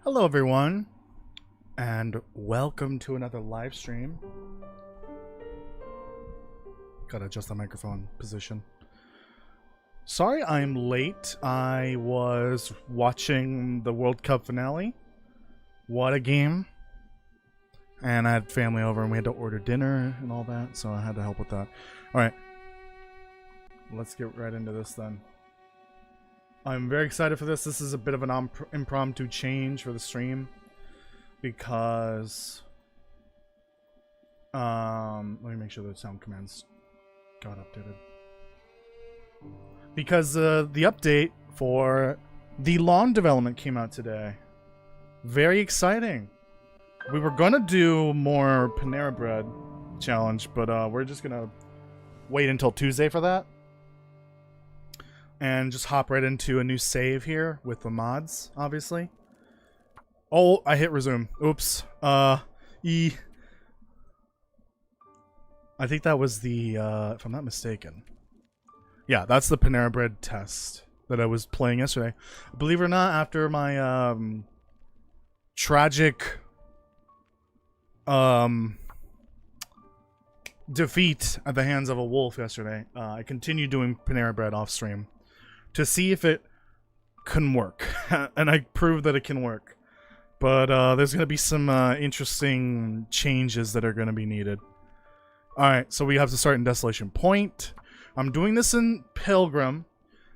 Hello everyone, and welcome to another live stream. Gotta adjust the microphone position. Sorry I'm late. I was watching the World Cup finale. What a game. And I had family over and we had to order dinner and all that, so I had to help with that. Alright. Let's get right into this then. I'm very excited for this. This is a bit of an impromptu change for the stream because let me make sure the sound commands got updated. Because the update for the lawn development came out today. Very exciting. We were gonna do more Panera Bread challenge, but we're just gonna wait until Tuesday for that. And just hop right into a new save here with the mods, obviously. Oh, I hit resume. Oops. I think that was the, if I'm not mistaken. Yeah, that's the Panera Bread test that I was playing yesterday. Believe it or not, after my, tragic, defeat at the hands of a wolf yesterday, I continued doing Panera Bread off stream to see if it can work. And I proved that it can work. But there's going to be some interesting changes that are going to be needed. Alright, so we have to start in Desolation Point. I'm doing this in Pilgrim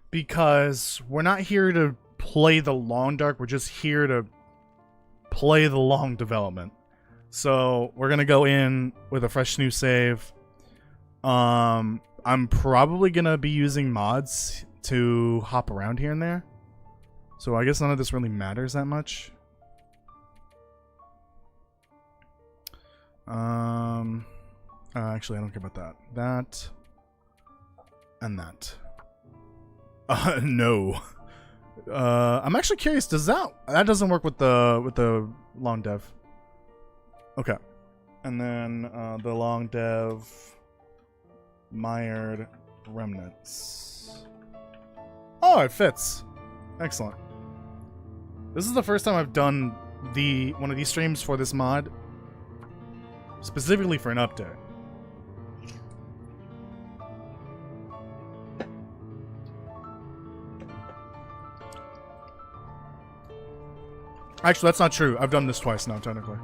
because we're not here to play the long dark. We're just here to play the long development. So we're going to go in with a fresh new save. I'm probably going to be using mods to hop around here and there. So I guess none of this really matters that much. Actually, I don't care about that. That and that. No. I'm actually curious. Does that doesn't work with the long dev? Okay. And then the long dev Mired Remnants. Oh, it fits. Excellent. This is the first time I've done one of these streams for this mod, specifically for an update. Actually, that's not true. I've done this twice now, technically.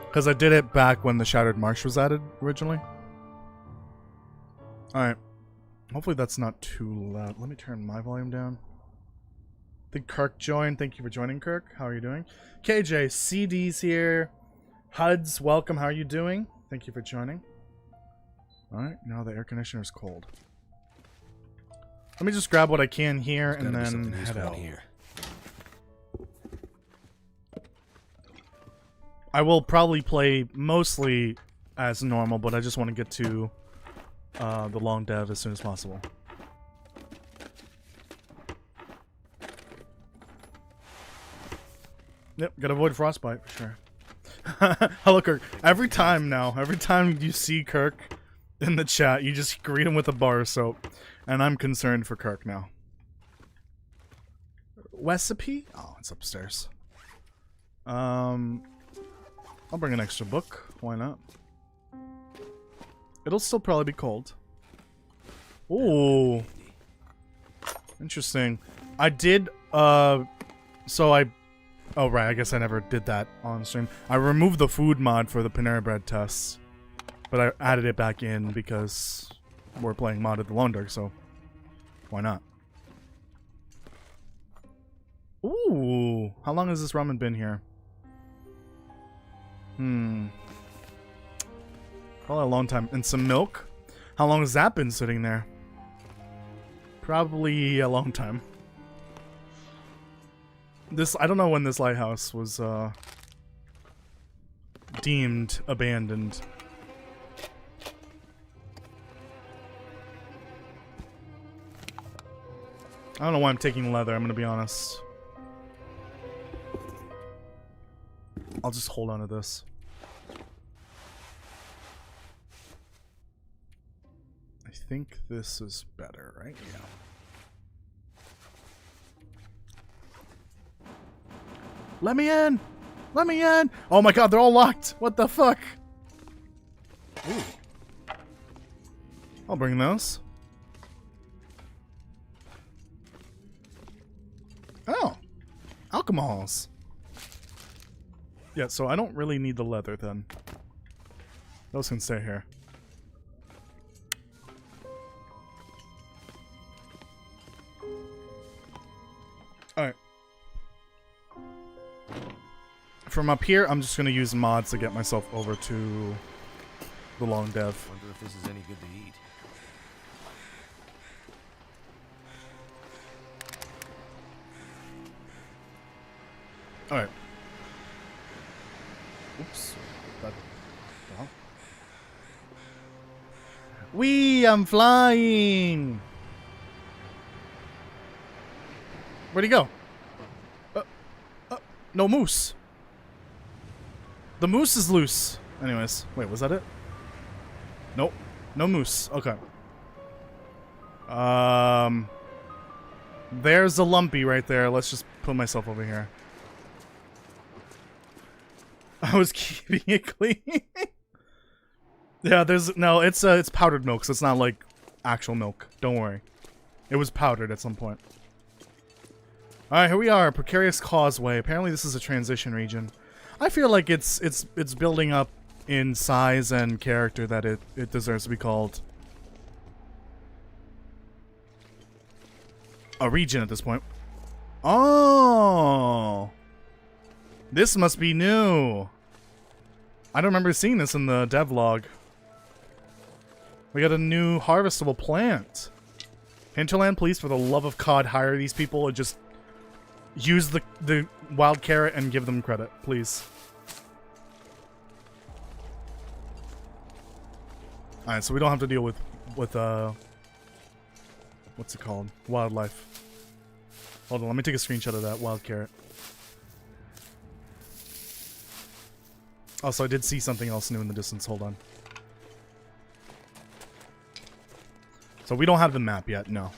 Because I did it back when the Shattered Marsh was added originally. Alright. Hopefully that's not too loud. Let me turn my volume down. I think Kirk joined. Thank you for joining, Kirk. How are you doing? KJ, CD's here. HUDs, welcome. How are you doing? Thank you for joining. Alright, now the air conditioner is cold. Let me just grab what I can here and then head out. Here. I will probably play mostly as normal, but I just want to get to the long dev as soon as possible. Yep, gotta avoid frostbite for sure. Hello, Kirk. Every time you see Kirk in the chat, you just greet him with a bar of soap. And I'm concerned for Kirk now. Recipe? Oh, it's upstairs. I'll bring an extra book. Why not? It'll still probably be cold. Ooh. Interesting. I did, oh right, I guess I never did that on stream. I removed the food mod for the Panera Bread tests, but I added it back in because we're playing modded the Lone Dark, so why not? Ooh. How long has this ramen been here? Probably a long time. And some milk? How long has that been sitting there? Probably a long time. I don't know when this lighthouse was deemed abandoned. I don't know why I'm taking leather, I'm gonna be honest. I'll just hold on to this. I think this is better, right? Yeah. Let me in! Let me in! Oh my god, they're all locked! What the fuck? Ooh. I'll bring those. Oh. Alcohols. Yeah, so I don't really need the leather then. Those can stay here. Alright. From up here, I'm just gonna use mods to get myself over to the long dev. Wonder if this is any good to eat. Alright. Oops. That, well. I'm flying! Where'd he go? No moose. The moose is loose. Anyways, wait, was that it? Nope. No moose. Okay. There's a lumpy right there. Let's just put myself over here. I was keeping it clean. Yeah, it's powdered milk, so it's not like actual milk. Don't worry. It was powdered at some point. Alright, here we are, Precarious Causeway. Apparently this is a transition region. I feel like it's building up in size and character that it deserves to be called a region at this point. Oh! This must be new. I don't remember seeing this in the devlog. We got a new harvestable plant. Hinterland, please, for the love of COD, hire these people and just use the wild carrot and give them credit, please. Alright, so we don't have to deal with what's it called? Wildlife. Hold on, let me take a screenshot of that wild carrot. Also, I did see something else new in the distance. Hold on. So we don't have the map yet, no.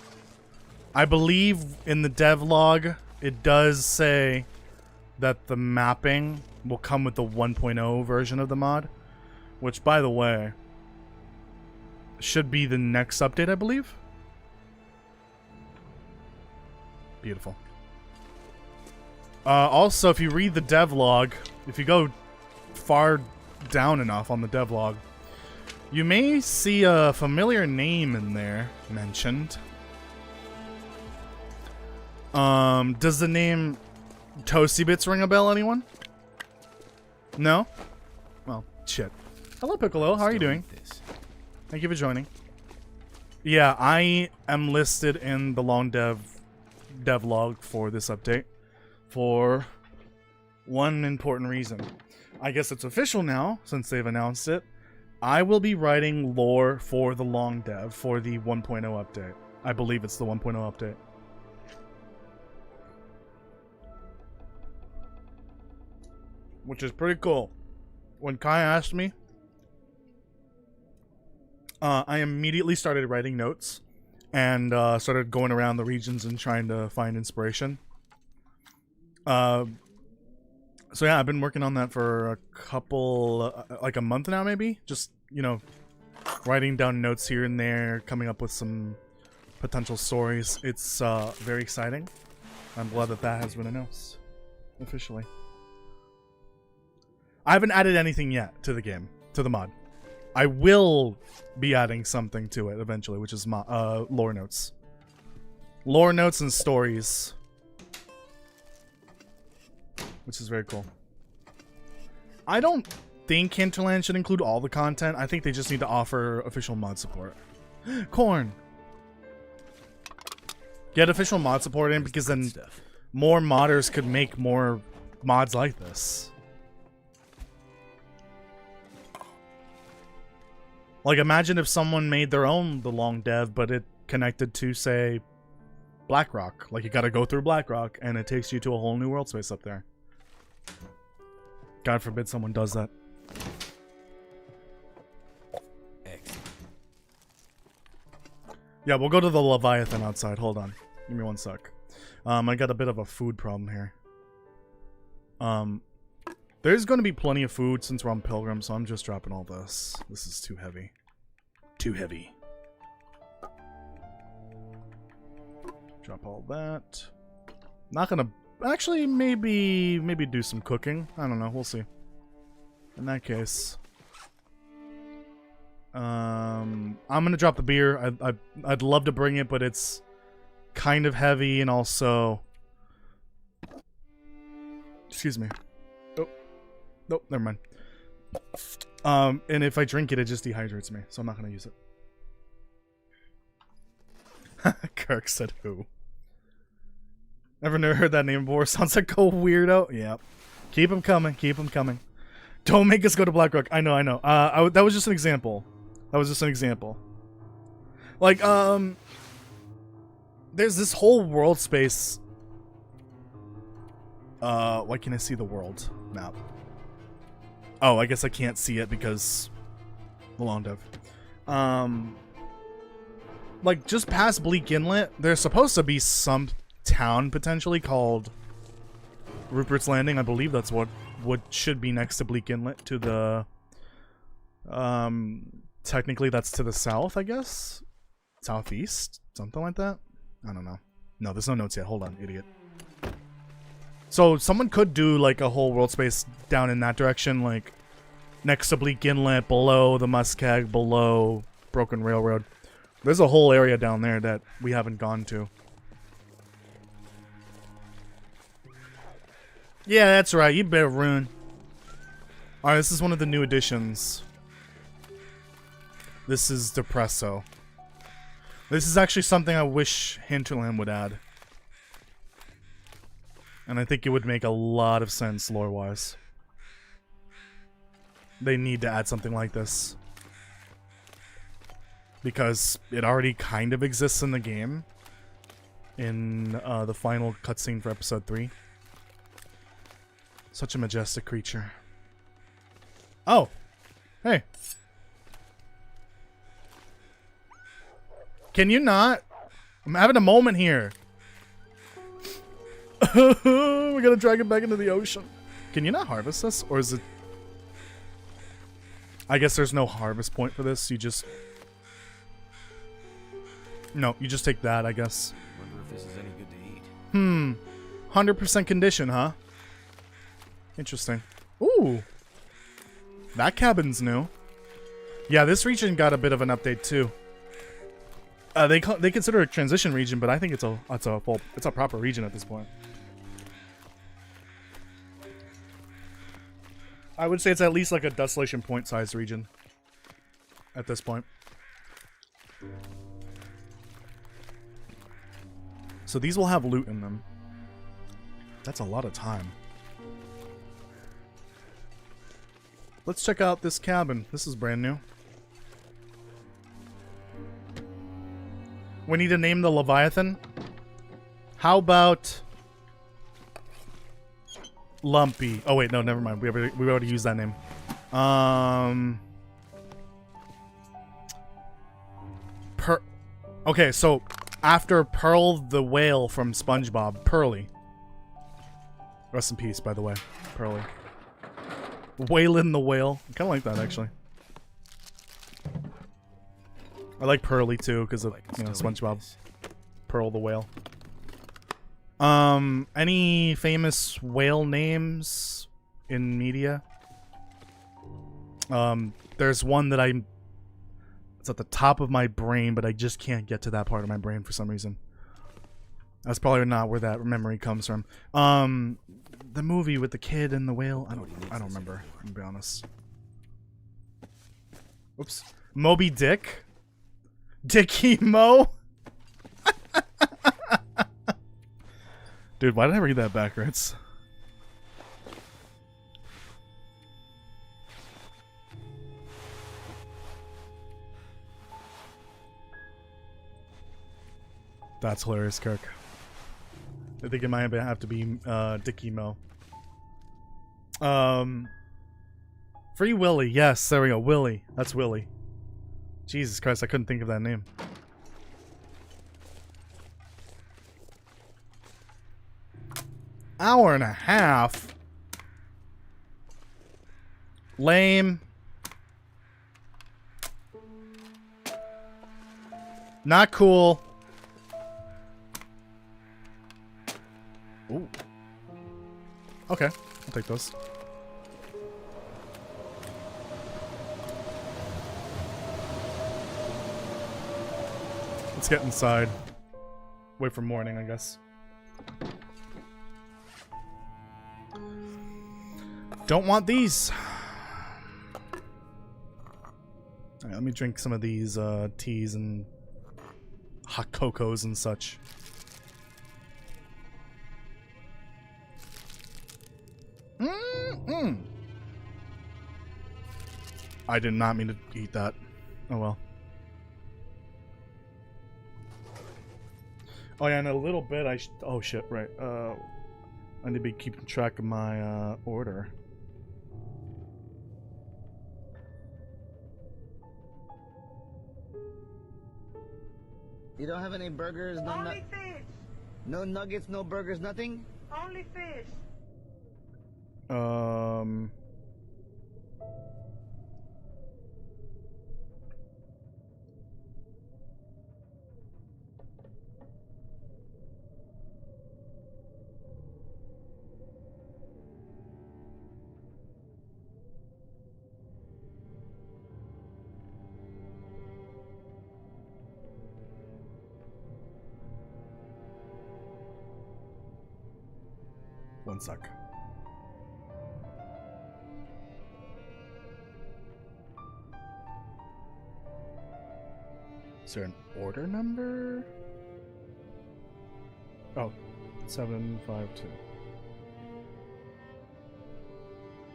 I believe in the devlog, it does say that the mapping will come with the 1.0 version of the mod. Which, by the way, should be the next update, I believe. Beautiful. Also, if you read the devlog, if you go far down enough on the devlog, you may see a familiar name in there mentioned. Does the name ToastyBits ring a bell, anyone? No? Well, shit. Hello, Piccolo. How are you doing? Thank you for joining. Yeah, I am listed in the long devlog for this update for one important reason. I guess it's official now, since they've announced it. I will be writing lore for the long dev for the 1.0 update. I believe it's the 1.0 update. Which is pretty cool. When Kai asked me, I immediately started writing notes and started going around the regions and trying to find inspiration. So yeah, I've been working on that for a couple, like a month now maybe. Just, you know, writing down notes here and there, coming up with some potential stories. It's very exciting. I'm glad that that has been announced officially. I haven't added anything yet to the game, to the mod. I will be adding something to it eventually, which is lore notes. Lore notes and stories. Which is very cool. I don't think Hinterland should include all the content. I think they just need to offer official mod support. Corn! Get official mod support in, because then more modders could make more mods like this. Like, imagine if someone made their own The Long Dev, but it connected to, say, Blackrock. Like, you gotta go through Blackrock, and it takes you to a whole new world space up there. God forbid someone does that. Yeah, we'll go to the Leviathan outside. Hold on. Give me one sec. I got a bit of a food problem here. There's going to be plenty of food since we're on Pilgrim, so I'm just dropping all this. This is too heavy. Too heavy. Drop all that. Not gonna... Actually, maybe do some cooking. I don't know. We'll see. In that case... I'm gonna drop the beer. I'd love to bring it, but it's kind of heavy and also... Excuse me. Oh. Nope, never mind. And if I drink it, it just dehydrates me, so I'm not gonna use it. Kirk said who? Never heard that name before. Sounds like a weirdo. Yep. Keep them coming. Keep them coming. Don't make us go to Blackrock. I know. That was just an example. That was just an example. Like, there's this whole world space. Why can't I see the world map? Oh, I guess I can't see it because the long dev. Like, just past Bleak Inlet, there's supposed to be some town potentially called Rupert's Landing. I believe that's what should be next to Bleak Inlet to the technically that's to the south, I guess. Southeast? Something like that? I don't know. No, there's no notes yet. Hold on, idiot. So someone could do like a whole world space down in that direction, like next to Bleak Inlet, below the Muskeg, below Broken Railroad. There's a whole area down there that we haven't gone to. Yeah, that's right. You better run. Alright, this is one of the new additions. This is Depresso. This is actually something I wish Hinterland would add. And I think it would make a lot of sense lore-wise. They need to add something like this. Because it already kind of exists in the game. In the final cutscene for episode 3. Such a majestic creature. Oh! Hey! Can you not? I'm having a moment here. We gotta drag it back into the ocean. Can you not harvest this? Or is it... I guess there's no harvest point for this. You just... No, you just take that, I guess. Wonder if this is any good to eat. 100% condition, huh? Interesting. Ooh! That cabin's new. Yeah, this region got a bit of an update too. They consider it a transition region, but I think it's a proper region at this point. I would say it's at least like a Desolation Point sized region at this point. So these will have loot in them. That's a lot of time. Let's check out this cabin. This is brand new. We need to name the Leviathan. How about Lumpy? Oh wait, no, never mind. We already used that name. Okay, so after Pearl the whale from SpongeBob, Pearly. Rest in peace, by the way, Pearly. Waylon the whale. I kind of like that actually. I like Pearly too because of SpongeBob. Pearl the whale. Any famous whale names in media? There's one that it's at the top of my brain, but I just can't get to that part of my brain for some reason. That's probably not where that memory comes from. The movie with the kid and the whale. I don't remember. I'm gonna be honest. Oops. Moby Dick. Dickie Mo. Dude, why did I read that backwards? That's hilarious, Kirk. I think it might have to be Dickie Mo. Free Willy. Yes, there we go. Willy. That's Willy. Jesus Christ, I couldn't think of that name. Hour and a half? Lame. Not cool. Ooh. Okay, I'll take those. Let's get inside. Wait for morning, I guess. Don't want these. Alright, let me drink some of these teas and hot cocos and such. I did not mean to eat that. Oh well. Oh yeah, in a little bit oh shit, right. I need to be keeping track of my order. You don't have any burgers, Only fish. no nuggets, no burgers, nothing? Only fish. One sec. Is there an order number? Oh, 752.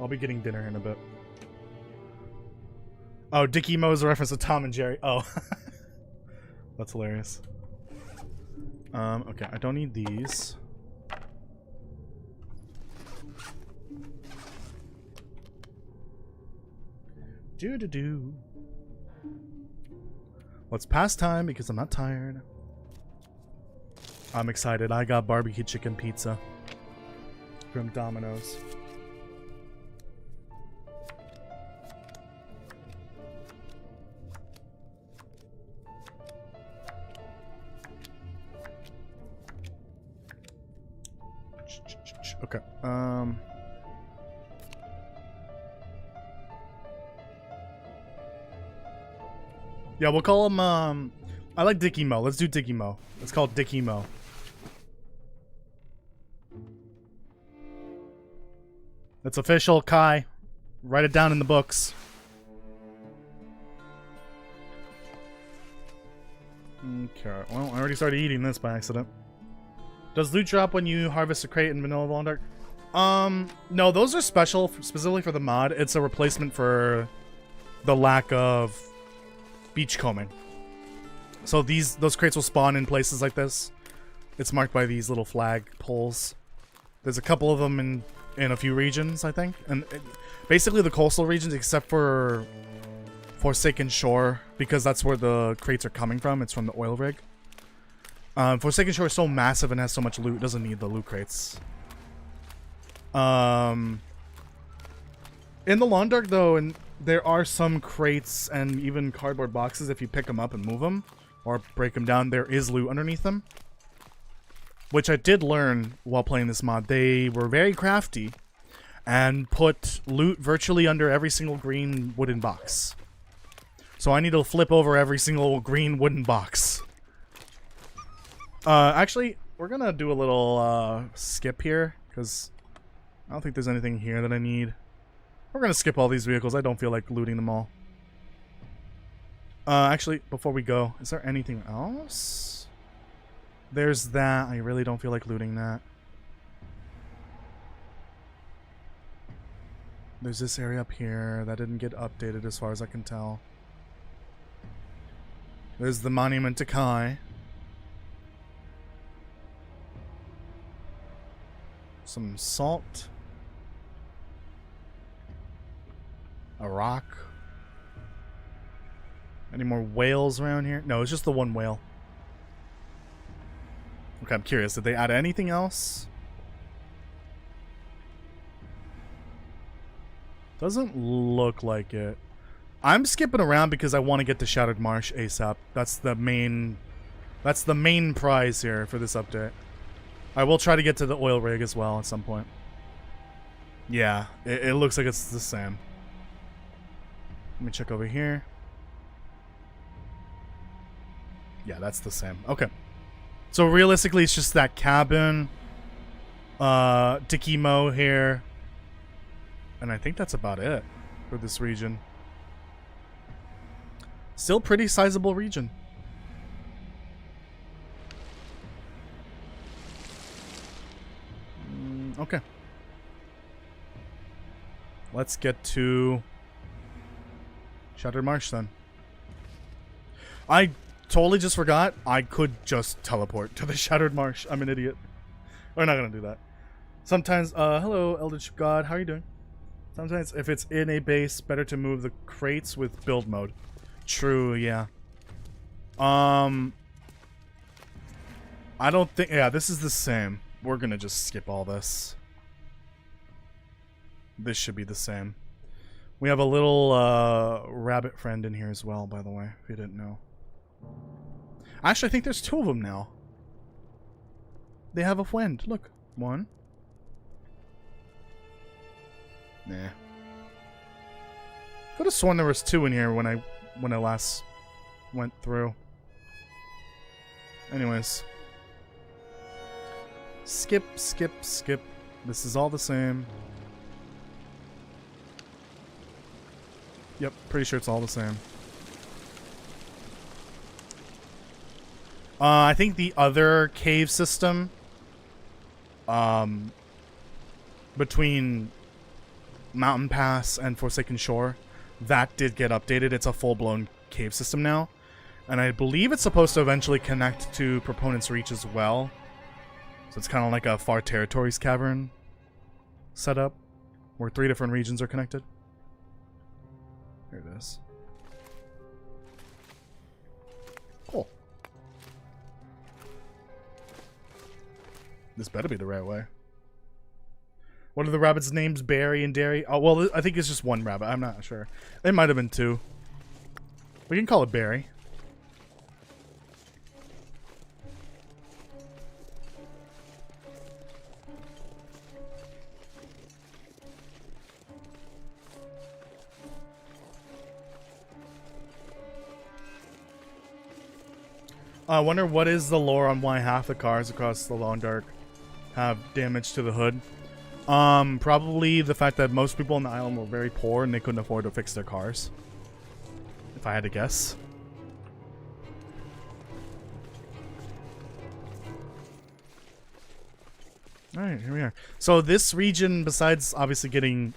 I'll be getting dinner in a bit. Oh, Dick Emo is a reference to Tom and Jerry. Oh. That's hilarious. Okay, I don't need these. Do. Let's pass time because I'm not tired. I'm excited. I got barbecue chicken pizza from Domino's. Okay. Yeah, we'll call him, I like Dick Emo. Let's do Dick Emo. It's called Dick Emo. It's official, Kai. Write it down in the books. Okay, well, I already started eating this by accident. Does loot drop when you harvest a crate in Vanilla Long Dark? No, those are special, specifically for the mod. It's a replacement for the lack of beachcombing. So those crates will spawn in places like this. It's marked by these little flag poles. There's a couple of them in a few regions, I think. And basically the coastal regions, except for Forsaken Shore, because that's where the crates are coming from. It's from the oil rig. Forsaken Shore is so massive and has so much loot, it doesn't need the loot crates. In the Long Dark, though, and there are some crates and even cardboard boxes, if you pick them up and move them, or break them down, there is loot underneath them. Which I did learn while playing this mod. They were very crafty and put loot virtually under every single green wooden box. So I need to flip over every single green wooden box. Actually, we're gonna do a little skip here, because I don't think there's anything here that I need. We're gonna skip all these vehicles. I don't feel like looting them all. Actually, before we go, is there anything else? There's that. I really don't feel like looting that. There's this area up here that didn't get updated as far as I can tell. There's the monument to Kai. Some salt. A rock. Any more whales around here? No, it's just the one whale. Okay, I'm curious. Did they add anything else? Doesn't look like it. I'm skipping around because I want to get to Shattered Marsh ASAP. That's the main prize here for this update. I will try to get to the oil rig as well at some point. Yeah, it looks like it's the same. Let me check over here. Yeah, that's the same. Okay. So realistically, it's just that cabin, Dikimo here, and I think that's about it for this region. Still pretty sizable region. Okay. Let's get to Shattered Marsh then. I totally just forgot I could just teleport to the Shattered Marsh. I'm an idiot. We're not gonna do that. Sometimes, hello, Eldritch God, how are you doing? Sometimes if it's in a base, better to move the crates with build mode. True, yeah. I don't think, yeah, this is the same. We're gonna just skip all this. This should be the same. We have a little, rabbit friend in here as well, by the way, if you didn't know. Actually, I think there's 2 of them now. They have a friend. Look. 1. Nah. Could have sworn there was 2 in here when I last went through. Anyways. Skip, skip, skip. This is all the same. Yep, pretty sure it's all the same. I think the other cave system between Mountain Pass and Forsaken Shore, that did get updated. It's a full-blown cave system now. And I believe it's supposed to eventually connect to Proponent's Reach as well. So it's kind of like a Far Territories cavern setup, where 3 different regions are connected. There it is. Cool. This better be the right way. What are the rabbits' names? Barry and Dairy? Oh, well, I think it's just 1 rabbit. I'm not sure. It might have been 2. We can call it Barry. I wonder what is the lore on why half the cars across the Long Dark have damage to the hood. Probably the fact that most people on the island were very poor and they couldn't afford to fix their cars. If I had to guess. Alright, here we are. So this region, besides obviously getting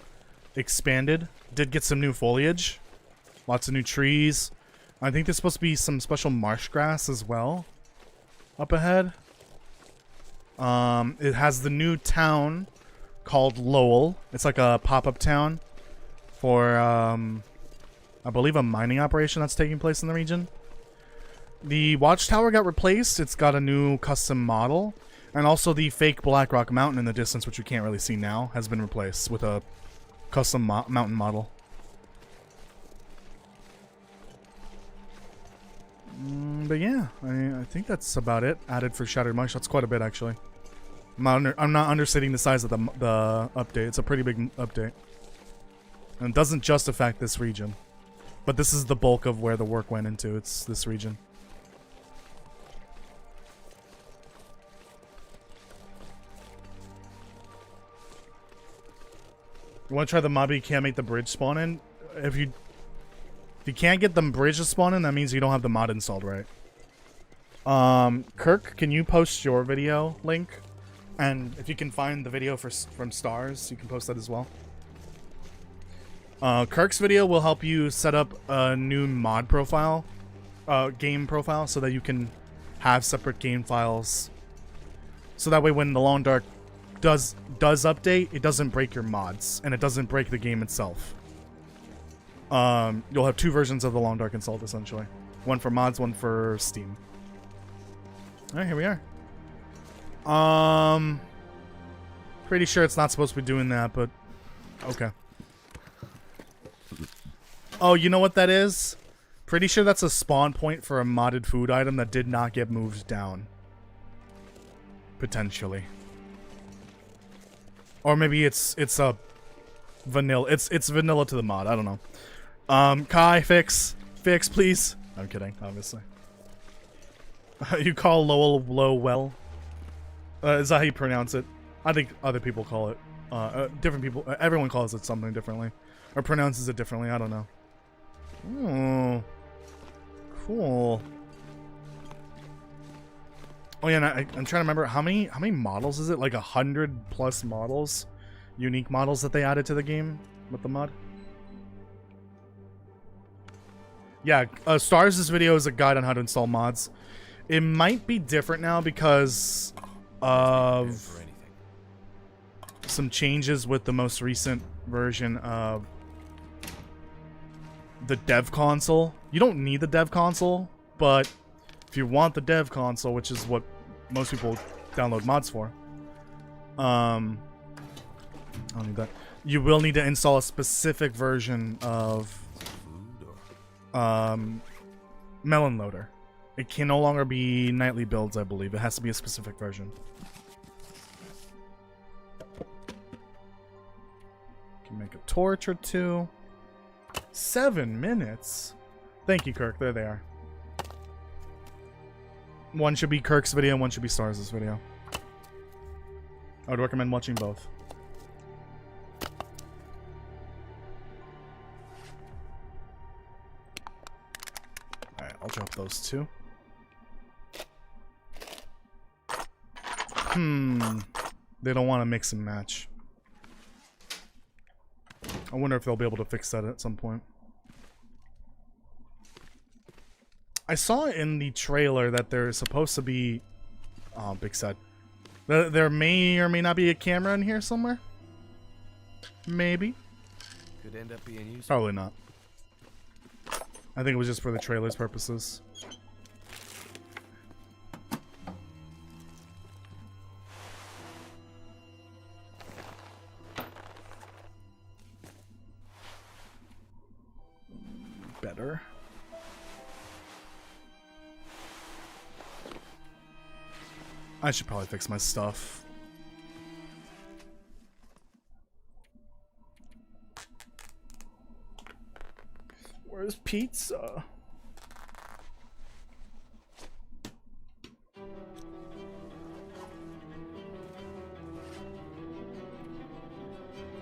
expanded, did get some new foliage. Lots of new trees. I think there's supposed to be some special marsh grass as well up ahead. It has the new town called Lowell. It's like a pop-up town for, I believe, a mining operation that's taking place in the region. The watchtower got replaced. It's got a new custom model. And also the fake Blackrock Mountain in the distance, which you can't really see now, has been replaced with a custom mountain model. But yeah, I think that's about it. Added for Shattered Marsh. That's quite a bit, actually. I'm not understating the size of the update. It's a pretty big update. And it doesn't just affect this region. But this is the bulk of where the work went into. It's this region. You want to try the mob you can't make the bridge spawn in? If you can't get the bridge to spawn in, that means you don't have the mod installed right. Kirk, can you post your video link? And if you can find the video from Stars, you can post that as well. Kirk's video will help you set up a new mod profile, game profile, so that you can have separate game files. So that way when the Long Dark does update, it doesn't break your mods, and it doesn't break the game itself. You'll have 2 versions of the Long Dark installed, essentially. One for mods, one for Steam. Alright, here we are. Pretty sure it's not supposed to be doing that, but okay. Oh, you know what that is? Pretty sure that's a spawn point for a modded food item that did not get moved down. Potentially. Or maybe it's a vanilla. It's vanilla to the mod. I don't know. Kai, fix, please. I'm kidding, obviously. You call Lowell Lowell? Is that how you pronounce it? I think other people call it. Different people. Everyone calls it something differently, or pronounces it differently. I don't know. Oh, cool. Oh yeah, and I'm trying to remember how many models is it? Like 100+ models, unique models that they added to the game with the mod. Yeah, Stars' video is a guide on how to install mods. It might be different now because of some changes with the most recent version of the dev console. You don't need the dev console, but if you want the dev console, which is what most people download mods for, I don't need that. You will need to install a specific version of Melon Loader. It can no longer be nightly builds, I believe. It has to be a specific version. Can make a torch or two. 7 minutes. Thank you, Kirk. There they are. One should be Kirk's video, and one should be Stars' video. I would recommend watching both. Alright, I'll drop those two. They don't want to mix and match. I wonder if they'll be able to fix that at some point. I saw in the trailer that there's supposed to be... Oh, big set. There may or may not be a camera in here somewhere. Maybe. Could end up being used. Probably not. I think it was just for the trailer's purposes. Better. I should probably fix my stuff. Where's pizza?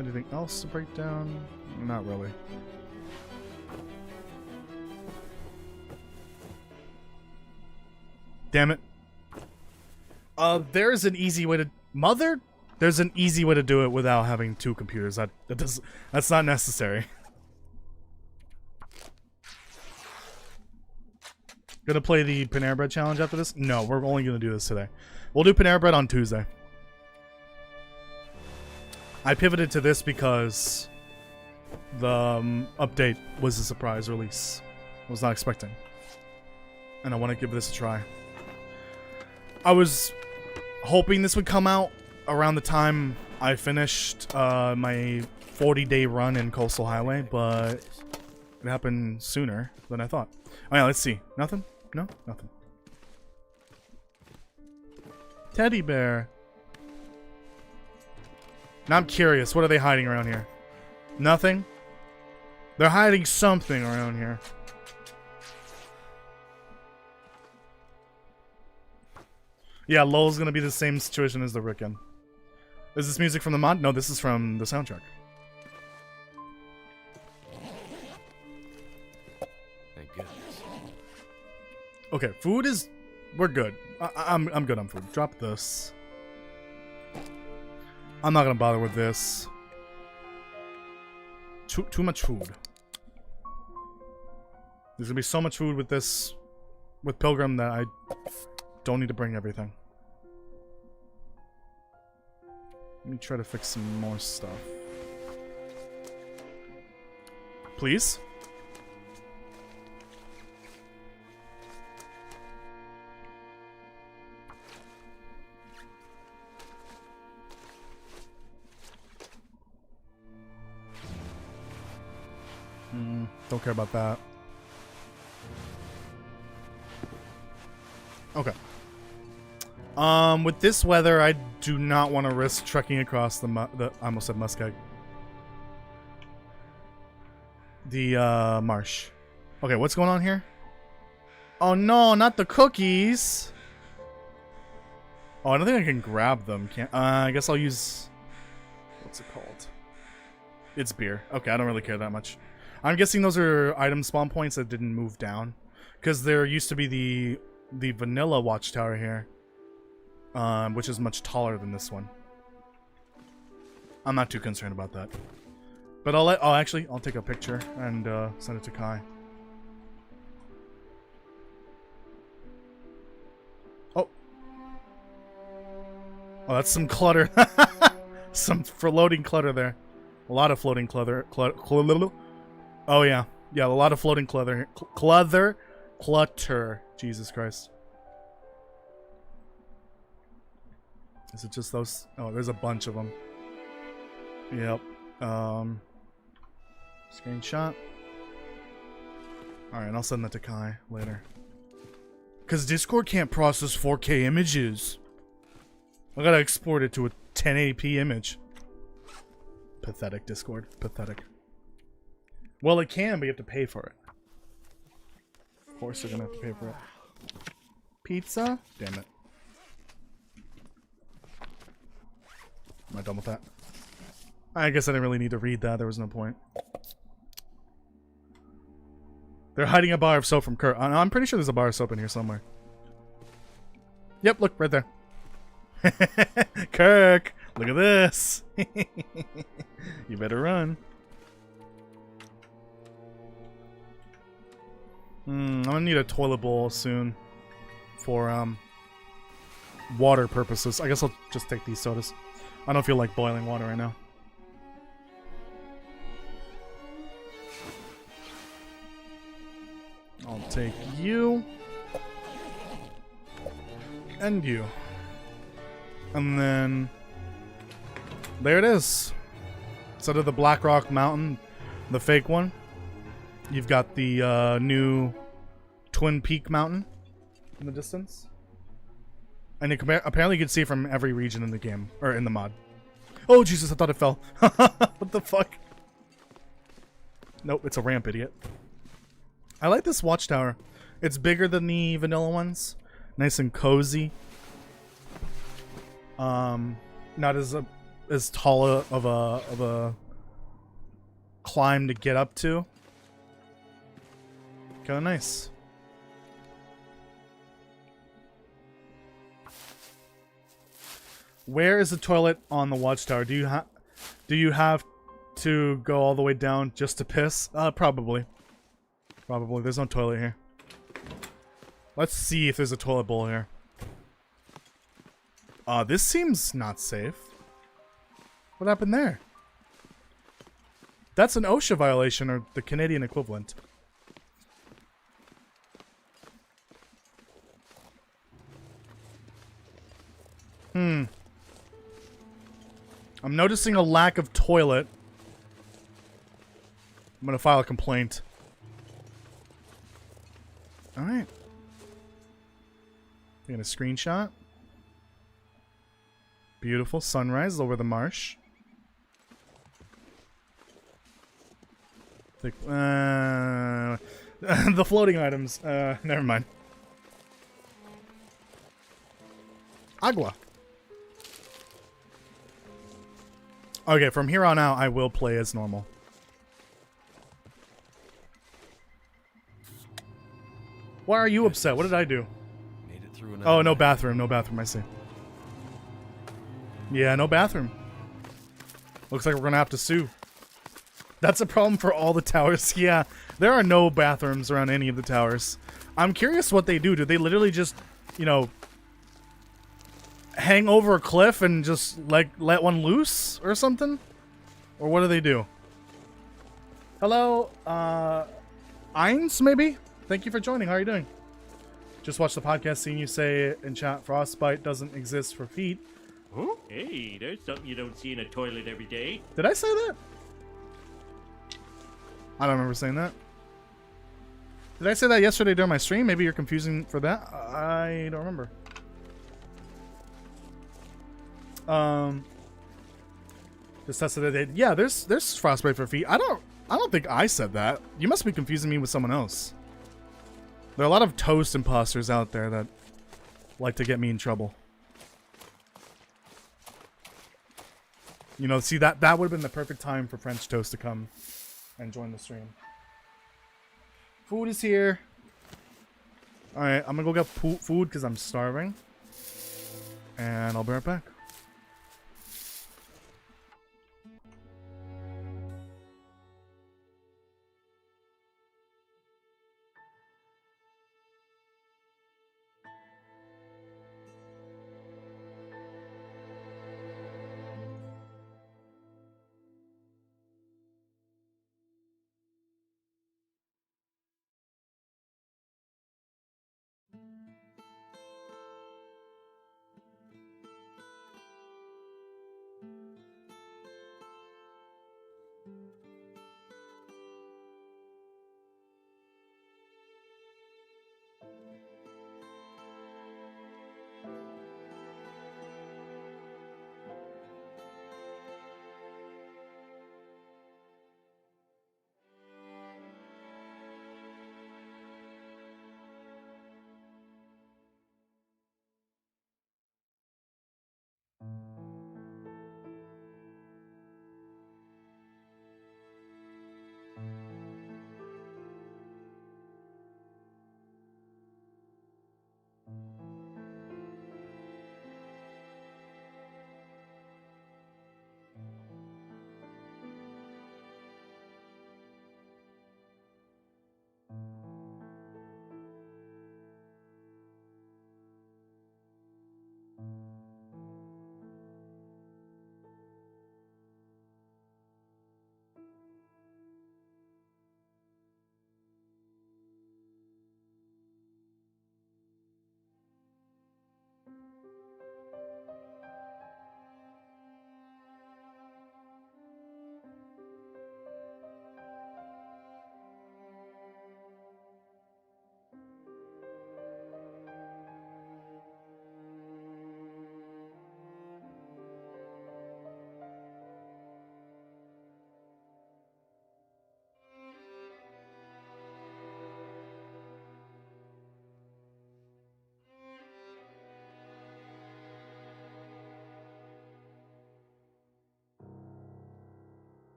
Anything else to break down? Not really. Damn it. There's an easy way to... Mother? There's an easy way to do it without having two computers. That's not necessary. Gonna play the Panera Bread challenge after this? No, we're only gonna do this today. We'll do Panera Bread on Tuesday. I pivoted to this because the update was a surprise release. I was not expecting. And I want to give this a try. I was hoping this would come out around the time I finished my 40-day run in Coastal Highway, but it happened sooner than I thought. Oh yeah, let's see. Nothing? No? Nothing. Teddy bear. Now I'm curious. What are they hiding around here? Nothing? They're hiding something around here. Yeah, LOL's gonna be the same situation as the Ricken. Is this music from the mod? No, this is from the soundtrack. Thank goodness. Okay, food is... We're good. I'm good on food. Drop this. I'm not gonna bother with this. Too much food. There's gonna be so much food with this... With Pilgrim that I... don't need to bring everything. Let me try to fix some more stuff. Please? Don't care about that. Okay. With this weather, I do not want to risk trekking across the I almost said muskeg. The marsh. Okay, what's going on here? Oh no, not the cookies. Oh, I don't think I can grab them. Can't. I guess I'll use. What's it called? It's beer. Okay, I don't really care that much. I'm guessing those are item spawn points that didn't move down, because there used to be the vanilla watchtower here, which is much taller than this one. I'm not too concerned about that, but I'll take a picture and send it to Kai. Oh, that's some clutter. Some floating clutter there. A lot of floating clutter. Oh yeah, a lot of floating clutter. Clutter. Jesus Christ. Is it just those? Oh, there's a bunch of them. Yep. Screenshot. Alright, I'll send that to Kai later. Because Discord can't process 4K images. I gotta export it to a 1080p image. Pathetic, Discord. Pathetic. Well, it can, but you have to pay for it. Of course you're gonna have to pay for it. Pizza? Damn it. Am I done with that? I guess I didn't really need to read that. There was no point. They're hiding a bar of soap from Kurt. I'm pretty sure there's a bar of soap in here somewhere. Yep, look, right there. Kirk, look at this. You better run. I'm gonna need a toilet bowl soon for water purposes. I guess I'll just take these sodas. I don't feel like boiling water right now. I'll take you and you. And then there it is. Instead of the Black Rock Mountain, the fake one, you've got the new Twin Peak Mountain in the distance. And you can, apparently you can see it from every region in the game, or in the mod. Oh Jesus, I thought it fell. What the fuck? Nope, it's a ramp, idiot. I like this watchtower. It's bigger than the vanilla ones. Nice and cozy. Not as tall of a climb to get up to. Kinda nice. Where is the toilet on the watchtower? Do you have to go all the way down just to piss? Probably. Probably. There's no toilet here. Let's see if there's a toilet bowl here. This seems not safe. What happened there? That's an OSHA violation, or the Canadian equivalent. I'm noticing a lack of toilet. I'm gonna file a complaint. Alright. Get a screenshot. Beautiful sunrise over the marsh. The floating items. Never mind. Agua. Okay, from here on out, I will play as normal. Why are you upset? What did I do? Made it through Oh, no bathroom. No bathroom, I see. Yeah, no bathroom. Looks like we're gonna have to sue. That's a problem for all the towers. Yeah, there are no bathrooms around any of the towers. I'm curious what they do. Do they literally just, you know, hang over a cliff and just, like, let one loose or something? Or what do they do? Hello, Eins, maybe? Thank you for joining. How are you doing? Just watched the podcast, seeing you say in chat, frostbite doesn't exist for feet. Oh, hey, there's something you don't see in a toilet every day. Did I say that? I don't remember saying that. Did I say that yesterday during my stream? Maybe you're confusing for that. I don't remember. Just tested it. Yeah, there's frostbite for feet. I don't think I said that. You must be confusing me with someone else. There are a lot of toast imposters out there that like to get me in trouble. You know, see that would have been the perfect time for French Toast to come and join the stream. Food is here. All right, I'm gonna go get food because I'm starving, and I'll be right back.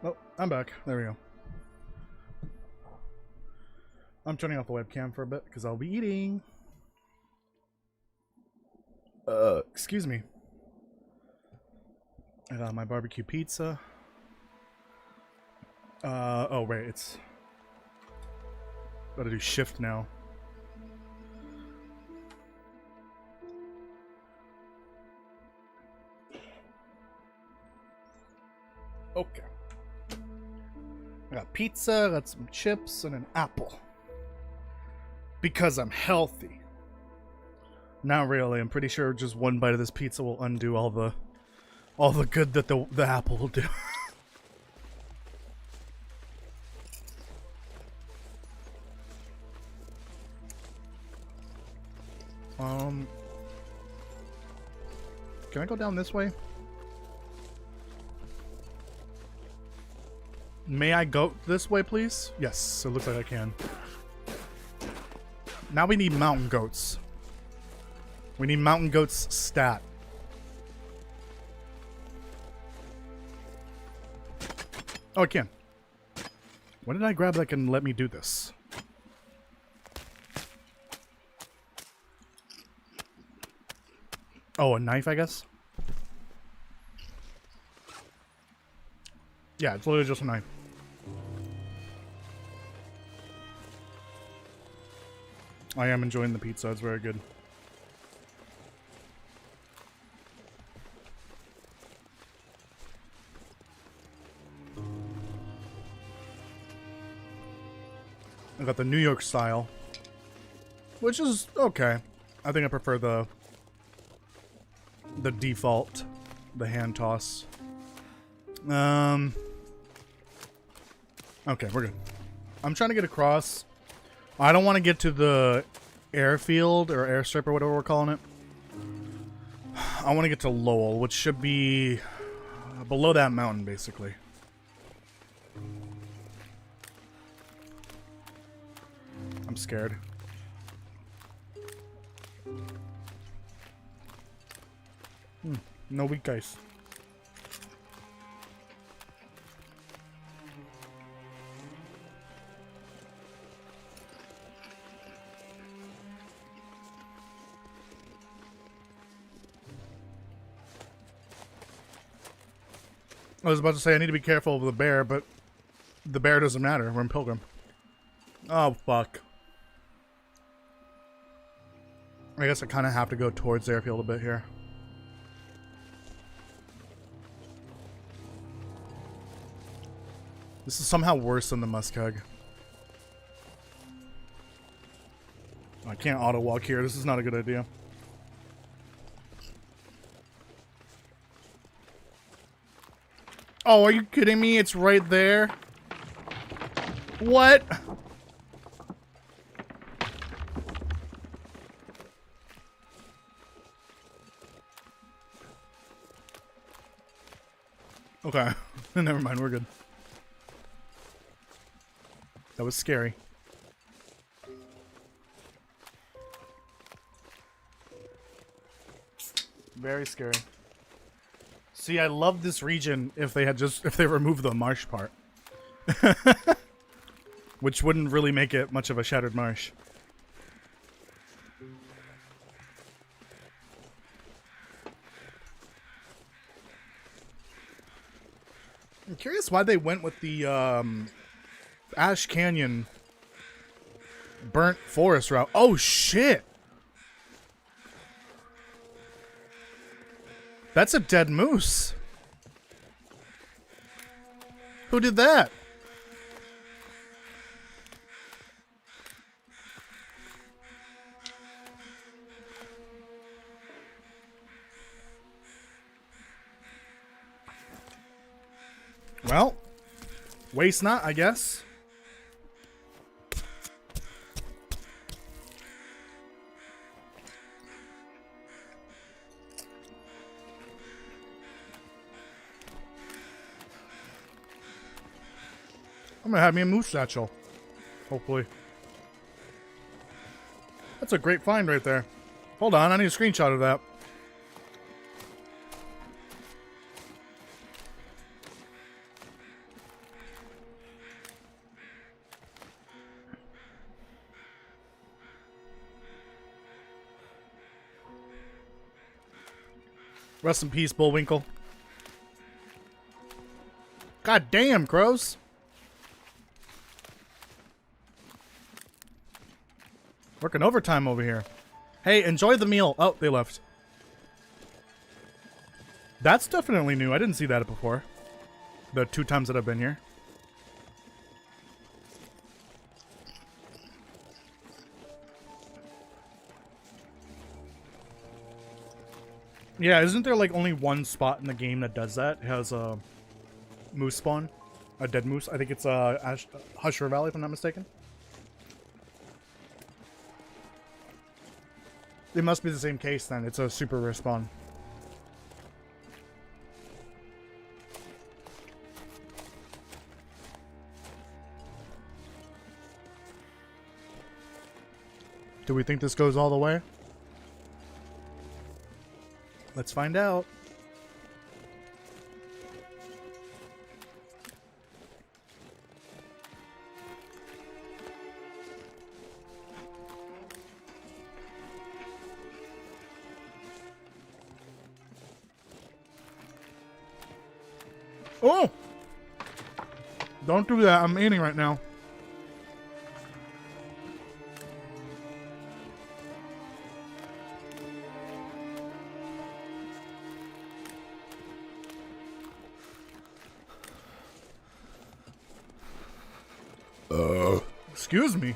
Oh, I'm back. There we go. I'm turning off the webcam for a bit because I'll be eating. Excuse me. I got my barbecue pizza. Oh wait, it's... Gotta do shift now. Okay. I got pizza, got some chips, and an apple. Because I'm healthy. Not really. I'm pretty sure just one bite of this pizza will undo all the good that the apple will do. Can I go down this way? May I go this way, please? Yes, it looks like I can. Now we need mountain goats. We need mountain goats stat. Oh, I can. What did I grab that can let me do this? Oh, a knife, I guess? Yeah, it's literally just a knife. I am enjoying the pizza, it's very good. I got the New York style, which is okay. I think I prefer the default, the hand toss. Okay, we're good. I'm trying to get across. I don't want to get to the airfield or airstrip or whatever we're calling it. I want to get to Lowell, which should be below that mountain, basically. I'm scared. No weak ice. I was about to say I need to be careful of the bear, but the bear doesn't matter. We're in Pilgrim. Oh, fuck. I guess I kind of have to go towards the airfield a bit here. This is somehow worse than the muskeg. I can't auto walk here. This is not a good idea. Oh, are you kidding me? It's right there. What? Okay. Never mind, we're good. That was scary. Very scary. See, I love this region if they removed the marsh part. Which wouldn't really make it much of a shattered marsh. I'm curious why they went with the Ash Canyon burnt forest route. Oh shit! That's a dead moose. Who did that? Well, waste not, I guess. I'm gonna have me a moose satchel. Hopefully. That's a great find right there. Hold on, I need a screenshot of that. Rest in peace, Bullwinkle. God damn, crows. Working overtime over here. Hey, enjoy the meal. Oh, they left. That's definitely new. I didn't see that before. The 2 times that I've been here. Yeah, isn't there like only one spot in the game that does that? It has a moose spawn. A dead moose. I think it's Husher Valley, if I'm not mistaken. It must be the same case then. It's a super rare spawn. Do we think this goes all the way? Let's find out. Oh! Don't do that. I'm eating right now. Excuse me.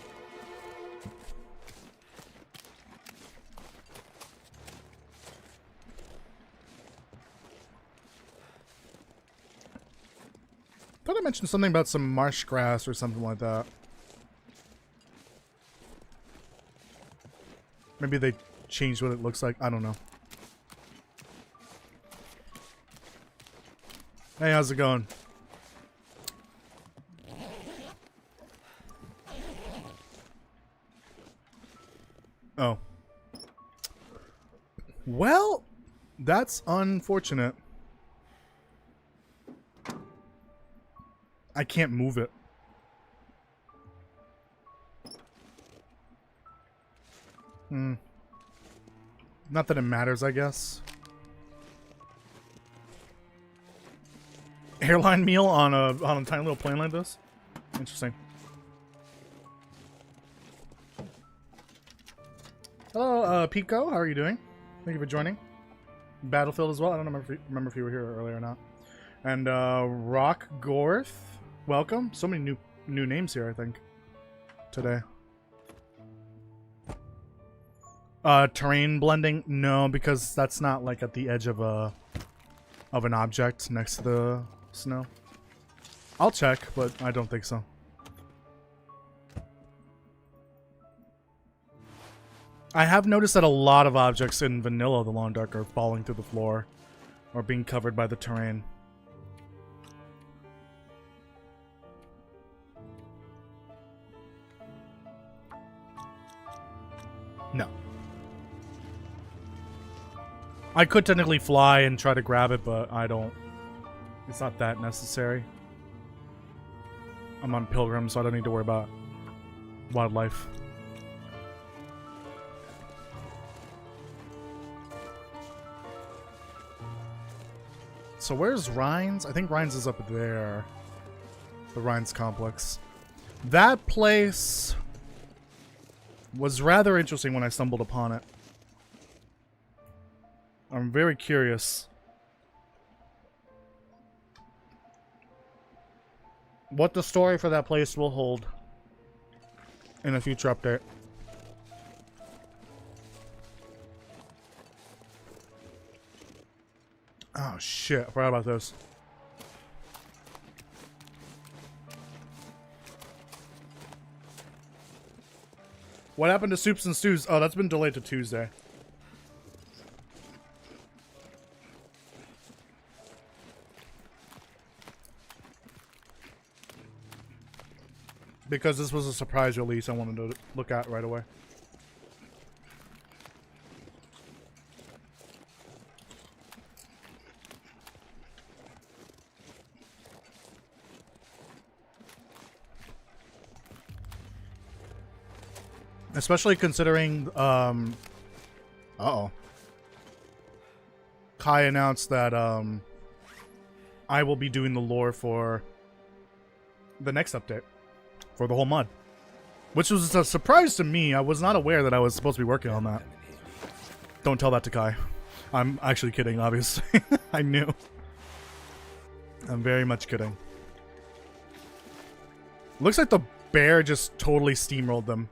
Thought I mentioned something about some marsh grass or something like that. Maybe they changed what it looks like. I don't know. Hey, how's it going? Oh. Well, that's unfortunate. I can't move it. Not that it matters, I guess. Airline meal on a tiny little plane like this? Interesting. Hello, Pico. How are you doing? Thank you for joining. Battlefield as well. I don't remember if you were here earlier or not. And Rock Gorth, welcome. So many new names here, I think, today. Terrain blending? No, because that's not like at the edge of an object next to the snow. I'll check, but I don't think so. I have noticed that a lot of objects in vanilla The Long Dark are falling through the floor or being covered by the terrain. No. I could technically fly and try to grab it, but I don't. It's not that necessary. I'm on Pilgrim, so I don't need to worry about wildlife. So where's Rhines? I think Rhines is up there. The Rhines complex. That place was rather interesting when I stumbled upon it. I'm very curious what the story for that place will hold in a future update. Oh shit, I forgot about those. What happened to Soups and Stews? Oh, that's been delayed to Tuesday. Because this was a surprise release, I wanted to look at right away. Especially considering, uh-oh. Kai announced that I will be doing the lore for the next update for the whole mod, which was a surprise to me. I was not aware that I was supposed to be working on that. Don't tell that to Kai. I'm actually kidding, obviously. I knew. I'm very much kidding. Looks like the bear just totally steamrolled them.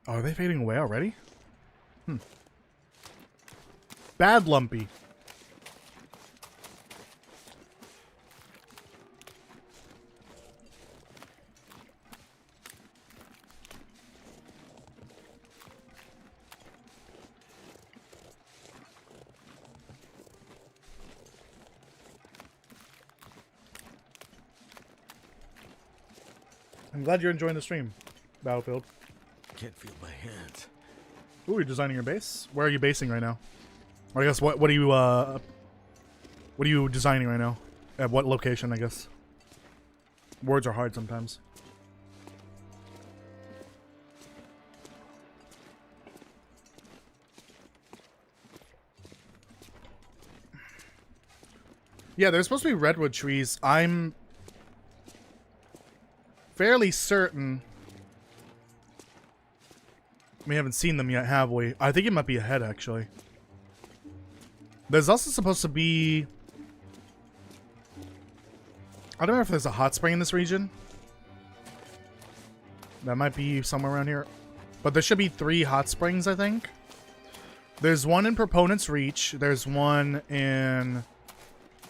Oh, are they fading away already? Bad Lumpy. I'm glad you're enjoying the stream, Battlefield. Can't feel my hands. Ooh, you're designing your base? Where are you basing right now? Or I guess what are you designing right now? At what location, I guess? Words are hard sometimes. Yeah, there's supposed to be redwood trees. I'm fairly certain we haven't seen them yet, have we? I think it might be ahead, actually. There's also supposed to be... I don't know if there's a hot spring in this region. That might be somewhere around here. But there should be 3 hot springs, I think. There's one in Proponent's Reach. There's one in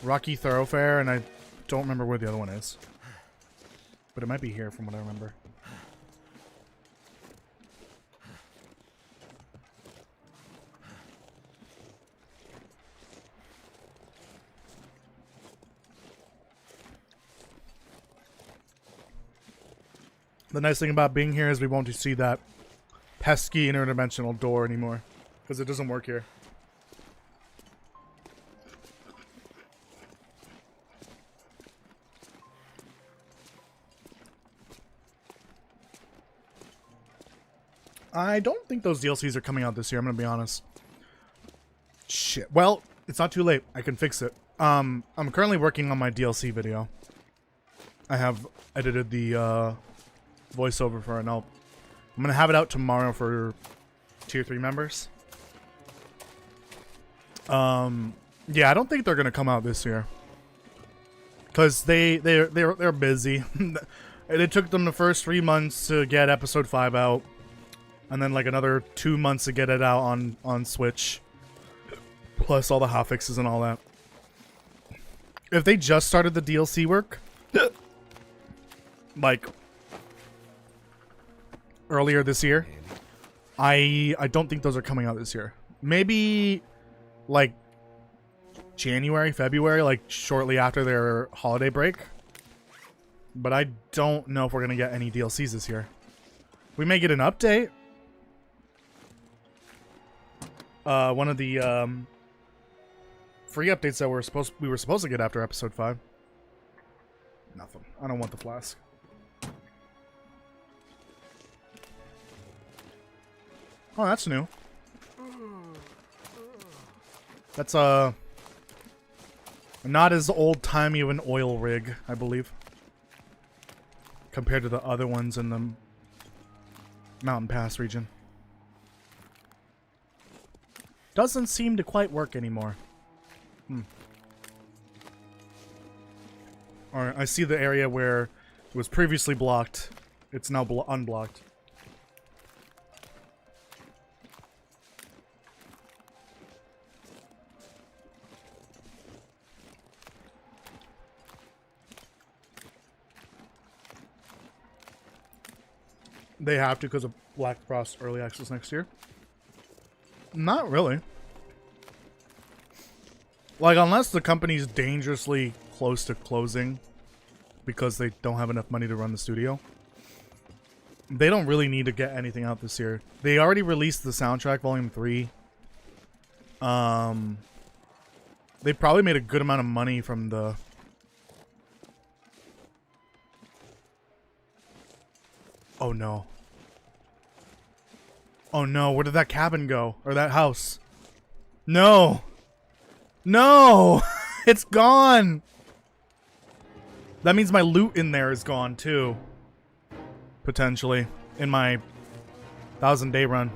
Rocky Thoroughfare, and I don't remember where the other one is. But it might be here from what I remember. The nice thing about being here is we won't see that pesky interdimensional door anymore. Because it doesn't work here. I don't think those DLCs are coming out this year, I'm going to be honest. Shit. Well, it's not too late. I can fix it. I'm currently working on my DLC video. I have edited the voiceover for it, and I'm going to have it out tomorrow for Tier 3 members. Yeah, I don't think they're going to come out this year. Because they're busy. It took them the first 3 months to get episode 5 out. And then like another 2 months to get it out on Switch. Plus all the hotfixes and all that. If they just started the DLC work, like earlier this year, I don't think those are coming out this year. Maybe like January, February, like shortly after their holiday break. But I don't know if we're gonna get any DLCs this year. We may get an update. One of the free updates that we were supposed to get after episode 5. Nothing. I don't want the flask. Oh, that's new. That's not as old-timey of an oil rig, I believe, compared to the other ones in the Mountain Pass region. Doesn't seem to quite work anymore. Alright, I see the area where it was previously blocked. It's now unblocked. They have to because of Black Frost Early Access next year. Not really. Like, unless the company's dangerously close to closing because they don't have enough money to run the studio, they don't really need to get anything out this year. They already released the soundtrack, Volume 3. They probably made a good amount of money from the... Oh no. Oh no, where did that cabin go? Or that house? No! No! It's gone! That means my loot in there is gone too. Potentially. In my 1,000-day run.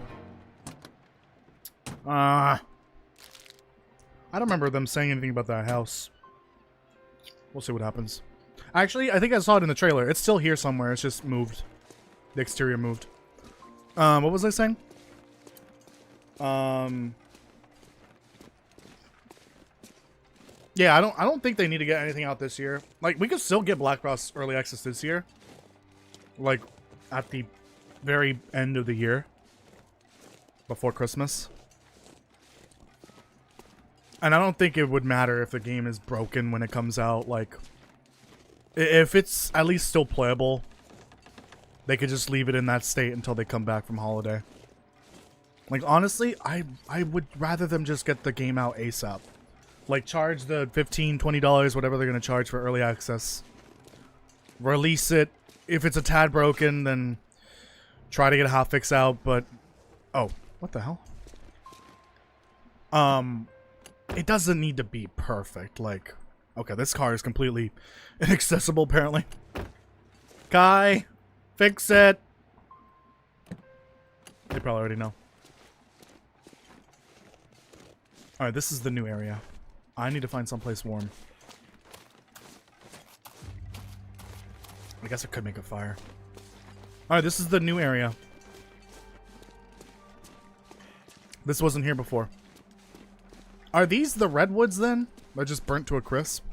I don't remember them saying anything about that house. We'll see what happens. Actually, I think I saw it in the trailer. It's still here somewhere. It's just moved. The exterior moved. What was I saying? Yeah, I don't think they need to get anything out this year. Like, we could still get Black Frost Early Access this year. Like, at the very end of the year. Before Christmas. And I don't think it would matter if the game is broken when it comes out. Like, if it's at least still playable, they could just leave it in that state until they come back from holiday. Like, honestly, I would rather them just get the game out ASAP. Like, charge the $15, $20, whatever they're going to charge for early access. Release it. If it's a tad broken, then try to get a hotfix out, but... Oh, what the hell? It doesn't need to be perfect, like... Okay, this car is completely inaccessible, apparently. Kai, fix it! They probably already know. Alright, this is the new area. I need to find someplace warm. I guess I could make a fire. Alright, this is the new area. This wasn't here before. Are these the redwoods then? That just burnt to a crisp?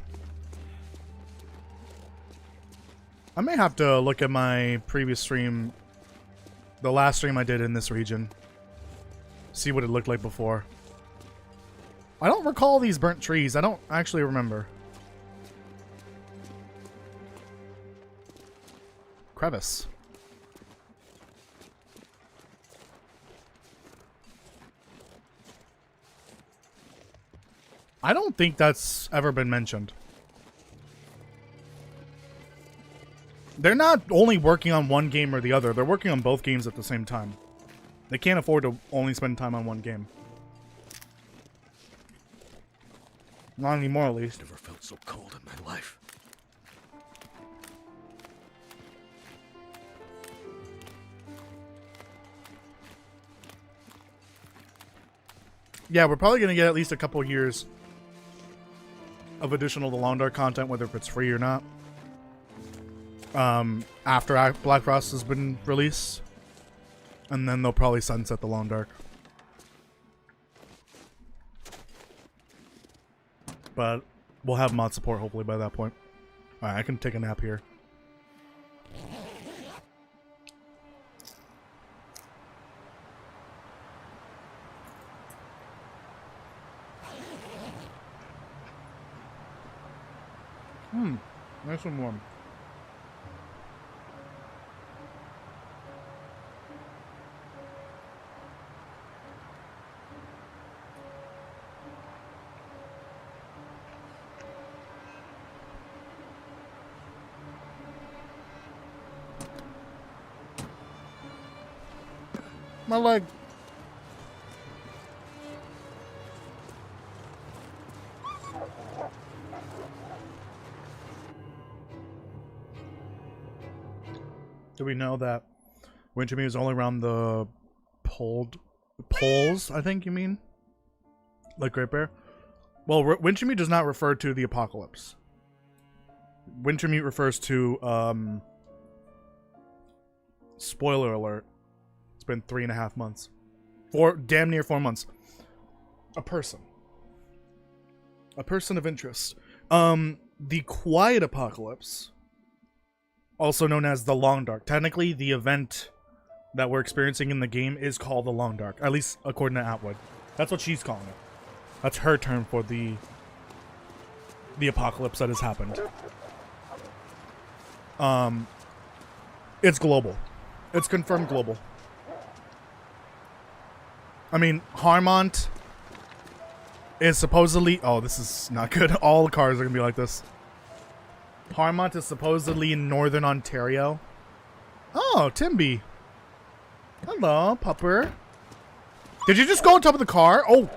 I may have to look at my previous stream. The last stream I did in this region. See what it looked like before. I don't recall these burnt trees. I don't actually remember. Crevice. I don't think that's ever been mentioned. They're not only working on one game or the other. They're working on both games at the same time. They can't afford to only spend time on one game. Not anymore, at least. Never felt so cold in my life. Yeah, we're probably going to get at least a couple years of additional The Long Dark content, whether if it's free or not. After Black Frost has been released. And then they'll probably sunset The Long Dark. But we'll have mod support hopefully by that point. Alright, I can take a nap here. Nice and warm. My leg. Do we know that Wintermute is only around the poles, I think you mean? Like Great Bear? Well, Wintermute does not refer to the apocalypse. Wintermute refers to, spoiler alert. It's been 3.5 months. Damn near 4 months. A person. A person of interest. The Quiet Apocalypse, also known as the Long Dark. Technically, the event that we're experiencing in the game is called the Long Dark. At least according to Atwood. That's what she's calling it. That's her term for the apocalypse that has happened. It's global. It's confirmed global. I mean, Harmont is supposedly... Oh, this is not good. All cars are going to be like this. Harmont is supposedly in northern Ontario. Oh, Timby. Hello, pupper. Did you just go on top of the car? Oh!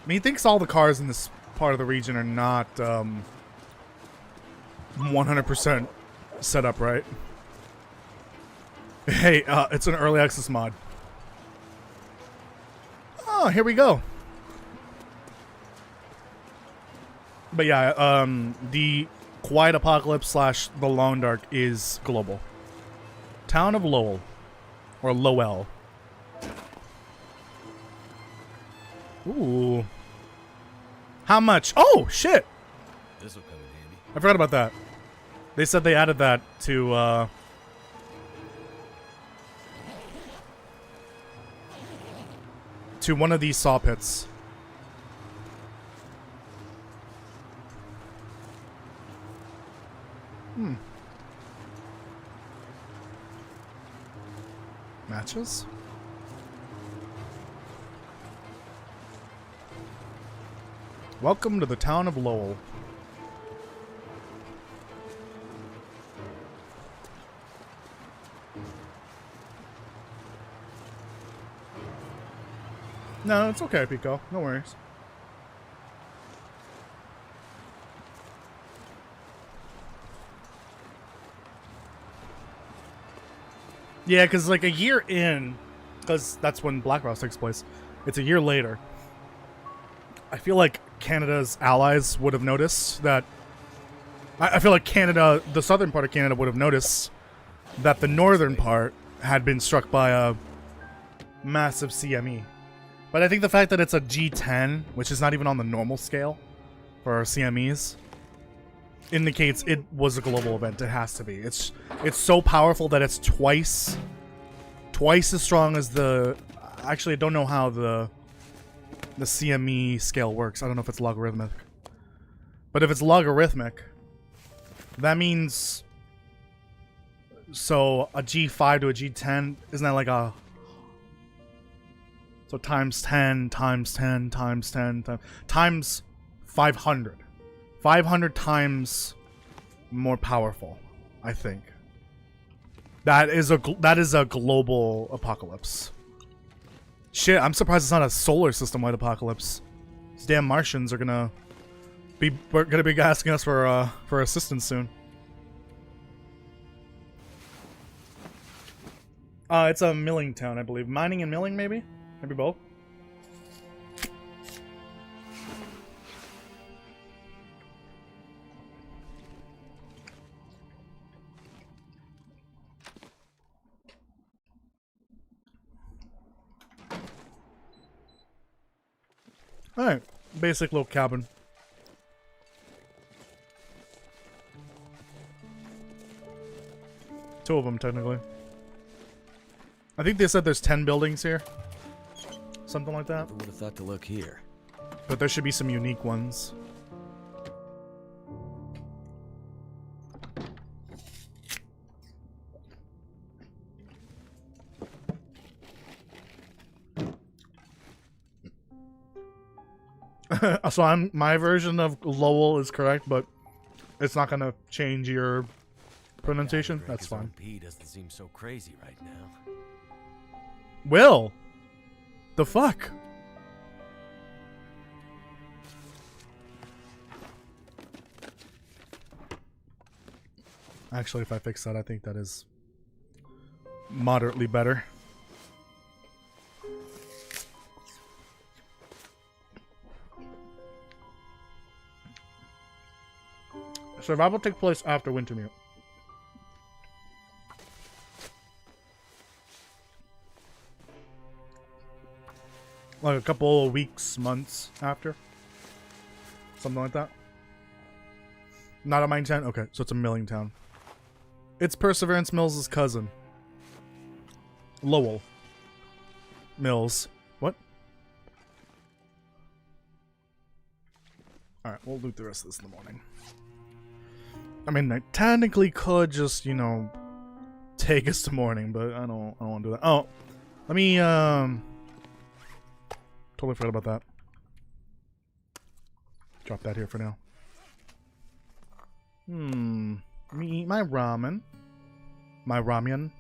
He thinks all the cars in this part of the region are not 100% set up right. Hey, it's an early access mod. Oh, here we go. But yeah, the Quiet Apocalypse / The Long Dark is global. Town of Lowell. Or Lowell. Ooh. How much? Oh, shit! This'll come in handy. I forgot about that. They said they added that to, one of these saw pits. Matches? Welcome to the town of Lowell. No, it's okay, Pico. No worries. Yeah, because like a year in, because that's when Black Ross takes place. It's a year later. I feel like Canada's allies would have noticed that. I feel like Canada, the southern part of Canada, would have noticed that the northern part had been struck by a massive CME. But I think the fact that it's a G10, which is not even on the normal scale for our CMEs, indicates it was a global event. It has to be. It's so powerful that it's twice as strong as the. Actually, I don't know how the CME scale works. I don't know if it's logarithmic. But if it's logarithmic, that means so a G5 to a G10, isn't that like a so times 10 times 10 times 10 times 500. 500 times more powerful, I think. That is a global apocalypse. Shit, I'm surprised it's not a solar system-wide apocalypse. These damn Martians are gonna be asking us for assistance soon. It's a milling town, I believe. Mining and milling, maybe? Maybe both. Alright, basic little cabin. Two of them, technically. I think they said there's 10 buildings here. Something like that. Never would have thought to look here. But there should be some unique ones. So my version of Lowell is correct, but it's not gonna change your pronunciation. That's fine. P doesn't seem so crazy right now. Will, the fuck? Actually, if I fix that, I think that is moderately better. Survival takes place after Wintermute. Like a couple of weeks, months after. Something like that. Not a mine town? Okay, so it's a milling town. It's Perseverance Mills' cousin. Lowell. Mills. What? Alright, we'll loot the rest of this in the morning. I mean, I technically could just, you know, take us to morning, but I don't want to do that. Oh, let me, totally forgot about that. Drop that here for now. Let me eat my ramen. My ramyun.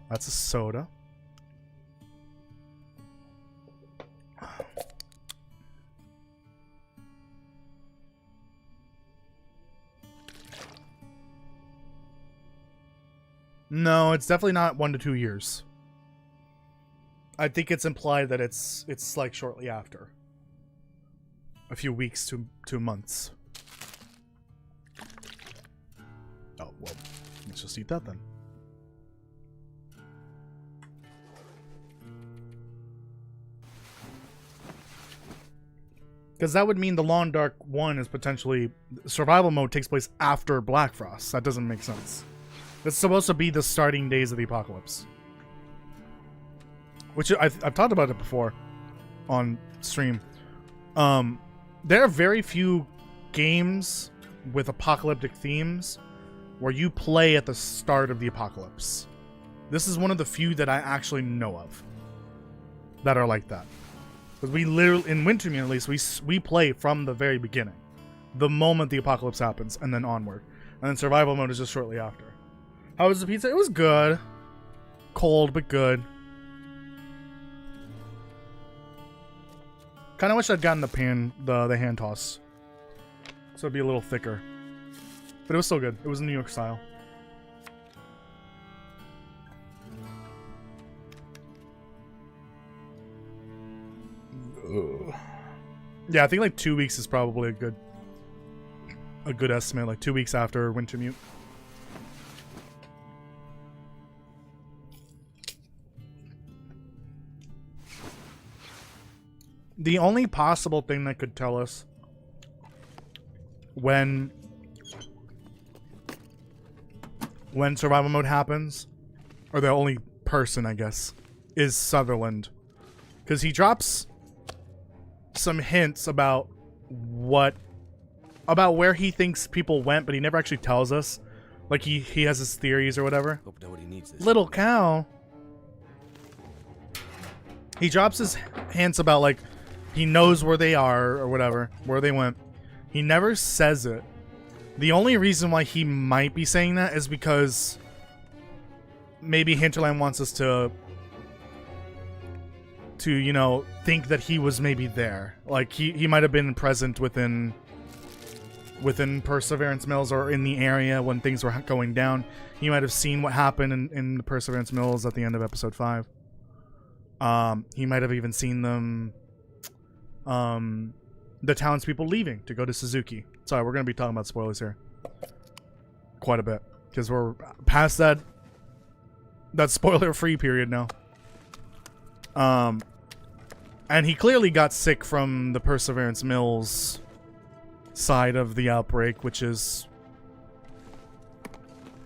That's a soda. No, it's definitely not 1 to 2 years. I think it's implied that it's like shortly after. A few weeks to months. Oh, well, let's just eat that then. Because that would mean the Long Dark 1 is potentially... Survival mode takes place after Black Frost. That doesn't make sense. It's supposed to be the starting days of the apocalypse. Which I've talked about it before on stream. There are very few games with apocalyptic themes where you play at the start of the apocalypse. This is one of the few that I actually know of that are like that. Because we literally, in Wintermute at least, we play from the very beginning. The moment the apocalypse happens, and then onward. And then survival mode is just shortly after. How was the pizza? It was good. Cold, but good. Kind of wish I'd gotten the hand toss. So it'd be a little thicker. But it was still good. It was New York style. Yeah, I think like 2 weeks is probably a good estimate. Like 2 weeks after Wintermute. The only possible thing that could tell us when survival mode happens, or the only person, I guess, is Sutherland. Because he drops some hints about where he thinks people went, but he never actually tells us. Like he has his theories or whatever. Hope nobody needs this. Little cow. He drops his hints about like he knows where they are or whatever, where they went. He never says it. The only reason why he might be saying that is because maybe Hinterland wants us to you know, think that he was maybe there. Like he might have been present within Perseverance Mills or in the area when things were going down. He might have seen what happened in the Perseverance Mills at the end of episode 5. He might have even seen them, the townspeople leaving to go to Suzuki. Sorry, we're going to be talking about spoilers here quite a bit because we're past that spoiler-free period now. And he clearly got sick from the Perseverance Mills side of the outbreak, which is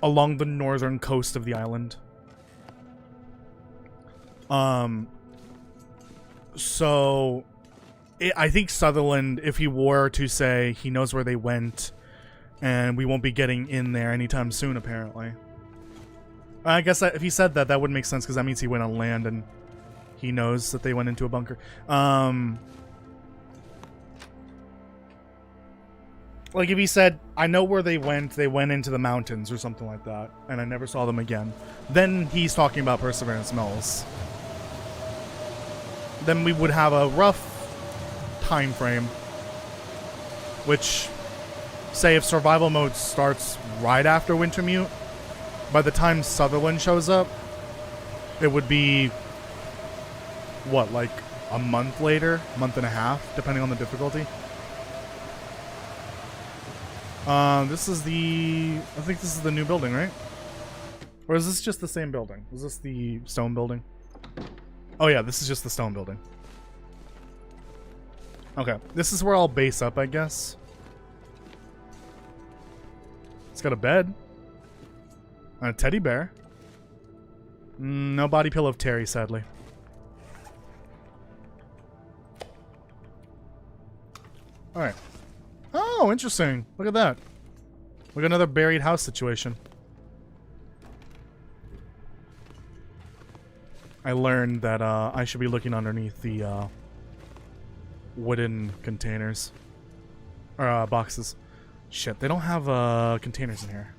along the northern coast of the island. So I think Sutherland, if he were to say he knows where they went, and we won't be getting in there anytime soon, apparently. I guess if he said that would make sense, because that means he went on land and he knows that they went into a bunker. Like if he said, I know where they went into the mountains or something like that, and I never saw them again, then he's talking about Perseverance Mills. Then we would have a rough time frame, which, say if survival mode starts right after Wintermute, by the time Sutherland shows up, it would be, what, like a month later? Month and a half, depending on the difficulty. This is I think this is the new building, right? Or is this just the same building? Is this the stone building? Oh yeah, this is just the stone building. Okay, this is where I'll base up, I guess. It's got a bed. And a teddy bear. No body pillow of Terry, sadly. Alright. Oh, interesting. Look at that. Look at another buried house situation. I learned that I should be looking underneath the wooden containers. Or boxes. Shit, they don't have containers in here.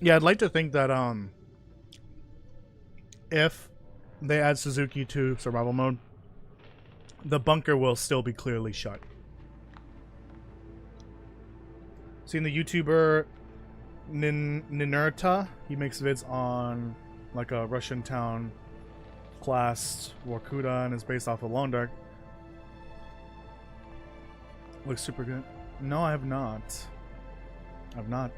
Yeah, I'd like to think that if they add Suzuki to survival mode, the bunker will still be clearly shut. Seen the YouTuber Ninurta? He makes vids on like a Russian town class Workuta and is based off of Lone Dark. Looks super good. No, I have not. I've not.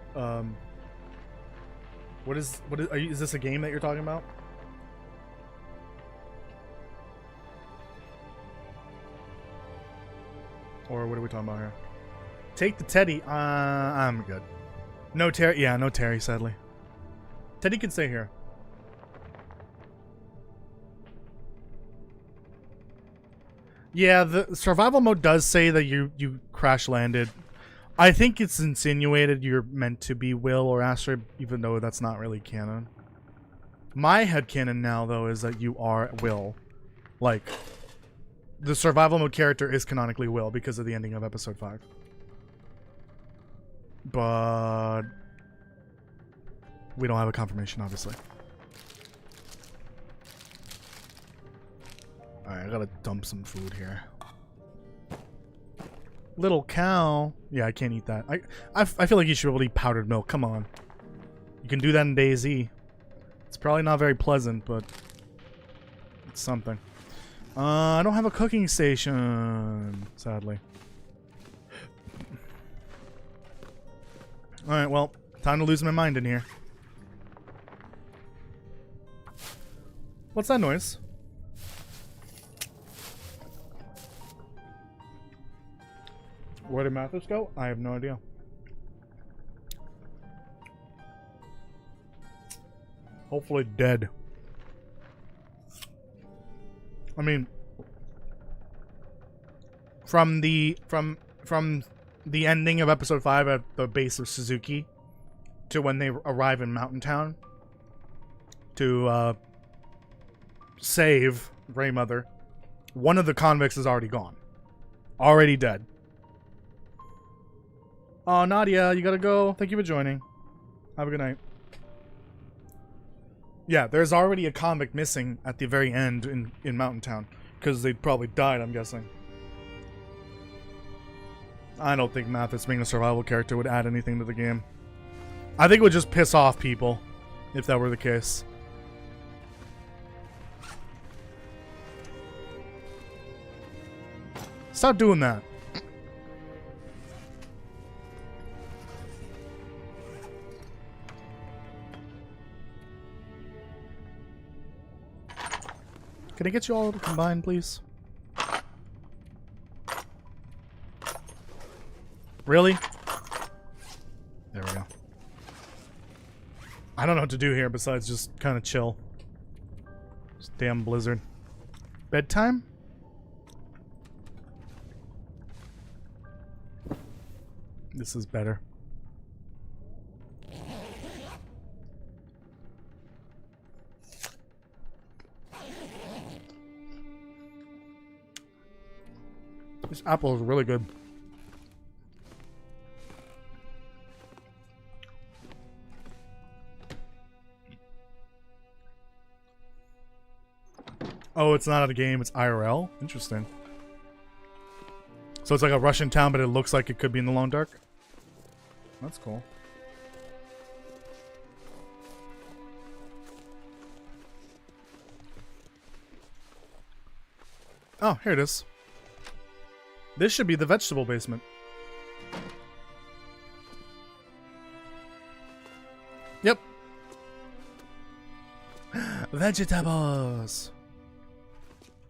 What is is this a game that you're talking about? Or what are we talking about here? Take the Teddy. I'm good. No Terry. Yeah, no Terry, sadly. Teddy can stay here. Yeah, the survival mode does say that you crash landed. I think it's insinuated you're meant to be Will or Astrid, even though that's not really canon. My headcanon now, though, is that you are Will. Like, the survival mode character is canonically Will because of the ending of episode 5. But we don't have a confirmation, obviously. Alright, I gotta dump some food here. Little cow. Yeah, I can't eat that. I feel like you should be able to eat powdered milk. Come on. You can do that in DayZ. It's probably not very pleasant, but it's something. I don't have a cooking station, sadly. Alright, well, time to lose my mind in here. What's that noise? Where did Mathis go? I have no idea. Hopefully dead. I mean, from the ending of episode 5 at the base of Suzuki to when they arrive in Mountain Town to save Grey Mother, one of the convicts is already gone. Already dead. Oh, Nadia, you gotta go. Thank you for joining. Have a good night. Yeah, there's already a convict missing at the very end in Mountain Town. Because they probably died, I'm guessing. I don't think Mathis being a survival character would add anything to the game. I think it would just piss off people, if that were the case. Stop doing that. Can I get you all to combine, please? Really? There we go. I don't know what to do here besides just kind of chill. This damn blizzard. Bedtime? This is better. This apple is really good. Oh, it's not a game, it's IRL? Interesting. So it's like a Russian town, but it looks like it could be in the Lone Dark? That's cool. Oh, here it is. This should be the vegetable basement. Yep. Vegetables.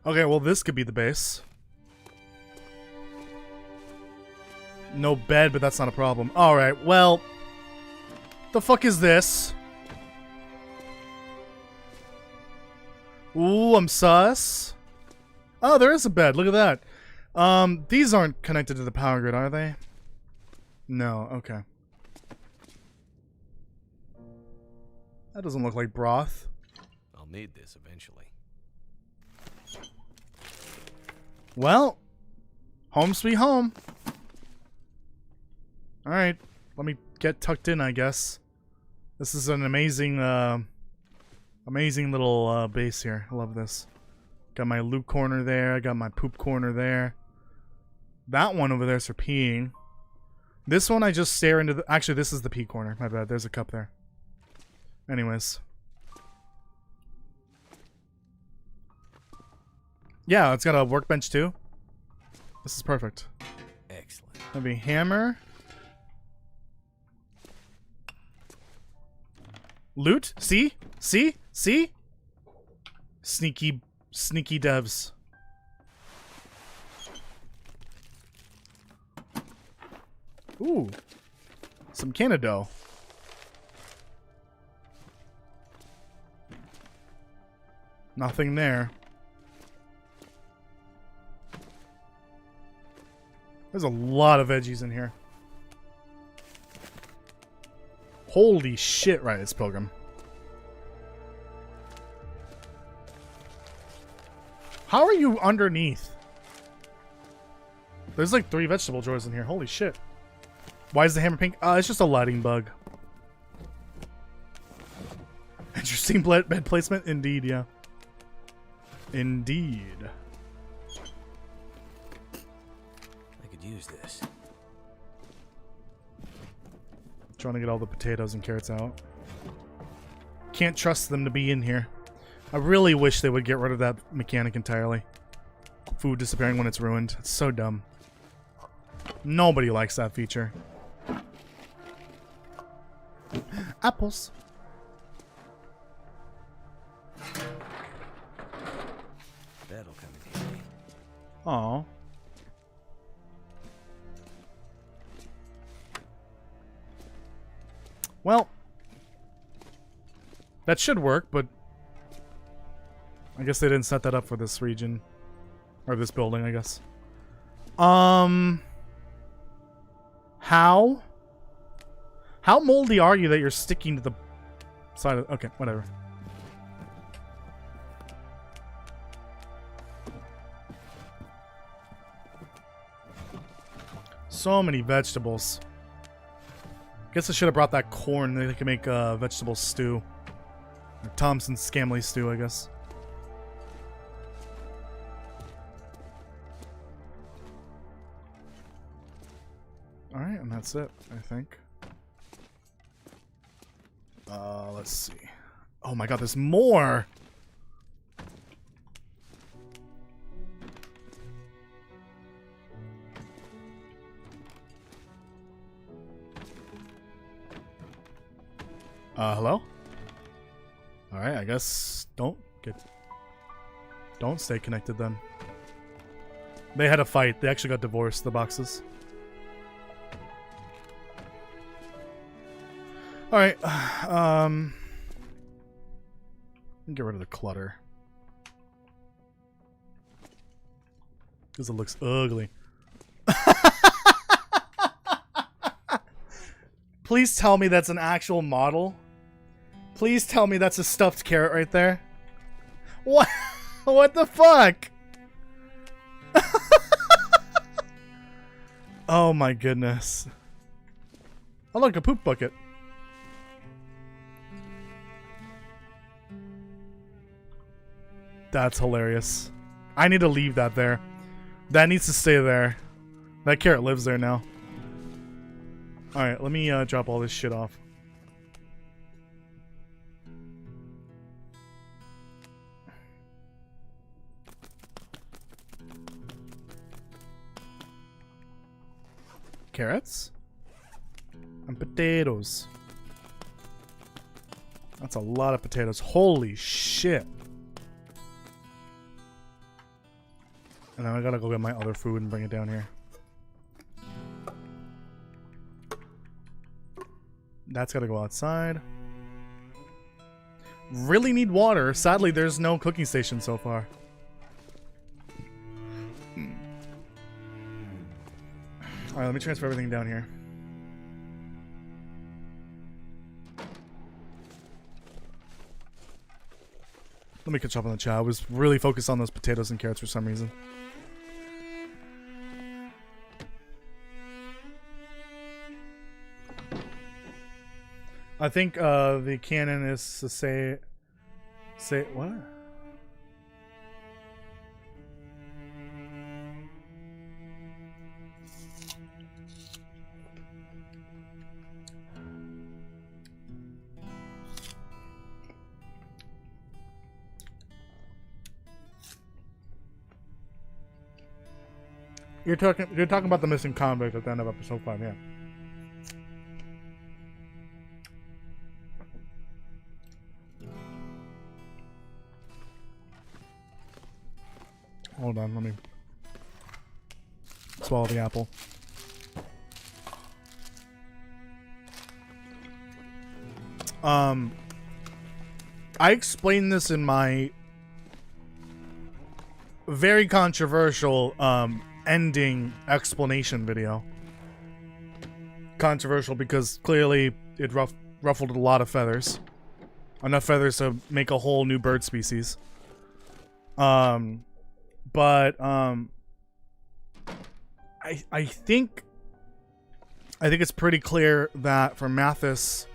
Okay, well this could be the base. No bed, but that's not a problem. Alright, well. The fuck is this? Ooh, I'm sus. Oh, there is a bed. Look at that. These aren't connected to the power grid, are they? No, okay. That doesn't look like broth. I'll need this eventually. Well, home sweet home. Alright, let me get tucked in, I guess. This is an amazing, amazing little base here. I love this. Got my loot corner there. I got my poop corner there. That one over there is for peeing. This one I just stare into the... Actually, this is the pee corner. My bad. There's a cup there. Anyways. Yeah, it's got a workbench too. This is perfect. Excellent. Heavy hammer. Loot? See? See? See? Sneaky devs. Ooh. Some Canada. Nothing there. There's a lot of veggies in here. Holy shit, right, it's Pilgrim. How are you underneath? There's like 3 vegetable drawers in here. Holy shit. Why is the hammer pink? It's just a lighting bug. Interesting bed placement? Indeed, yeah. Indeed. I could use this. Trying to get all the potatoes and carrots out. Can't trust them to be in here. I really wish they would get rid of that mechanic entirely. Food disappearing when it's ruined. It's so dumb. Nobody likes that feature. Apples. That'll come in handy. Aw. Well, that should work, but I guess they didn't set that up for this region. Or this building, I guess. How? How moldy are you that you're sticking to the side of... Okay, whatever. So many vegetables. Guess I should have brought that corn. They can make vegetable stew. Or Thompson's Scamley stew, I guess. Alright, and that's it, I think. Let's see. Oh my god, there's more! Hello? Alright, I guess don't stay connected then. They had a fight. They actually got divorced, the boxes. Alright, get rid of the clutter. Because it looks ugly. Please tell me that's an actual model. Please tell me that's a stuffed carrot right there. What? What the fuck? Oh my goodness. Oh look, a poop bucket. That's hilarious. I need to leave that there. That needs to stay there. That carrot lives there now. Alright, let me drop all this shit off. Carrots? And potatoes. That's a lot of potatoes. Holy shit. And then I gotta go get my other food and bring it down here. That's gotta go outside. Really need water. Sadly, there's no cooking station so far. Alright, let me transfer everything down here. Let me catch up on the chat. I was really focused on those potatoes and carrots for some reason. I think the canon is to say what? You're talking about the missing convict at the end of episode 5, yeah. Hold on, let me swallow the apple. I explained this in my very controversial ending explanation video. Controversial because clearly it ruffled a lot of feathers. Enough feathers to make a whole new bird species. But I think it's pretty clear that for Mathis,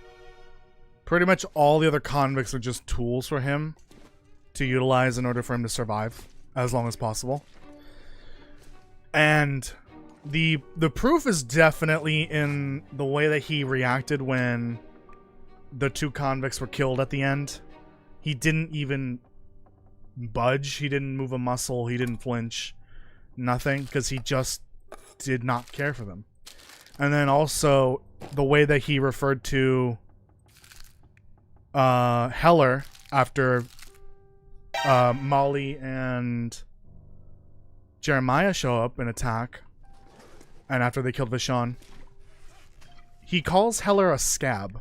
pretty much all the other convicts are just tools for him to utilize in order for him to survive as long as possible. And the proof is definitely in the way that he reacted when the 2 convicts were killed at the end. He didn't even budge. He didn't move a muscle. He didn't flinch. Nothing, because he just did not care for them. And then also the way that he referred to Heller after Molly and Jeremiah show up and attack, and after they killed Vashon, he calls Heller a scab,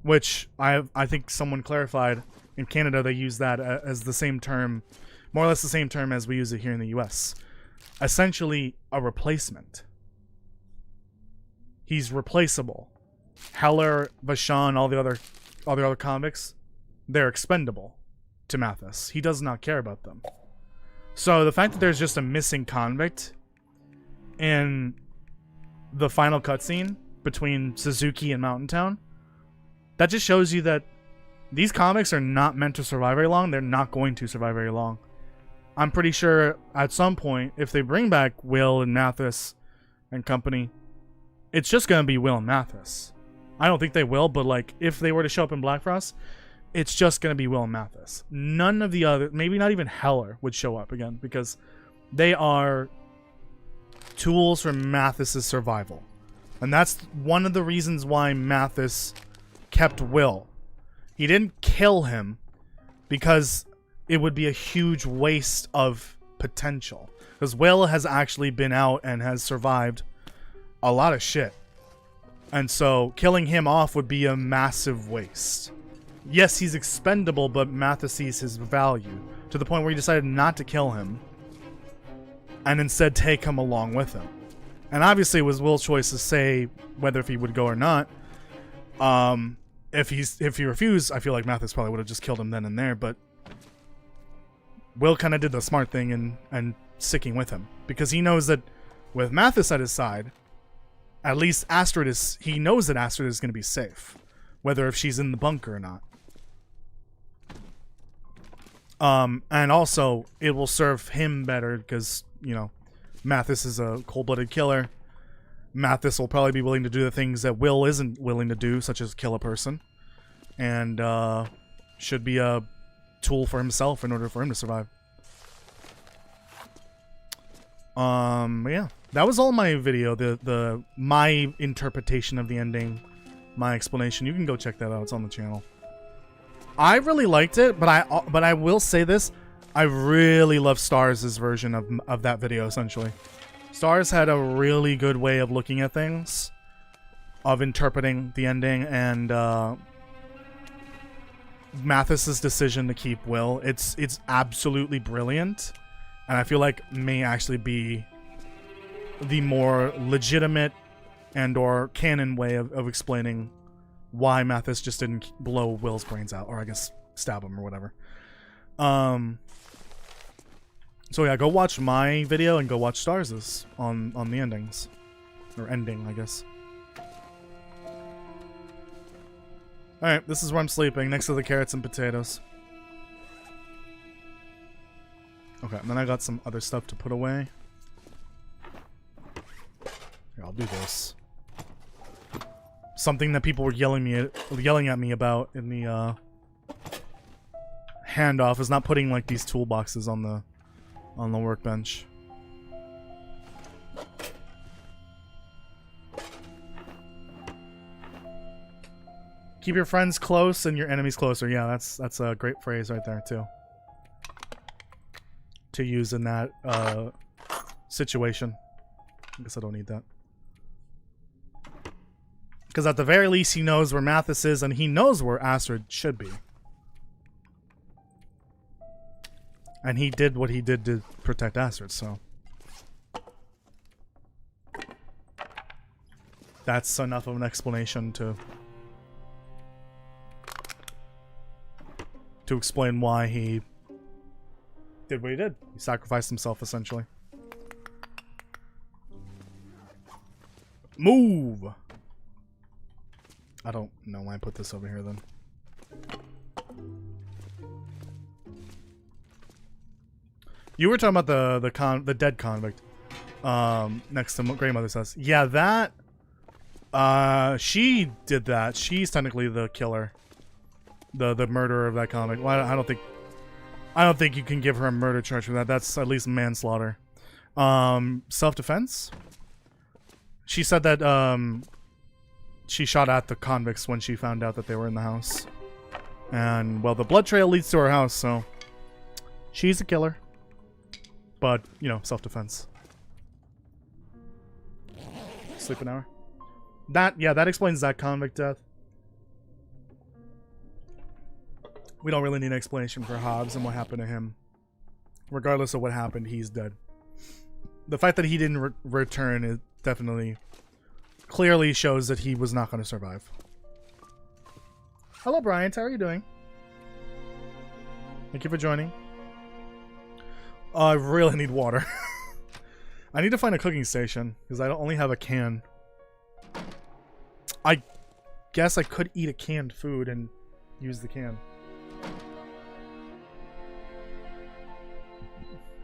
which I think someone clarified in Canada they use that as the same term, more or less the same term as we use it here in the US. Essentially a replacement. He's replaceable. Heller, Vashon, all the other convicts, they're expendable to Mathis. He does not care about them. So the fact that there's just a missing convict in the final cutscene between Suzuki and Mountain Town, that just shows you that these comics are not meant to survive very long. They're not going to survive very long. I'm pretty sure at some point, if they bring back Will and Mathis and company, it's just going to be Will and Mathis. I don't think they will, but like if they were to show up in Black Frost, it's just going to be Will and Mathis. None of the other, maybe not even Heller would show up again, because they are tools for Mathis's survival. And that's one of the reasons why Mathis kept Will. He didn't kill him because it would be a huge waste of potential. Because Will has actually been out and has survived a lot of shit. And so killing him off would be a massive waste. Yes, he's expendable, but Mathis sees his value to the point where he decided not to kill him and instead take him along with him. And obviously it was Will's choice to say whether if he would go or not. If he refused, I feel like Mathis probably would have just killed him then and there, but Will kind of did the smart thing and sticking with him, because he knows that with Mathis at his side, at least he knows that Astrid is going to be safe, whether if she's in the bunker or not. And also it will serve him better because, you know, Mathis is a cold-blooded killer. Mathis will probably be willing to do the things that Will isn't willing to do, such as kill a person, and should be a tool for himself in order for him to survive. Yeah, that was all my video. My interpretation of the ending, my explanation. You can go check that out. It's on the channel. I really liked it, but I will say this: I really love Stars' version of that video. Essentially, Stars had a really good way of looking at things, of interpreting the ending, and Mathis's decision to keep Will. It's absolutely brilliant, and I feel like may actually be the more legitimate and or canon way of explaining why Mathis just didn't blow Will's brains out, or I guess stab him or whatever. So yeah, go watch my video and go watch Stars's on the endings, or ending, I guess. Alright, this is where I'm sleeping, next to the carrots and potatoes. Okay, and then I got some other stuff to put away. Here, I'll do this. Something that people were yelling at me about in the handoff is not putting like these toolboxes on the workbench. Keep your friends close and your enemies closer. Yeah, that's a great phrase right there too. To use in that situation. I guess I don't need that. Because at the very least he knows where Mathis is and he knows where Astrid should be. And he did what he did to protect Astrid, so. That's enough of an explanation to explain why he did what he did. He sacrificed himself, essentially. Move! I don't know why I put this over here, then. You were talking about the dead convict next to Grandmother's house. Yeah, that she did that. She's technically the killer, the murderer of that convict. Well, I don't think you can give her a murder charge for that. That's at least manslaughter. Self-defense. She said that she shot at the convicts when she found out that they were in the house, and well, the blood trail leads to her house, so she's a killer. But, you know, self-defense. Sleep an hour. That explains that convict death. We don't really need an explanation for Hobbs and what happened to him. Regardless of what happened, he's dead. The fact that he didn't return, it definitely clearly shows that he was not going to survive. Hello, Bryant. How are you doing? Thank you for joining. I really need water. I need to find a cooking station, because I only have a can. I guess I could eat a canned food and use the can.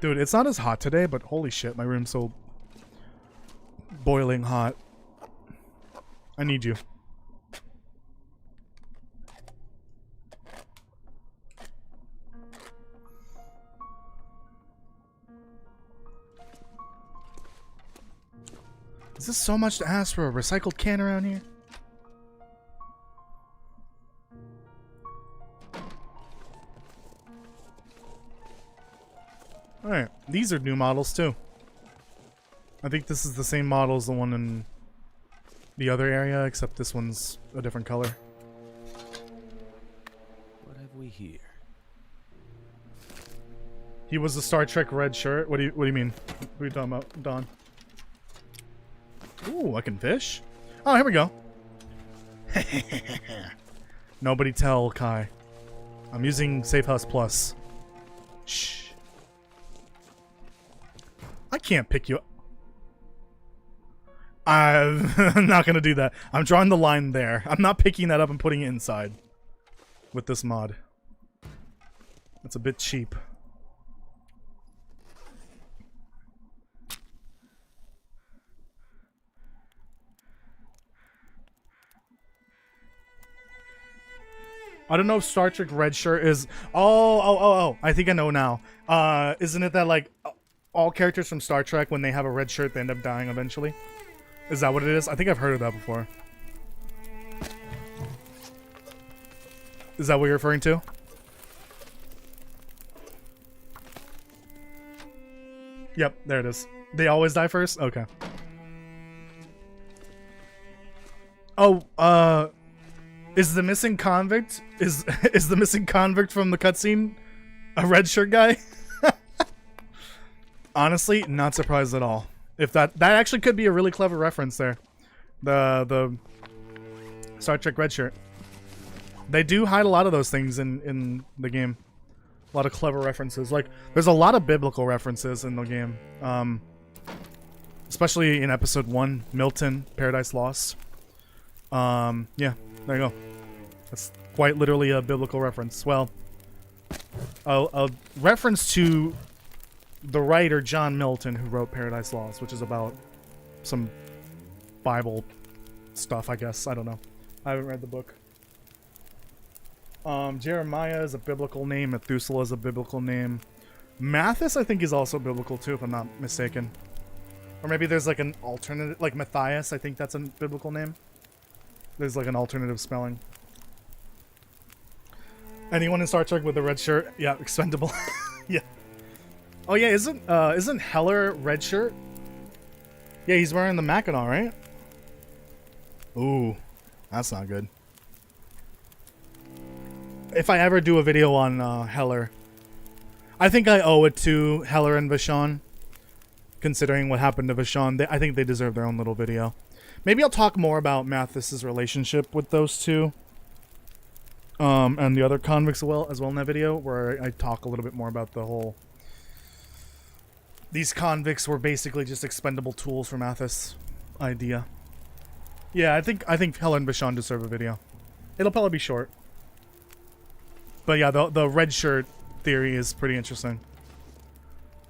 Dude, it's not as hot today, but holy shit, my room's so boiling hot. I need you. Is this so much to ask for a recycled can around here? Alright, these are new models too. I think this is the same model as the one in the other area, except this one's a different color. What have we here? He was the Star Trek red shirt. What do you mean? What are you talking about, Don? Ooh, I can fish? Oh, here we go. Nobody tell Kai. I'm using Safe House Plus. Shh. I can't pick you up. I'm not gonna do that. I'm drawing the line there. I'm not picking that up and putting it inside with this mod. That's a bit cheap. I don't know if Star Trek red shirt is... Oh. I think I know now. Isn't it that, like, all characters from Star Trek, when they have a red shirt, they end up dying eventually? Is that what it is? I think I've heard of that before. Is that what you're referring to? Yep, there it is. They always die first? Okay. Oh, is the missing convict is the missing convict from the cutscene a red shirt guy? Honestly, not surprised at all. If that actually could be a really clever reference there. The Star Trek red shirt. They do hide a lot of those things in the game. A lot of clever references. Like, there's a lot of biblical references in the game. Especially in episode 1, Milton, Paradise Lost. Yeah, there you go. That's quite literally a biblical reference. Well, a reference to the writer John Milton, who wrote Paradise Lost, which is about some Bible stuff, I guess. I don't know. I haven't read the book. Jeremiah is a biblical name. Methuselah is a biblical name. Mathis, I think, is also biblical too, if I'm not mistaken. Or maybe there's like an alternative, like Matthias, I think that's a biblical name. There's like an alternative spelling. Anyone in Star Trek with a red shirt? Yeah, expendable. Yeah. Oh yeah, isn't Heller red shirt? Yeah, he's wearing the Mackinac, right? Ooh, that's not good. If I ever do a video on Heller, I think I owe it to Heller and Vashon. Considering what happened to Vashon, I think they deserve their own little video. Maybe I'll talk more about Mathis's relationship with those two. And the other convicts as well in that video, where I talk a little bit more about the whole... These convicts were basically just expendable tools for Mathis idea. Yeah, I think Heller and Vashon deserve a video. It'll probably be short. But yeah, the red shirt theory is pretty interesting.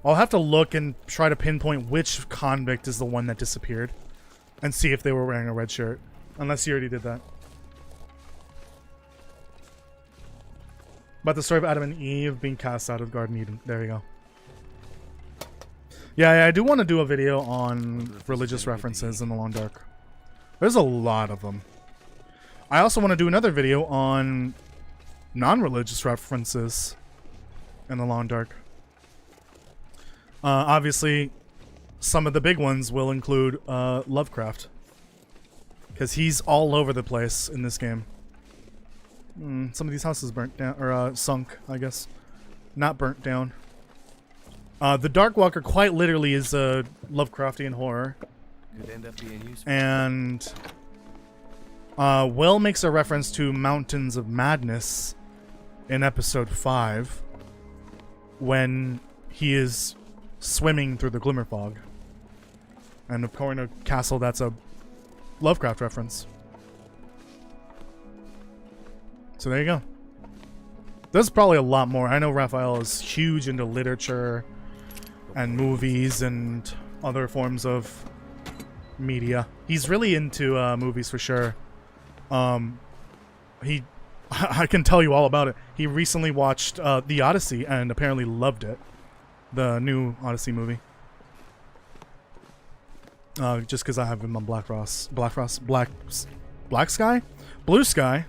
I'll have to look and try to pinpoint which convict is the one that disappeared. And see if they were wearing a red shirt. Unless you already did that. About the story of Adam and Eve being cast out of Garden Eden. There you go. Yeah, I do want to do a video on religious references in The Long Dark. There's a lot of them. I also want to do another video on non-religious references in The Long Dark. Obviously, some of the big ones will include Lovecraft. Because he's all over the place in this game. Some of these houses burnt down, or sunk, I guess. Not burnt down. The Darkwalker quite literally is a Lovecraftian horror. Could end up being useful. And Will makes a reference to Mountains of Madness in episode 5 when he is swimming through the Glimmer Fog. And according to Castle, that's a Lovecraft reference. So there you go. There's probably a lot more. I know Raphael is huge into literature and movies and other forms of media. He's really into movies for sure. I can tell you all about it. He recently watched The Odyssey and apparently loved it. The new Odyssey movie. Just because I have him on Black Sky? Blue Sky.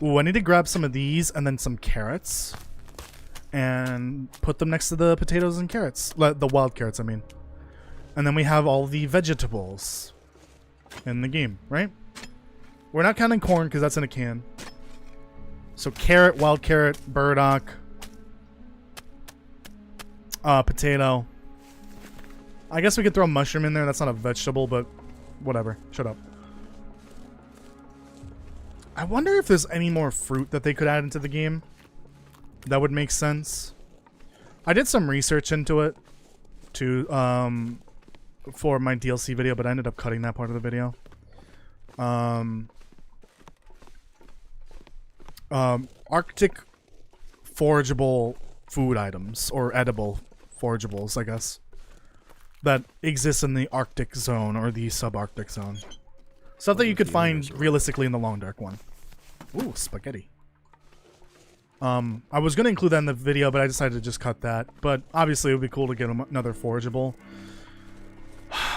Ooh, I need to grab some of these and then some carrots. And put them next to the potatoes and carrots. The wild carrots, I mean. And then we have all the vegetables in the game, right? We're not counting corn because that's in a can. So carrot, wild carrot, burdock, potato. I guess we could throw mushroom in there. That's not a vegetable, but whatever. Shut up. I wonder if there's any more fruit that they could add into the game. That would make sense. I did some research into it for my DLC video, but I ended up cutting that part of the video. Arctic forageable food items, or edible forageables, I guess, that exist in the Arctic zone or the subarctic zone. Stuff that you could find realistically in the Long Dark one. Ooh, spaghetti. I was going to include that in the video, but I decided to just cut that. But obviously, it would be cool to get another forageable.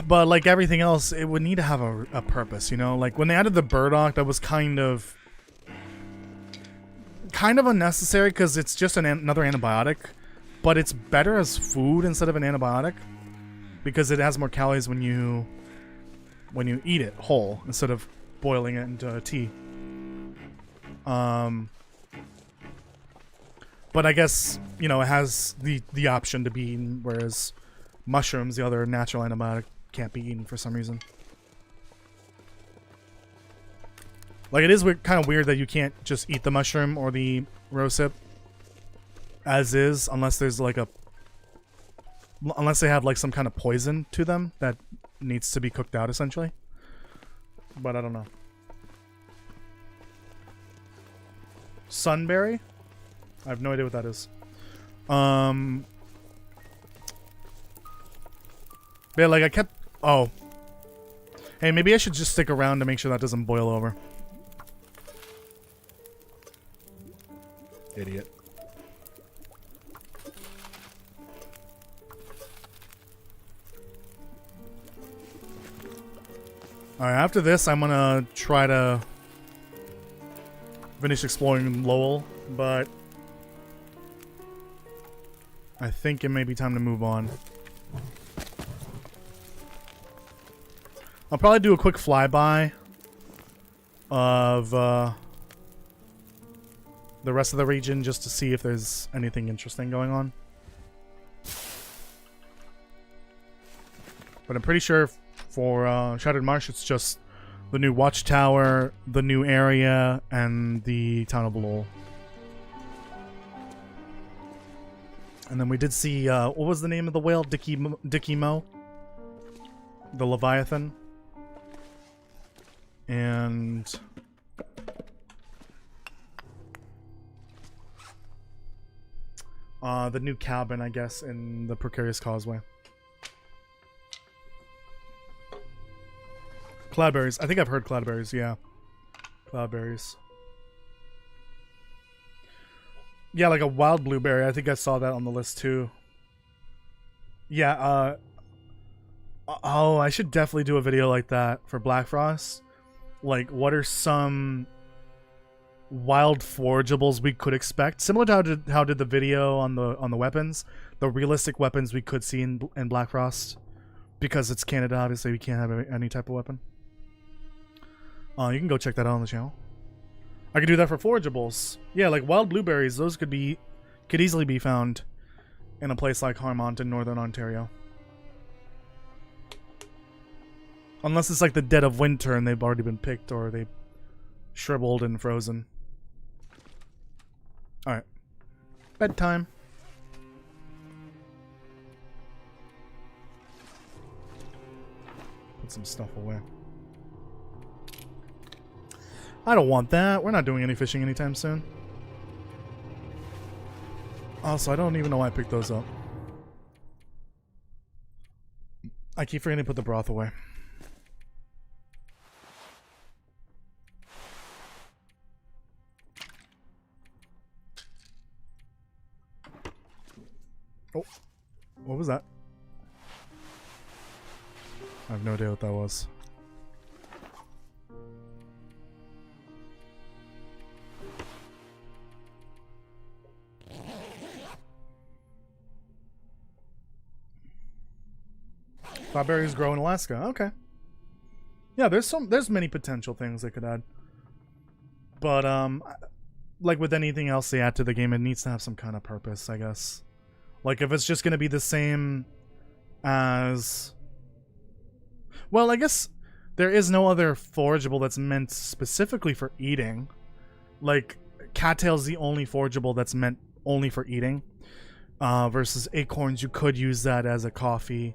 But like everything else, it would need to have a purpose, you know? Like when they added the burdock, that was kind of unnecessary because it's just another antibiotic. But it's better as food instead of an antibiotic because it has more calories when you eat it whole instead of boiling it into tea. But I guess, you know, it has the option to be eaten, whereas mushrooms, the other natural antibiotic, can't be eaten for some reason. Like, it is kind of weird that you can't just eat the mushroom or the rosehip as is, unless there's like unless they have like some kind of poison to them that needs to be cooked out, essentially. but I don't know. Sunberry? I have no idea what that is. Yeah, like I kept... Oh. Hey, maybe I should just stick around to make sure that doesn't boil over. Idiot. Alright, after this, I'm gonna try to finish exploring Lowell, but I think it may be time to move on. I'll probably do a quick flyby of the rest of the region just to see if there's anything interesting going on. But I'm pretty sure for Shattered Marsh, it's just the new watchtower, the new area, and the town of Lowell. And then we did see, what was the name of the whale? Dicky Mo? The Leviathan. And... the new cabin, I guess, in the Precarious Causeway. Cloudberries. I think I've heard cloudberries, yeah. Cloudberries. Yeah, like a wild blueberry. I think I saw that on the list too. Yeah, oh, I should definitely do a video like that for Black Frost. Like, what are some wild forageables we could expect? Similar to how did the video on the weapons, the realistic weapons we could see in Black Frost, because it's Canada. Obviously, we can't have any type of weapon. You can go check that out on the channel. I could do that for forageables. Yeah, like wild blueberries. Those could easily be found in a place like Harmont in northern Ontario. Unless it's like the dead of winter and they've already been picked or they shriveled and frozen. Alright. Bedtime. Put some stuff away. I don't want that. We're not doing any fishing anytime soon. Also, I don't even know why I picked those up. I keep forgetting to put the broth away. Oh, what was that? I have no idea what that was. Cloudberries grow in Alaska. Okay. Yeah, there's many potential things they could add. But like with anything else they add to the game, it needs to have some kind of purpose, I guess. Like if it's just going to be the same as... Well, I guess there is no other forageable that's meant specifically for eating. Like cattail's the only forageable that's meant only for eating. Versus acorns, you could use that as a coffee.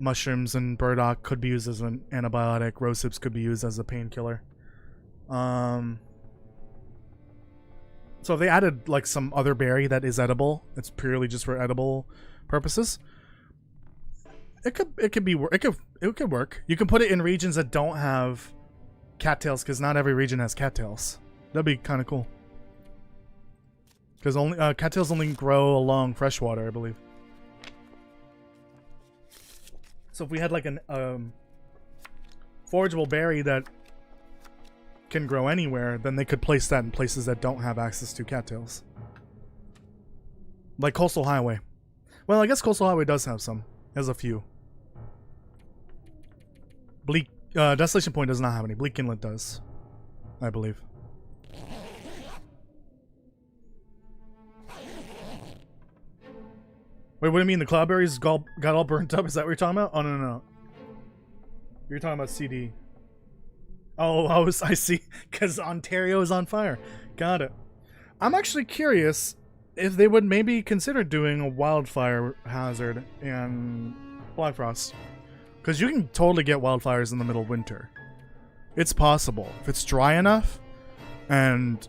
Mushrooms and burdock could be used as an antibiotic. Rose hips could be used as a painkiller. So if they added like some other berry that is edible, it's purely just for edible purposes. It could work. You can put it in regions that don't have cattails, because not every region has cattails. That'd be kind of cool. Because only cattails only grow along freshwater, I believe. So if we had like an forageable berry that can grow anywhere, then they could place that in places that don't have access to cattails. Like Coastal Highway. Well, I guess Coastal Highway does have some. Has a few. Desolation Point does not have any. Bleak Inlet does, I believe. Wait, what do you mean? The cloudberries got all burnt up? Is that what you're talking about? Oh, no. You're talking about CD. Oh, I see. Because Ontario is on fire. Got it. I'm actually curious if they would maybe consider doing a wildfire hazard in Black Frost. Because you can totally get wildfires in the middle of winter. It's possible. If it's dry enough, and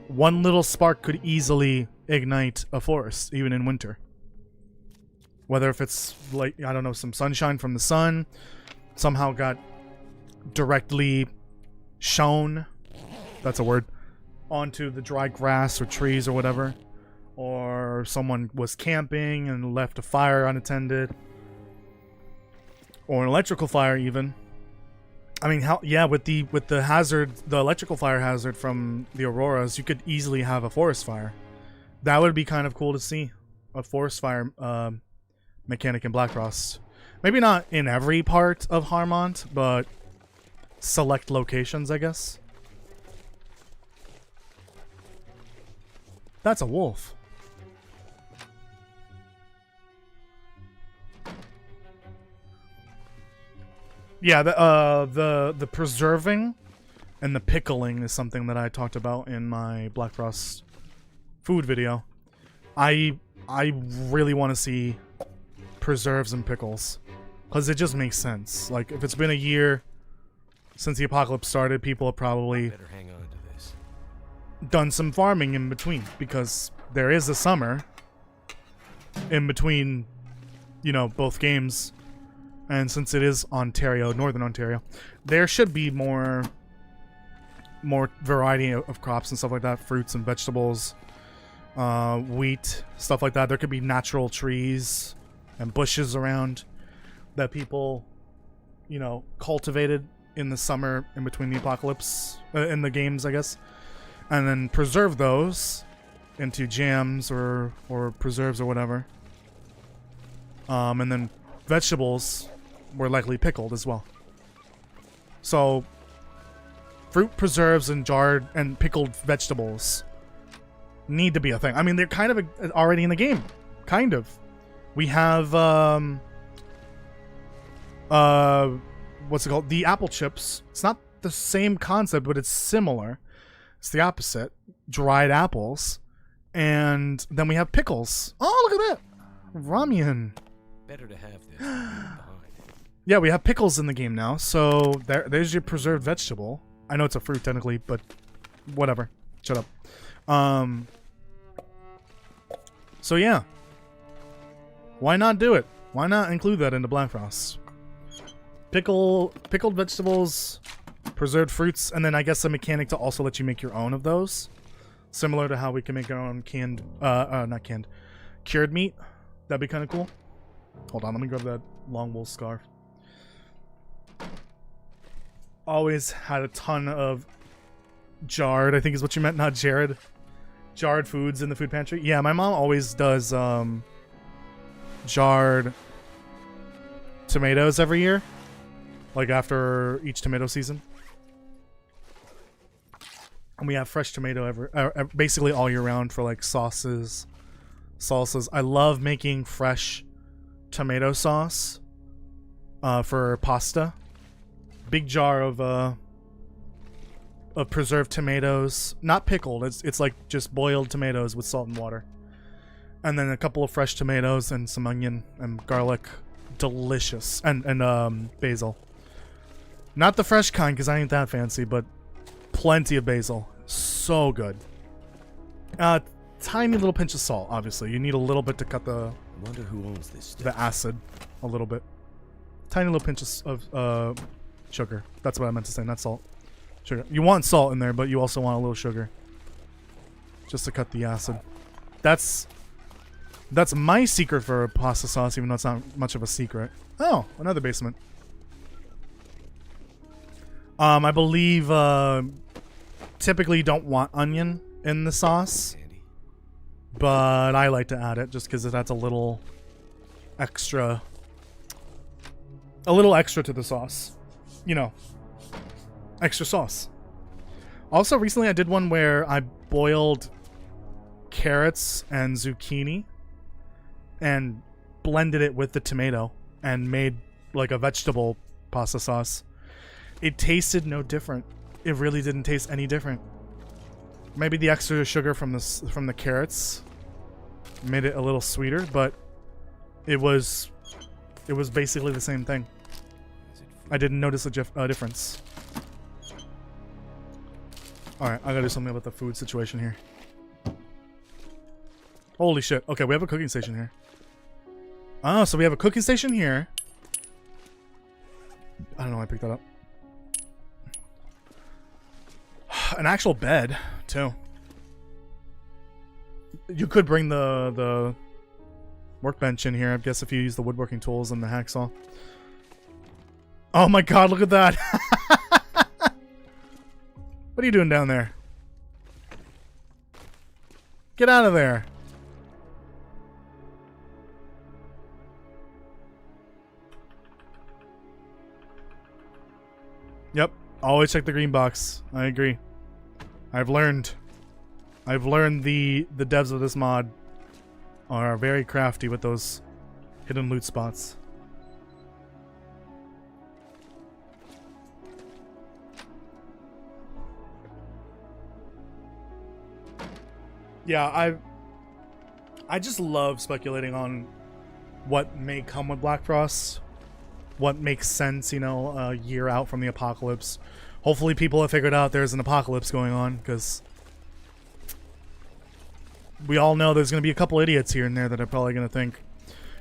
one little spark could easily ignite a forest, even in winter. Whether if it's like, I don't know, some sunshine from the sun, somehow got directly shown, that's a word, onto the dry grass or trees or whatever. Or someone was camping and left a fire unattended. Or an electrical fire even. I mean, with the hazard, the electrical fire hazard from the auroras, you could easily have a forest fire. That would be kind of cool to see. A forest fire mechanic in Black Frost. Maybe not in every part of Harmont, but select locations, I guess. That's a wolf. Yeah, the preserving and the pickling is something that I talked about in my Black Frost food video. I really want to see preserves and pickles, because it just makes sense. Like, if it's been a year since the apocalypse started, people have probably Better hang on to this. done some farming in between, because there is a summer in between, you know, both games. And since it is Ontario, Northern Ontario, there should be more variety of crops and stuff like that, fruits and vegetables, wheat, stuff like that. There could be natural trees and bushes around that people, you know, cultivated in the summer in between the apocalypse, in the games, I guess, and then preserve those into jams or preserves or whatever. And then vegetables were likely pickled as well. So, fruit preserves and jarred and pickled vegetables need to be a thing. I mean, they're kind of already in the game. Kind of. We have, what's it called? The apple chips. It's not the same concept, but it's similar. It's the opposite. Dried apples. And then we have pickles. Oh, look at that! Ramen. Better to have this than leave behind. Yeah, we have pickles in the game now, so there's your preserved vegetable. I know it's a fruit technically, but whatever. Shut up. So yeah. Why not do it? Why not include that into Black Frost? Pickled vegetables, preserved fruits, and then I guess a mechanic to also let you make your own of those. Similar to how we can make our own cured meat. That'd be kind of cool. Hold on, let me grab that long wool scarf. Always had a ton of jarred, I think is what you meant, not Jared. Jarred foods in the food pantry. Yeah, my mom always does jarred tomatoes every year. Like after each tomato season. And we have fresh tomato basically all year round for like sauces, salsas. I love making fresh tomato sauce for pasta. Big jar of preserved tomatoes, not pickled. It's like just boiled tomatoes with salt and water, and then a couple of fresh tomatoes and some onion and garlic. Delicious. And basil. Not the fresh kind because I ain't that fancy, but plenty of basil. So good. Tiny little pinch of salt. Obviously, you need a little bit to cut I wonder who owns this stuff. the acid a little bit. Tiny little pinch of sugar. That's what I meant to say, not salt. Sugar. You want salt in there, but you also want a little sugar. Just to cut the acid. That's my secret for pasta sauce, even though it's not much of a secret. Oh, another basement. I believe typically you don't want onion in the sauce. Sandy. But I like to add it just because that's a little extra to the sauce. You know, extra sauce. Also, recently I did one where I boiled carrots and zucchini and blended it with the tomato and made like a vegetable pasta sauce. It tasted no different. It really didn't taste any different. Maybe the extra sugar from the carrots made it a little sweeter, but it was basically the same thing. I didn't notice a difference. Alright, I gotta do something about the food situation here. Holy shit. Okay, we have a cooking station here. Oh, so we have a cooking station here. I don't know why I picked that up. An actual bed, too. You could bring the workbench in here, I guess, if you use the woodworking tools and the hacksaw. Oh my god, look at that! What are you doing down there? Get out of there! Yep, always check the green box. I agree. I've learned the devs of this mod are very crafty with those hidden loot spots. Yeah, I just love speculating on what may come with Black Frost, what makes sense, you know, a year out from the apocalypse. Hopefully people have figured out there's an apocalypse going on, because we all know there's going to be a couple idiots here and there that are probably going to think,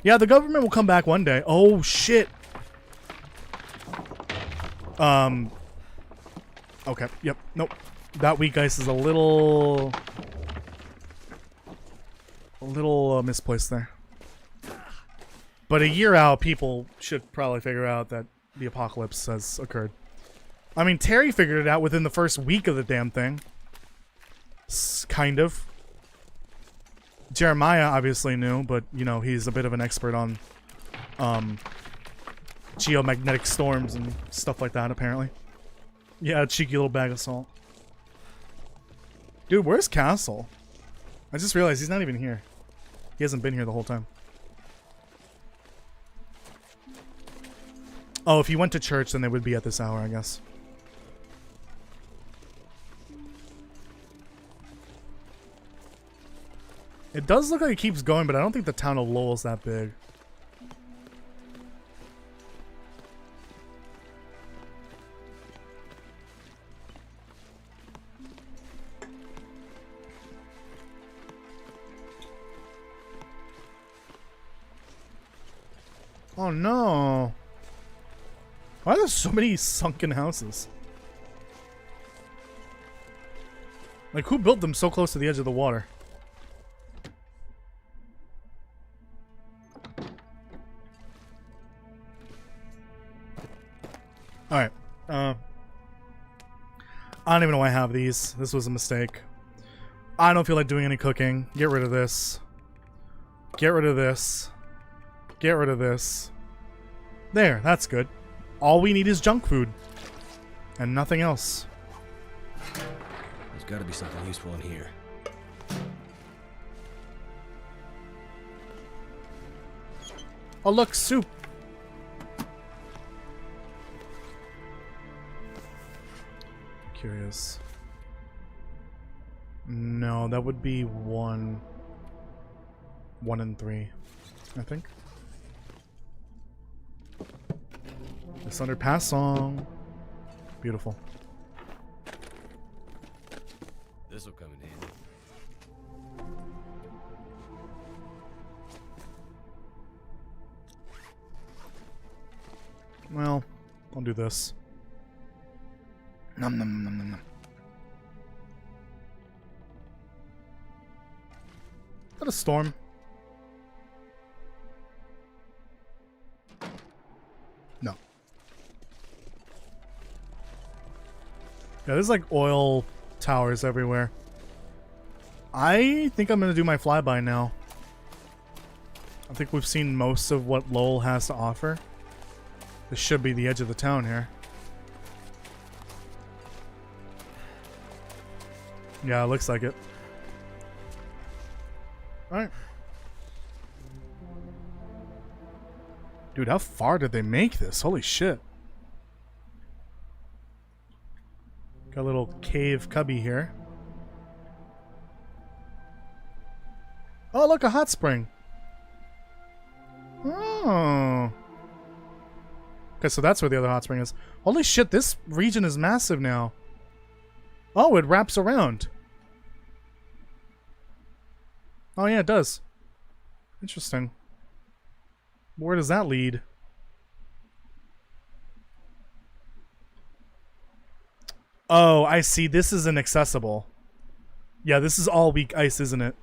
yeah, the government will come back one day. Oh, shit. Okay, yep, nope. That weak ice is a little misplaced there. But a year out, people should probably figure out that the apocalypse has occurred. I mean, Terry figured it out within the first week of the damn thing. Kind of. Jeremiah obviously knew, but, you know, he's a bit of an expert on geomagnetic storms and stuff like that, apparently. Yeah, a cheeky little bag of salt. Dude, where's Castle? I just realized he's not even here. He hasn't been here the whole time. Oh, if he went to church, then they would be at this hour, I guess. It does look like it keeps going, but I don't think the town of Lowell's that big. Oh no. Why are there so many sunken houses? Like, who built them so close to the edge of the water? Alright. I don't even know why I have these. This was a mistake. I don't feel like doing any cooking. Get rid of this. Get rid of this. Get rid of this. There, that's good. All we need is junk food. And nothing else. There's gotta be something useful in here. Oh look, soup. Curious. No, that would be 1 and 3, I think. This underpass song. Beautiful. This'll come in handy. Well, I'll do this. Nom nom nom nom nom. Is that a storm? No. Yeah, there's like oil towers everywhere. I think I'm gonna do my flyby now. I think we've seen most of what Lowell has to offer. This should be the edge of the town here. Yeah, it looks like it. Alright. Dude, how far did they make this? Holy shit. Got a little cave cubby here. Oh, look, a hot spring. Oh. Okay, so that's where the other hot spring is. Holy shit, this region is massive now. Oh, it wraps around. Oh yeah, it does. Interesting. Where does that lead? Oh, I see. This is inaccessible. Yeah, this is all weak ice, isn't it?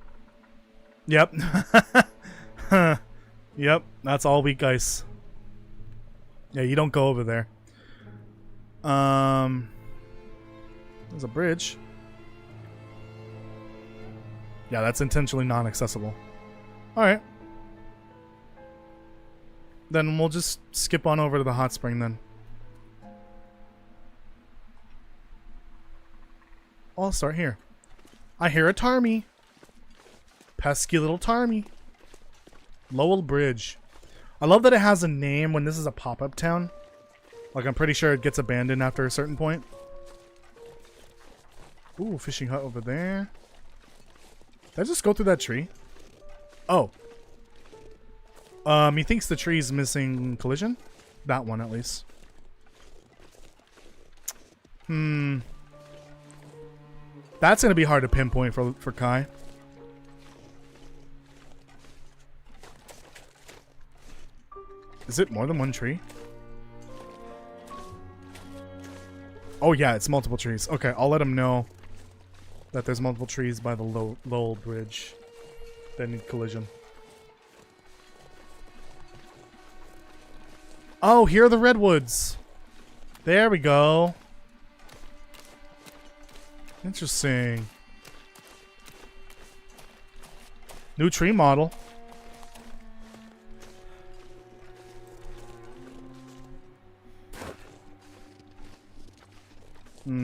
Yep. Yep, that's all weak ice. Yeah, you don't go over there. There's a bridge. Yeah, that's intentionally non-accessible. Alright. Then we'll just skip on over to the hot spring then. I'll start here. I hear a Tarmy. Pesky little Tarmy. Lowell Bridge. I love that it has a name when this is a pop-up town. Like, I'm pretty sure it gets abandoned after a certain point. Ooh, fishing hut over there. Did I just go through that tree? Oh. He thinks the tree's missing collision? That one, at least. That's gonna be hard to pinpoint for Kai. Is it more than one tree? Oh yeah, it's multiple trees. Okay, I'll let him know that there's multiple trees by the Lowell Bridge that need collision. Oh, here are the redwoods. There we go. Interesting. New tree model.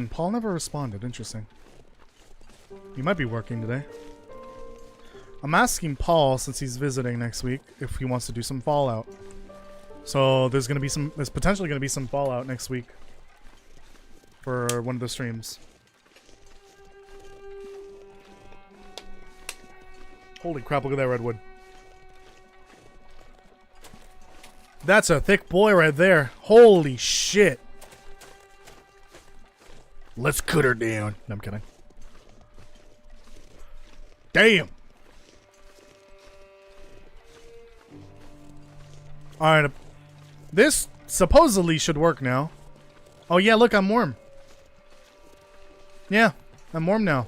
Paul never responded. Interesting. He might be working today. I'm asking Paul, since he's visiting next week, if he wants to do some Fallout. So there's potentially gonna be some Fallout next week for one of the streams. Holy crap, look at that redwood. That's a thick boy right there. Holy shit. Let's cut her down. No, I'm kidding. Damn. Alright. This supposedly should work now. Oh yeah, look, I'm warm. Yeah, I'm warm now.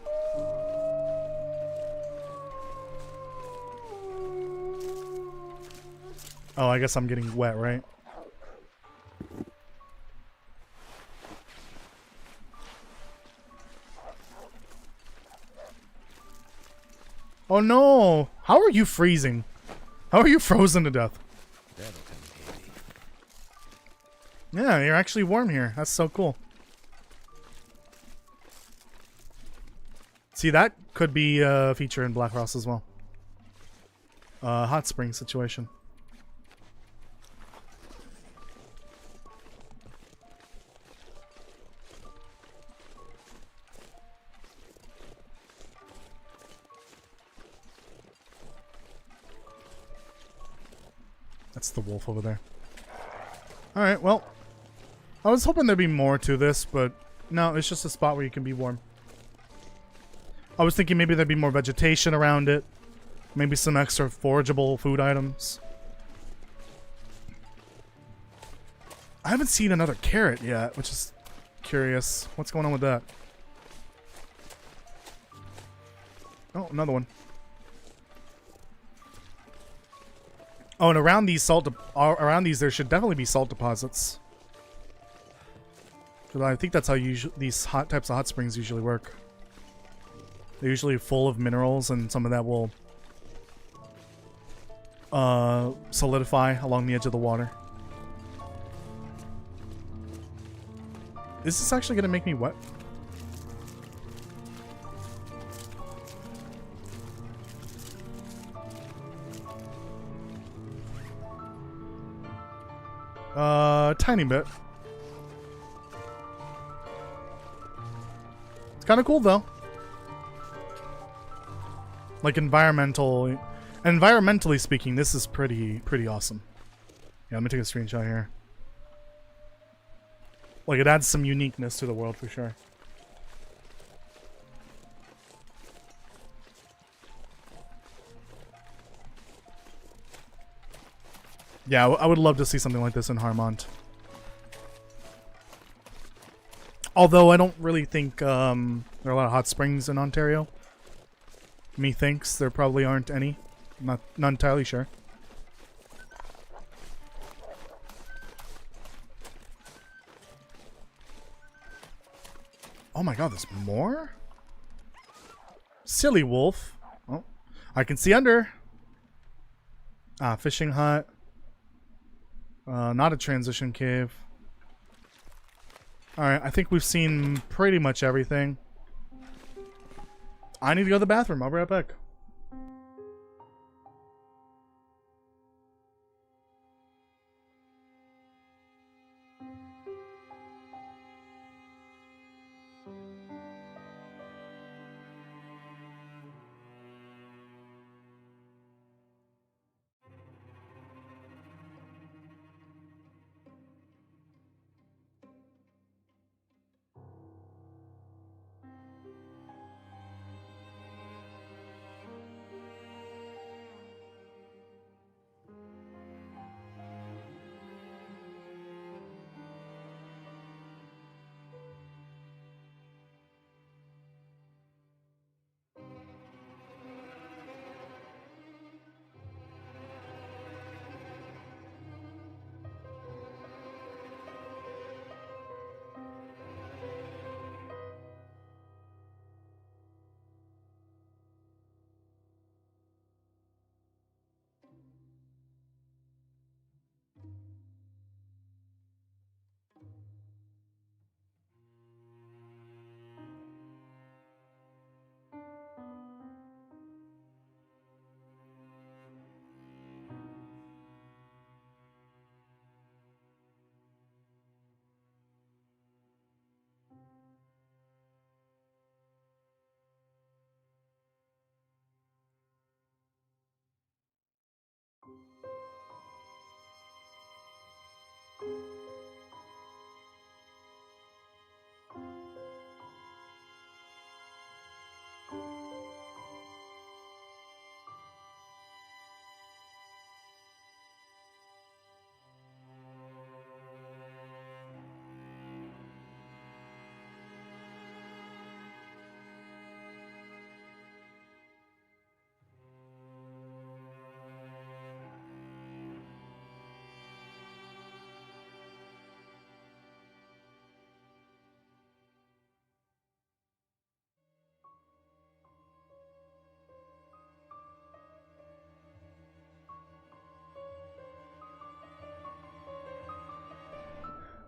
Oh, I guess I'm getting wet, right? Oh no! How are you freezing? How are you frozen to death? That'll come handy. Yeah, you're actually warm here. That's so cool. See, that could be a feature in Black Ross as well. Hot spring situation. That's the wolf over there. Alright, well. I was hoping there'd be more to this, but no, it's just a spot where you can be warm. I was thinking maybe there'd be more vegetation around it. Maybe some extra forageable food items. I haven't seen another carrot yet, which is curious. What's going on with that? Oh, another one. Oh, and around these there should definitely be salt deposits. But I think that's how these types of hot springs usually work. They're usually full of minerals, and some of that will solidify along the edge of the water. Is this actually going to make me wet? Tiny bit. It's kind of cool though. Like environmentally speaking, this is pretty awesome. Yeah, let me take a screenshot here. Like, it adds some uniqueness to the world for sure. Yeah, I would love to see something like this in Harmont. Although I don't really think there are a lot of hot springs in Ontario. Methinks there probably aren't any. Not entirely sure. Oh my god, there's more? Silly wolf. Oh, I can see under. Ah, fishing hut. Not a transition cave. Alright, I think we've seen pretty much everything. I need to go to the bathroom. I'll be right back.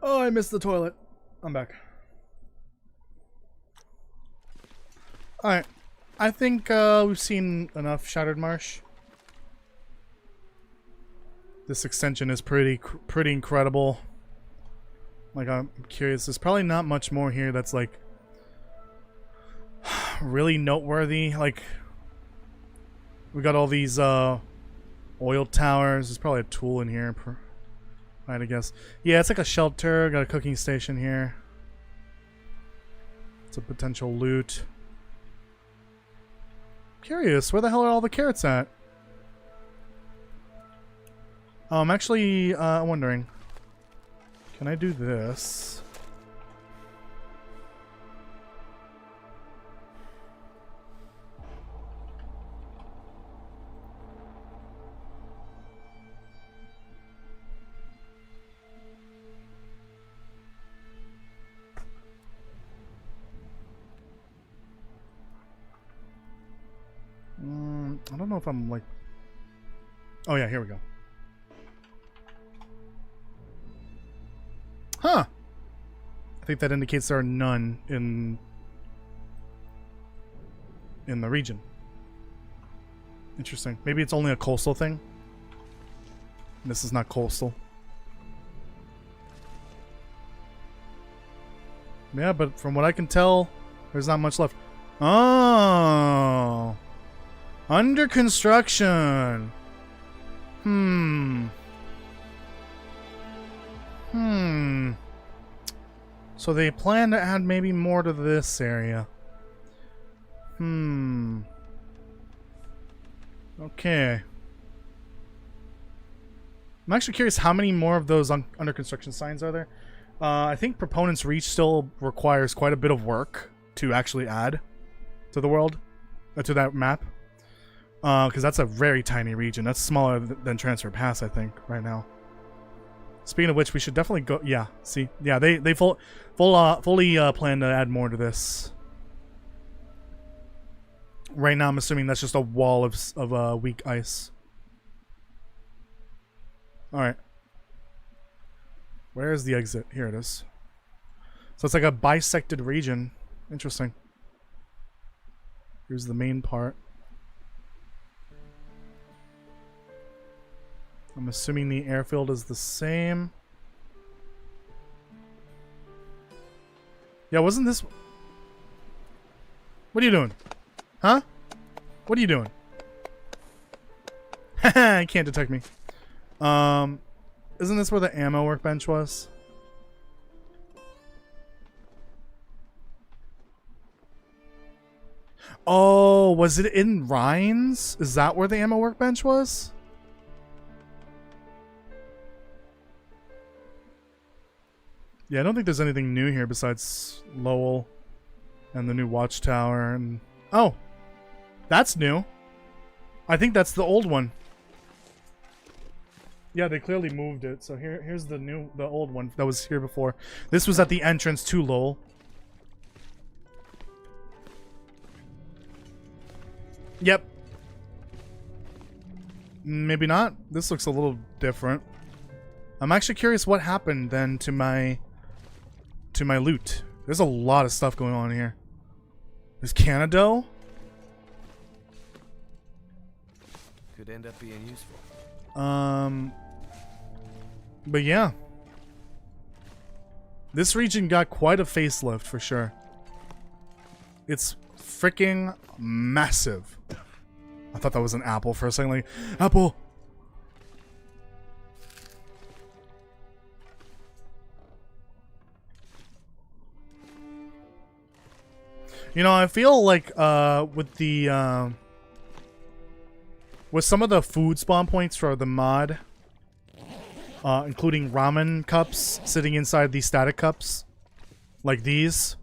Oh, I missed the toilet. I'm back. Alright. I think we've seen enough Shattered Marsh. This extension is pretty incredible. Like, I'm curious. There's probably not much more here that's, like, really noteworthy. Like, we got all these oil towers. There's probably a tool in here. I guess. Yeah, it's like a shelter. Got a cooking station here. It's a potential loot. Curious, where the hell are all the carrots at? Oh, I'm actually wondering. Can I do this? I don't know if I'm like... Oh yeah, here we go. Huh! I think that indicates there are none in the region. Interesting. Maybe it's only a coastal thing. This is not coastal. Yeah, but from what I can tell, there's not much left. Oh! Under construction! So they plan to add maybe more to this area. Okay. I'm actually curious how many more of those under construction signs are there. I think Proponent's Reach still requires quite a bit of work to actually add to the world, to that map. Because that's a very tiny region. That's smaller than Transfer Pass, I think, right now. Speaking of which, we should definitely go... Yeah, see? Yeah, they fully plan to add more to this. Right now, I'm assuming that's just a wall of weak ice. Alright. Where is the exit? Here it is. So it's like a bisected region. Interesting. Here's the main part. I'm assuming the airfield is the same. Yeah, wasn't this... What are you doing? Huh? What are you doing? Haha, you can't detect me. Isn't this where the ammo workbench was? Oh, was it in Rhines? Is that where the ammo workbench was? Yeah, I don't think there's anything new here besides Lowell and the new watchtower and... Oh! That's new. I think that's the old one. Yeah, they clearly moved it. So here's the old one that was here before. This was at the entrance to Lowell. Yep. Maybe not. This looks a little different. I'm actually curious what happened then to my loot. There's a lot of stuff going on here. There's Canado. Could end up being useful. But yeah. This region got quite a facelift for sure. It's freaking massive. I thought that was an apple for a second. Like, apple! You know, I feel like with the with some of the food spawn points for the mod, including ramen cups sitting inside these static cups, like these,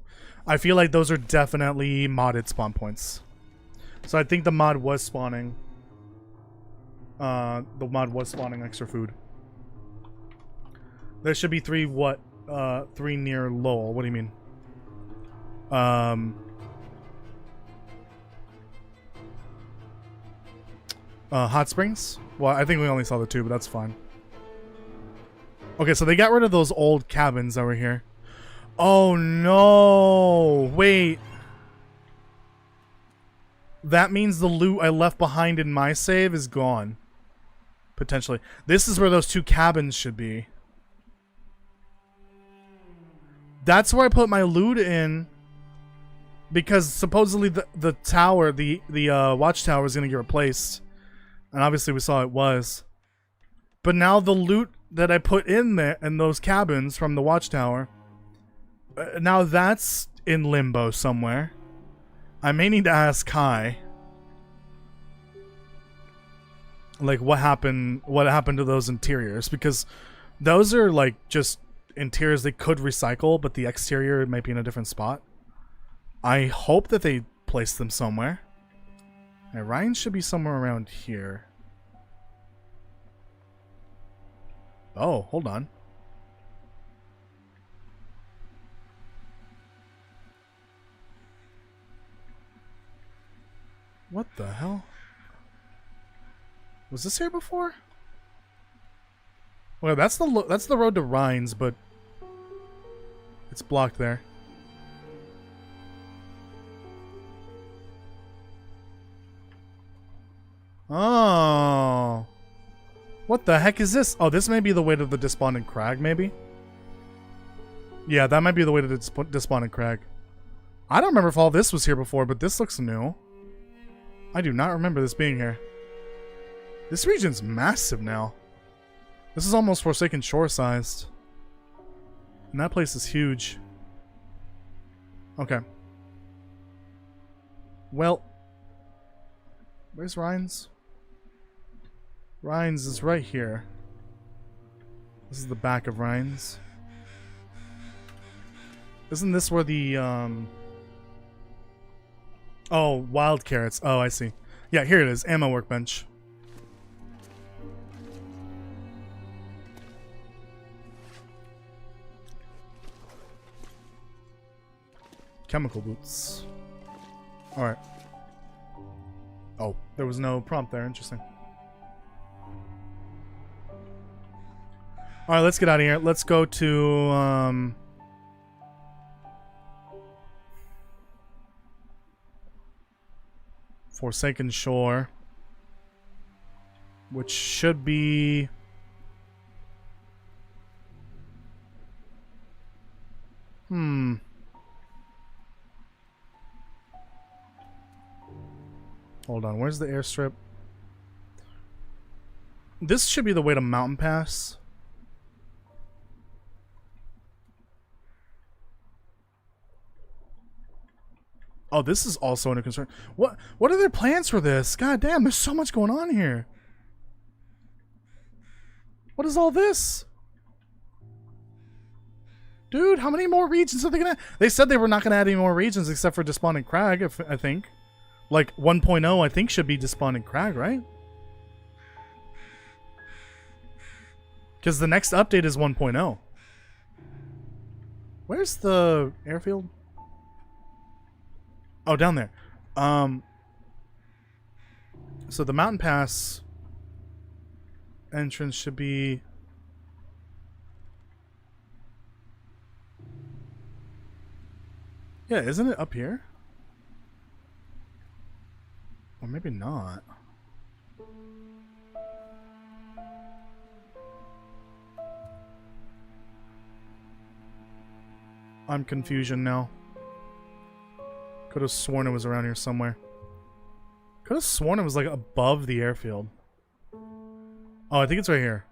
I feel like those are definitely modded spawn points. So I think the mod was spawning. The mod was spawning extra food. There should be three near Lowell. What do you mean? Hot Springs? Well, I think we only saw the two, but that's fine. Okay, so they got rid of those old cabins that were here. Oh no! Wait. That means the loot I left behind in my save is gone. Potentially. This is where those two cabins should be. That's where I put my loot in. Because supposedly the tower, the watchtower is going to get replaced. And obviously we saw it was. But now the loot that I put in there, in those cabins from the watchtower, now that's in limbo somewhere. I may need to ask Kai. Like, what happened to those interiors? Because those are like just interiors they could recycle, but the exterior might be in a different spot. I hope that they placed them somewhere. Now, Ryan should be somewhere around here. Oh, hold on. What the hell? Was this here before? Well, that's the road to Rhines, but it's blocked there. Oh. What the heck is this? Oh, this may be the way to the Despondent Crag, maybe? Yeah, that might be the way to the Despondent Crag. I don't remember if all this was here before, but this looks new. I do not remember this being here. This region's massive now. This is almost Forsaken Shore sized. And that place is huge. Okay. Well. Where's Rhines? Rhines is right here. This is the back of Rhines. Isn't this where the oh, wild carrots. Oh, I see. Yeah, here it is. Ammo workbench. Chemical boots. Alright. Oh, there was no prompt there. Interesting. Alright, let's get out of here. Let's go to, Forsaken Shore. Which should be... Hold on, where's the airstrip? This should be the way to Mountain Pass. Oh, this is also under concern. What are their plans for this? God damn, there's so much going on here. What is all this? Dude, how many more regions are they gonna... They said they were not gonna add any more regions except for Despondent Crag, I think. Like, 1.0, I think, should be Despondent Crag, right? Because the next update is 1.0. Where's the airfield? Oh, down there. So the Mountain Pass entrance should be... Yeah, isn't it up here? Or maybe not. I'm confusion now. Could have sworn it was around here somewhere. Could have sworn it was like above the airfield. Oh, I think it's right here.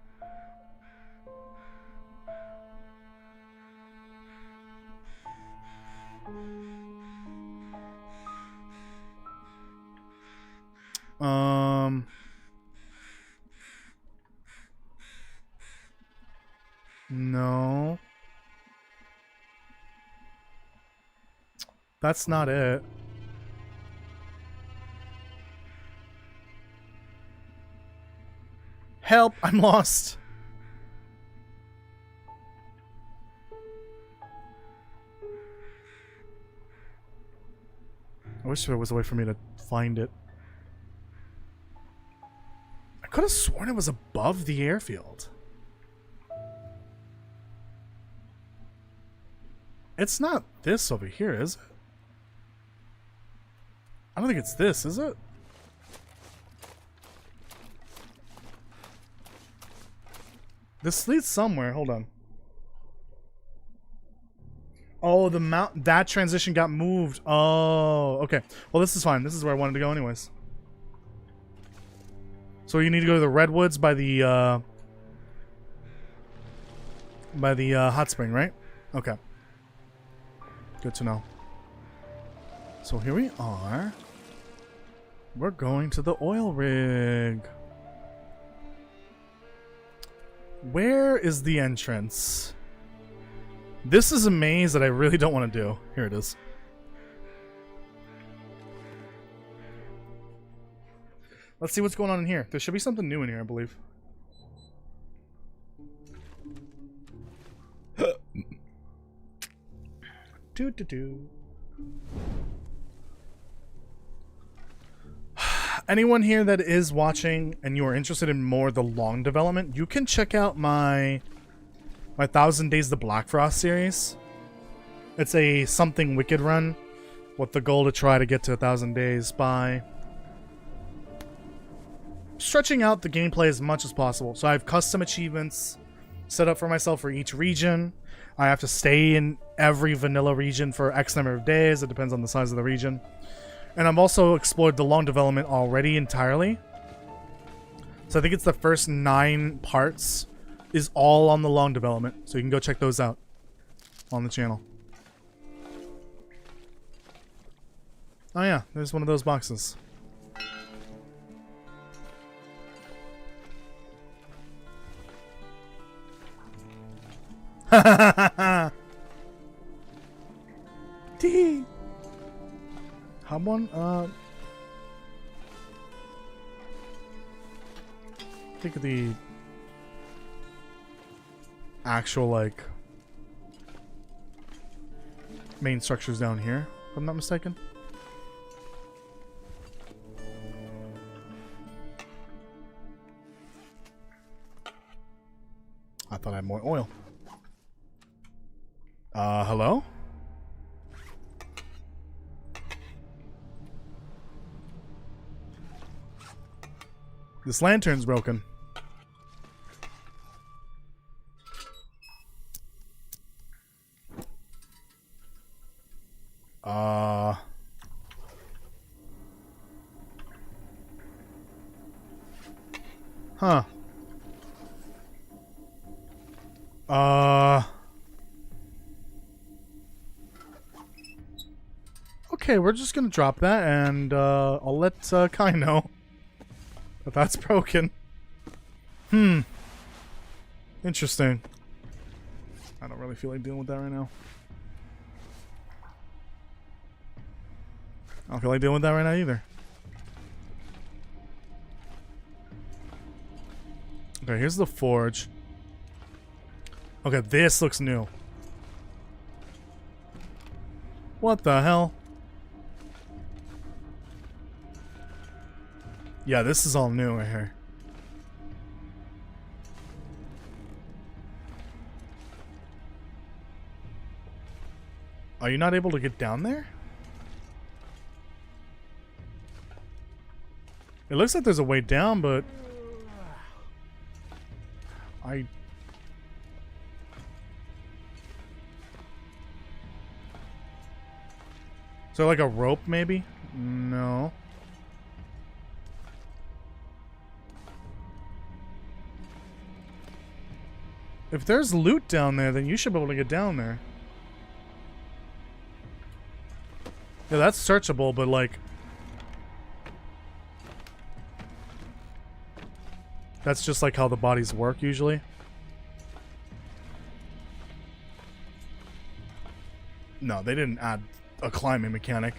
No. That's not it. Help! I'm lost! I wish there was a way for me to find it. I could have sworn it was above the airfield. It's not this over here, is it? I don't think it's this, is it? This leads somewhere. Hold on. Oh, the mount... That transition got moved. Oh, okay. Well, this is fine. This is where I wanted to go anyways. So you need to go to the Redwoods by the hot spring, right? Okay. Good to know. So here we are. We're going to the oil rig. Where is the entrance? This is a maze that I really don't want to do. Here it is. Let's see what's going on in here. There should be something new in here, I believe. Anyone here that is watching and you are interested in more the long development, you can check out my 1000 Days the Black Frost series. It's a something wicked run with the goal to try to get to 1000 days by stretching out the gameplay as much as possible. So I have custom achievements set up for myself for each region. I have to stay in every vanilla region for X number of days. It depends on the size of the region. And I've also explored the long development already entirely. So I think it's the first 9 parts is all on the long development. So you can go check those out on the channel. Oh yeah, there's one of those boxes. Tee. Hub one? Think of the actual, like, main structures down here, if I'm not mistaken. I thought I had more oil. Hello? This lantern's broken. Huh. Okay, we're just gonna drop that, and I'll let Kai know that that's broken. Interesting. I don't really feel like dealing with that right now. I don't feel like dealing with that right now either. Okay, here's the forge. Okay, this looks new. What the hell? Yeah, this is all new right here. Are you not able to get down there? It looks like there's a way down, but Is there like a rope maybe? No. If there's loot down there, then you should be able to get down there. Yeah, that's searchable, but like... That's just like how the bodies work usually. No, they didn't add a climbing mechanic.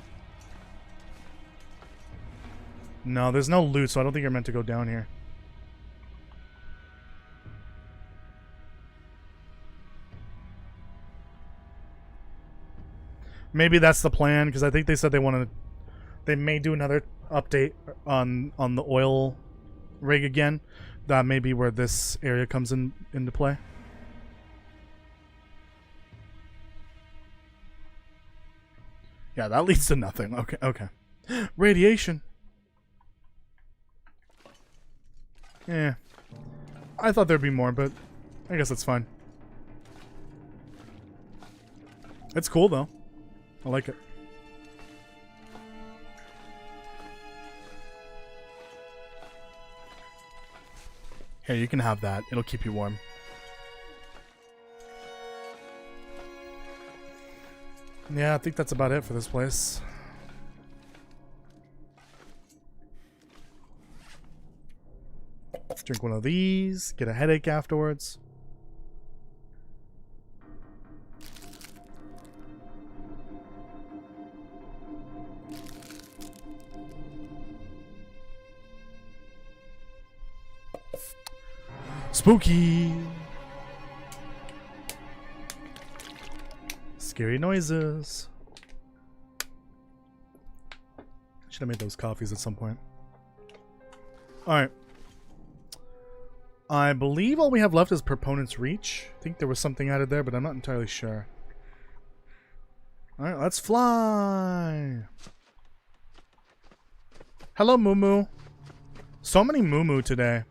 No, there's no loot, so I don't think you're meant to go down here. Maybe that's the plan, because I think they said they may do another update on the oil rig again. That may be where this area comes into play. Yeah, that leads to nothing. Okay, okay. Radiation. Yeah. I thought there'd be more, but I guess that's fine. It's cool, though. I like it. Here, you can have that. It'll keep you warm. Yeah, I think that's about it for this place. Drink one of these. Get a headache afterwards. Spooky. Scary noises. Should have made those coffees at some point. Alright. I believe all we have left is Proponent's Reach. I think there was something added there, but I'm not entirely sure. Alright, let's fly. Hello, Moo Moo. So many Moo Moo today.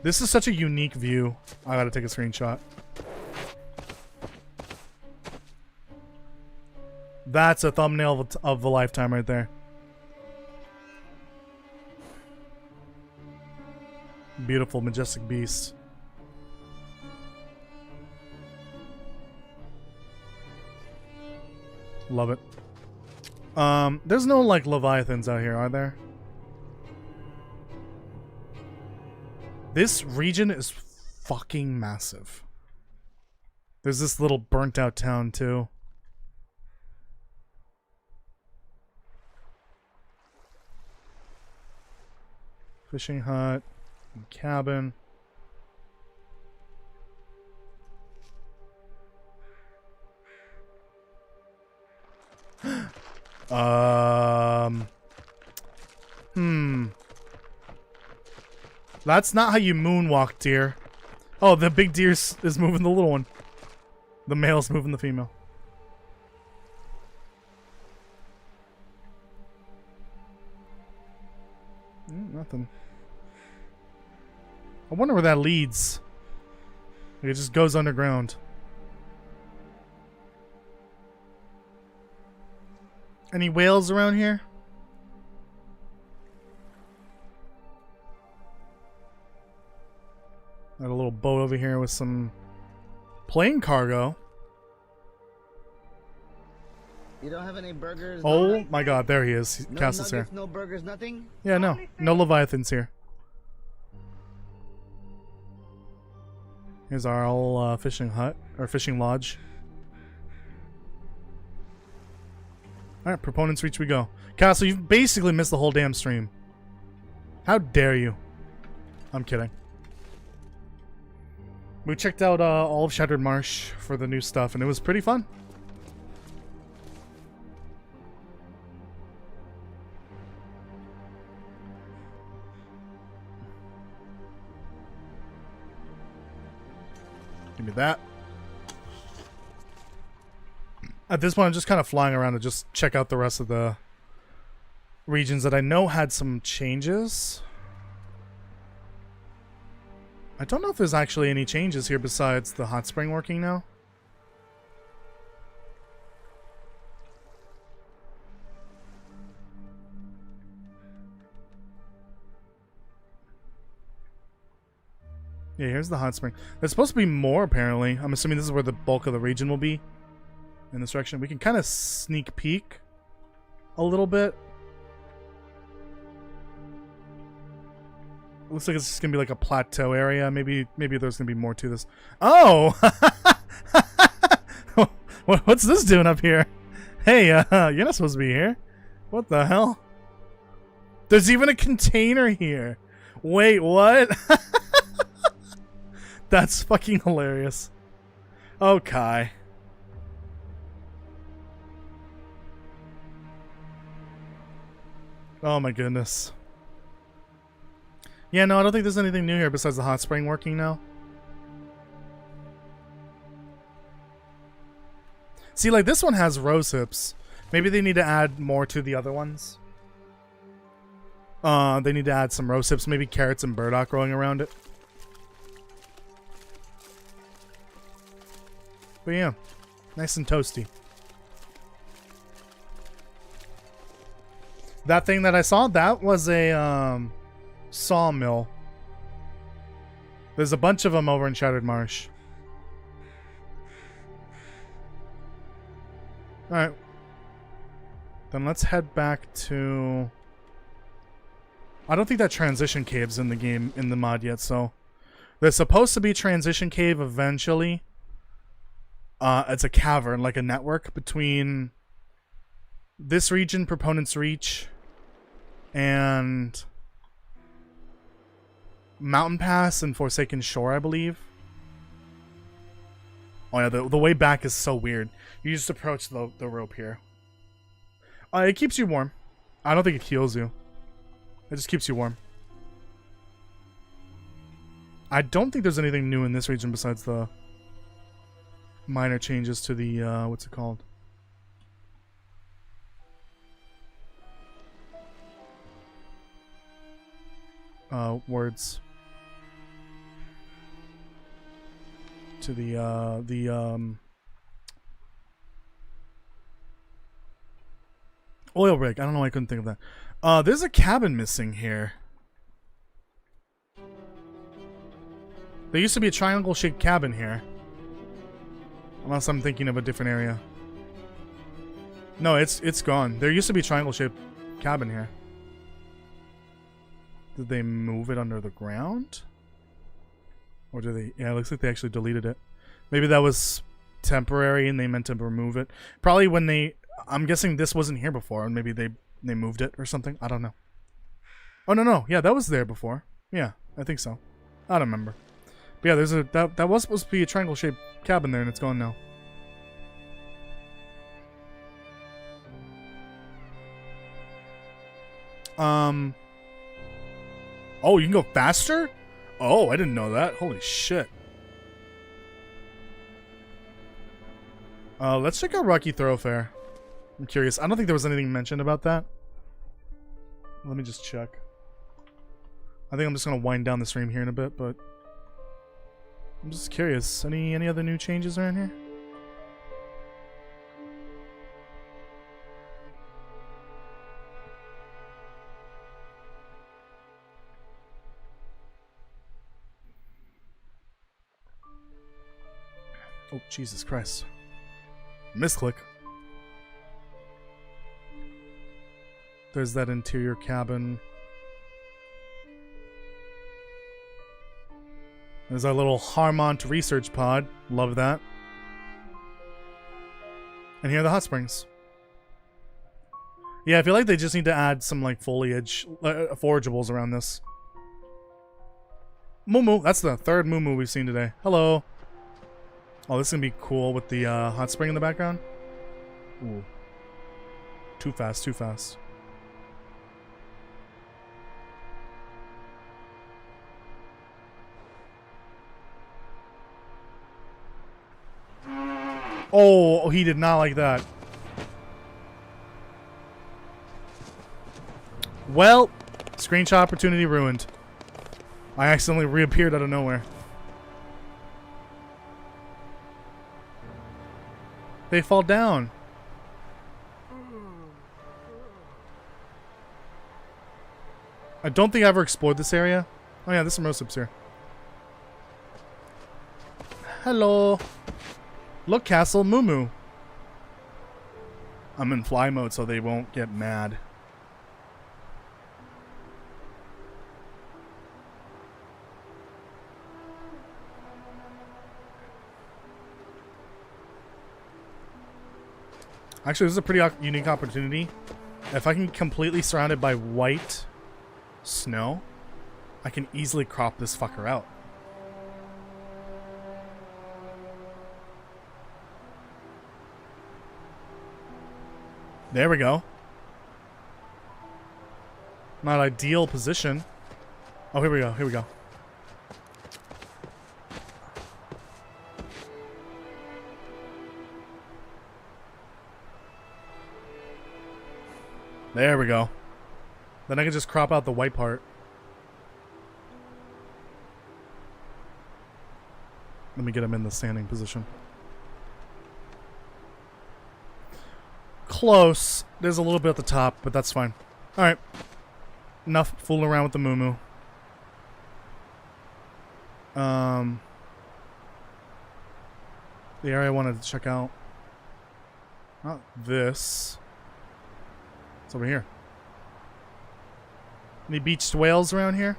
This is such a unique view. I gotta take a screenshot. That's a thumbnail of the lifetime right there. Beautiful, majestic beast. Love it. There's no, like, Leviathans out here, are there? This region is fucking massive. There's this little burnt out town too. Fishing hut, and cabin. That's not how you moonwalk, deer. Oh, the big deer is moving the little one. The male's moving the female. Nothing. I wonder where that leads. It just goes underground. Any whales around here? Got a little boat over here with some plane cargo. You don't have any burgers? Oh my god, there he is. No Castle's here. nuggets, no burgers, nothing? Yeah, no. No Leviathans here. Here's our old fishing hut, or fishing lodge. Alright, Proponents Reach we go. Castle, you've basically missed the whole damn stream. How dare you? I'm kidding. We checked out all of Shattered Marsh for the new stuff, and it was pretty fun. Give me that. At this point, I'm just kind of flying around to just check out the rest of the regions that I know had some changes. I don't know if there's actually any changes here besides the hot spring working now. Yeah, here's the hot spring. There's supposed to be more, apparently. I'm assuming this is where the bulk of the region will be. In this direction. We can kind of sneak peek a little bit. Looks like it's just gonna be like a plateau area. Maybe there's gonna be more to this. Oh! What's this doing up here? Hey, you're not supposed to be here. What the hell? There's even a container here. Wait, what? That's fucking hilarious. Okay. Oh my goodness. Yeah, no, I don't think there's anything new here besides the hot spring working now. See, like this one has rose hips. Maybe they need to add more to the other ones. They need to add some rose hips, maybe carrots and burdock growing around it. But yeah, nice and toasty. That thing that I saw, that was a sawmill. There's a bunch of them over in Shattered Marsh. Alright. Then let's head back to... I don't think that transition cave's in the game, in the mod yet, so... There's supposed to be transition cave eventually. It's a cavern, like a network between this region, Proponents Reach, and Mountain Pass and Forsaken Shore, I believe. Oh yeah, the way back is so weird. You just approach the rope here. It keeps you warm. I don't think it heals you. It just keeps you warm. I don't think there's anything new in this region besides the minor changes to the, what's it called? Words. To the oil rig. I don't know why I couldn't think of that. There's a cabin missing here. There used to be a triangle-shaped cabin here. Unless I'm thinking of a different area. No, it's gone. There used to be a triangle-shaped cabin here. Did they move it under the ground? Or do they? Yeah, it looks like they actually deleted it. Maybe that was temporary and they meant to remove it. Probably when they... I'm guessing this wasn't here before and maybe they moved it or something. I don't know. Oh, no. Yeah, that was there before. Yeah, I think so. I don't remember. But yeah, there's a... That was supposed to be a triangle-shaped cabin there and it's gone now. Oh, you can go faster? Oh, I didn't know that. Holy shit. Let's check out Rocky Thoroughfare. I'm curious. I don't think there was anything mentioned about that. Let me just check. I think I'm just gonna wind down the stream here in a bit, but I'm just curious. Any other new changes around here? Oh, Jesus Christ. Misclick. There's that interior cabin. There's our little Harmont research pod. Love that. And here are the hot springs. Yeah, I feel like they just need to add some like foliage, forageables around this. Moo. That's the third Moo we've seen today. Hello. Oh, this is gonna be cool with the hot spring in the background. Ooh. Too fast. Oh, he did not like that. Well, screenshot opportunity ruined. I accidentally reappeared out of nowhere. They fall down. I don't think I ever explored this area. Oh yeah, there's some Rosebs here. Hello. Look, Castle Moo. I'm in fly mode so they won't get mad. Actually, this is a pretty unique opportunity. If I can completely surround it by white snow, I can easily crop this fucker out. There we go. Not ideal position. Oh, here we go. There we go. Then I can just crop out the white part. Let me get him in the standing position. Close. There's a little bit at the top, but that's fine. Alright. Enough fooling around with the Moo. The area I wanted to check out. Not this. It's over here. Any beached whales around here?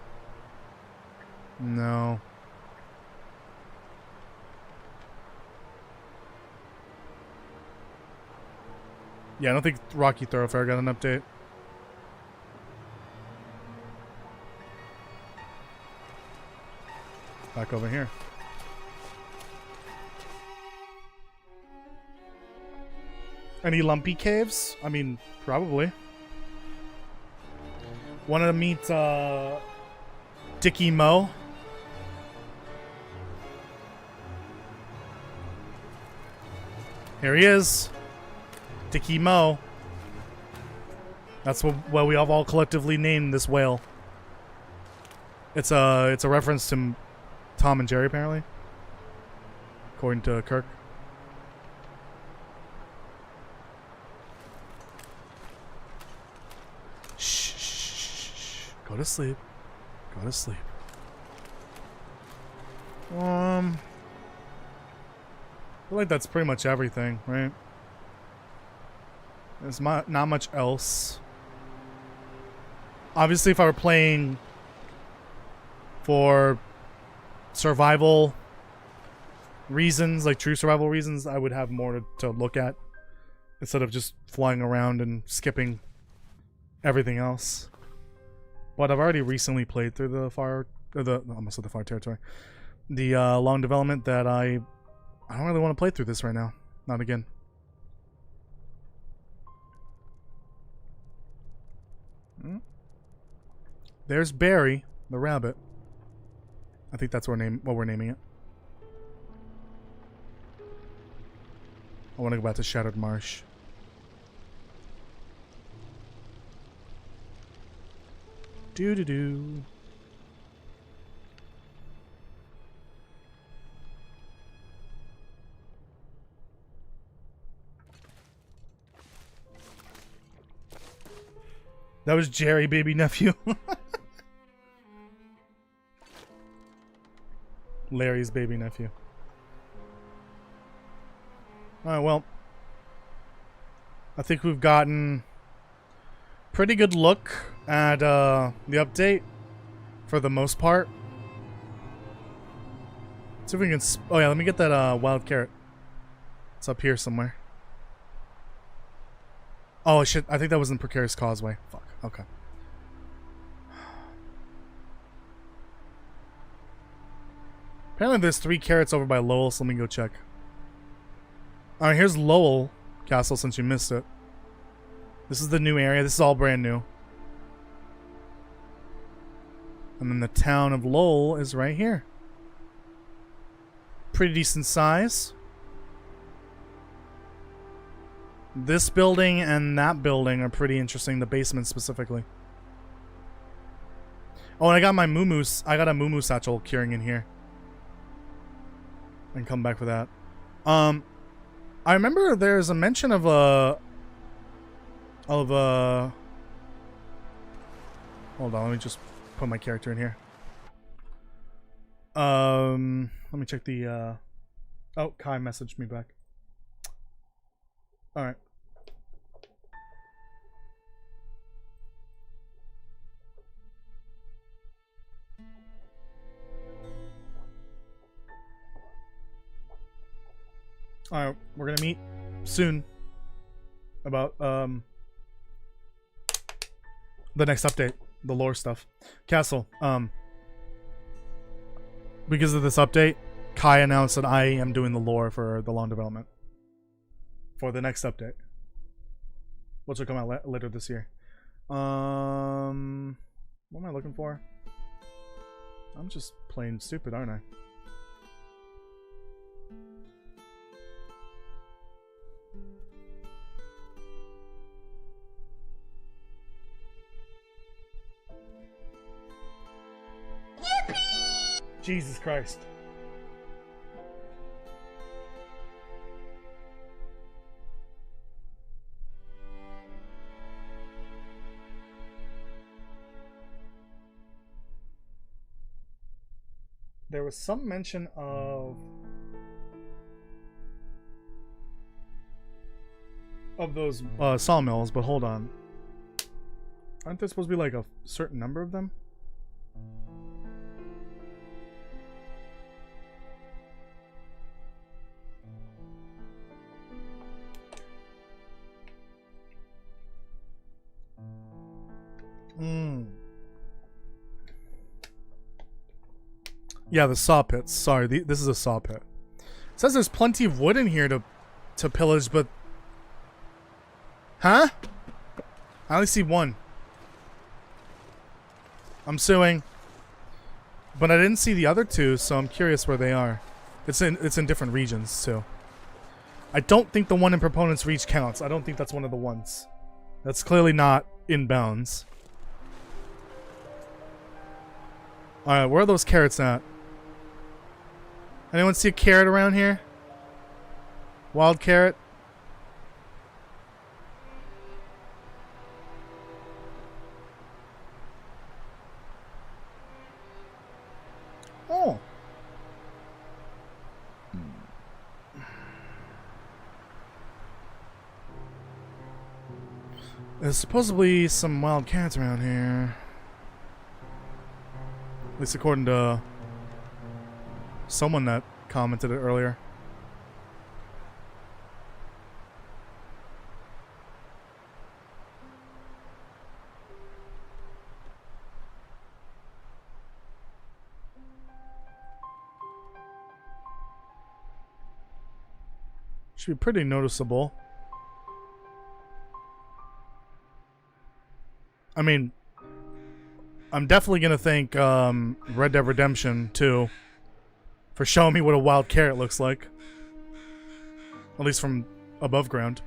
No. Yeah, I don't think Rocky Thoroughfare got an update. Back over here. Any lumpy caves? I mean, probably. Want to meet Dickie Mo? Here he is. Dickie Mo. That's what we have all collectively named this whale. It's a reference to Tom and Jerry, apparently. According to Kirk. Shh. Go to sleep. Go to sleep. I feel like that's pretty much everything, right? There's not much else. Obviously, if I were playing for survival reasons, like true survival reasons, I would have more to look at instead of just flying around and skipping everything else. But I've already recently played through the almost the far territory, the long development that I don't really want to play through this right now. Not again. There's Barry, the rabbit. I think that's what we're naming it. I want to go back to Shattered Marsh. Doo-doo-doo. That was Jerry, baby nephew. Larry's baby nephew. Alright, well, I think we've gotten pretty good look at the update for the most part. See if we can. Oh yeah, let me get that wild carrot. It's up here somewhere. Oh shit! I think that was in Precarious Causeway. Fuck. Okay. Apparently, there's 3 carrots over by Lowell. So let me go check. All right, here's Lowell Castle. Since you missed it, this is the new area. This is all brand new. And then the town of Lowell is right here. Pretty decent size. This building and that building are pretty interesting. The basement specifically. Oh, and I got my moo-moo. I got a moo-moo satchel curing in here. And come back for that. I remember there's a mention of a. Hold on, let me just put my character in here. Let me check the. Oh, Kai messaged me back. All right. All right, we're gonna meet soon about the next update, the lore stuff. Castle. Because of this update, Kai announced that I am doing the lore for the long development for the next update, which will come out later this year. What am I looking for? I'm just plain stupid, aren't I? Jesus Christ. There was some mention of those sawmills, but hold on. Aren't there supposed to be like a certain number of them? Yeah, the saw pits. Sorry, this is a saw pit. It says there's plenty of wood in here to pillage, but... Huh? I only see one. I'm suing. But I didn't see the other two, so I'm curious where they are. It's in different regions, too. I don't think the one in Proponent's Reach counts. I don't think that's one of the ones. That's clearly not in bounds. Alright, where are those carrots at? Anyone see a carrot around here? Wild carrot? Oh. There's supposedly some wild carrots around here. At least according to someone that commented it earlier. Should be pretty noticeable. I mean, I'm definitely gonna thank Red Dead Redemption 2 for showing me what a wild carrot looks like. At least from above ground.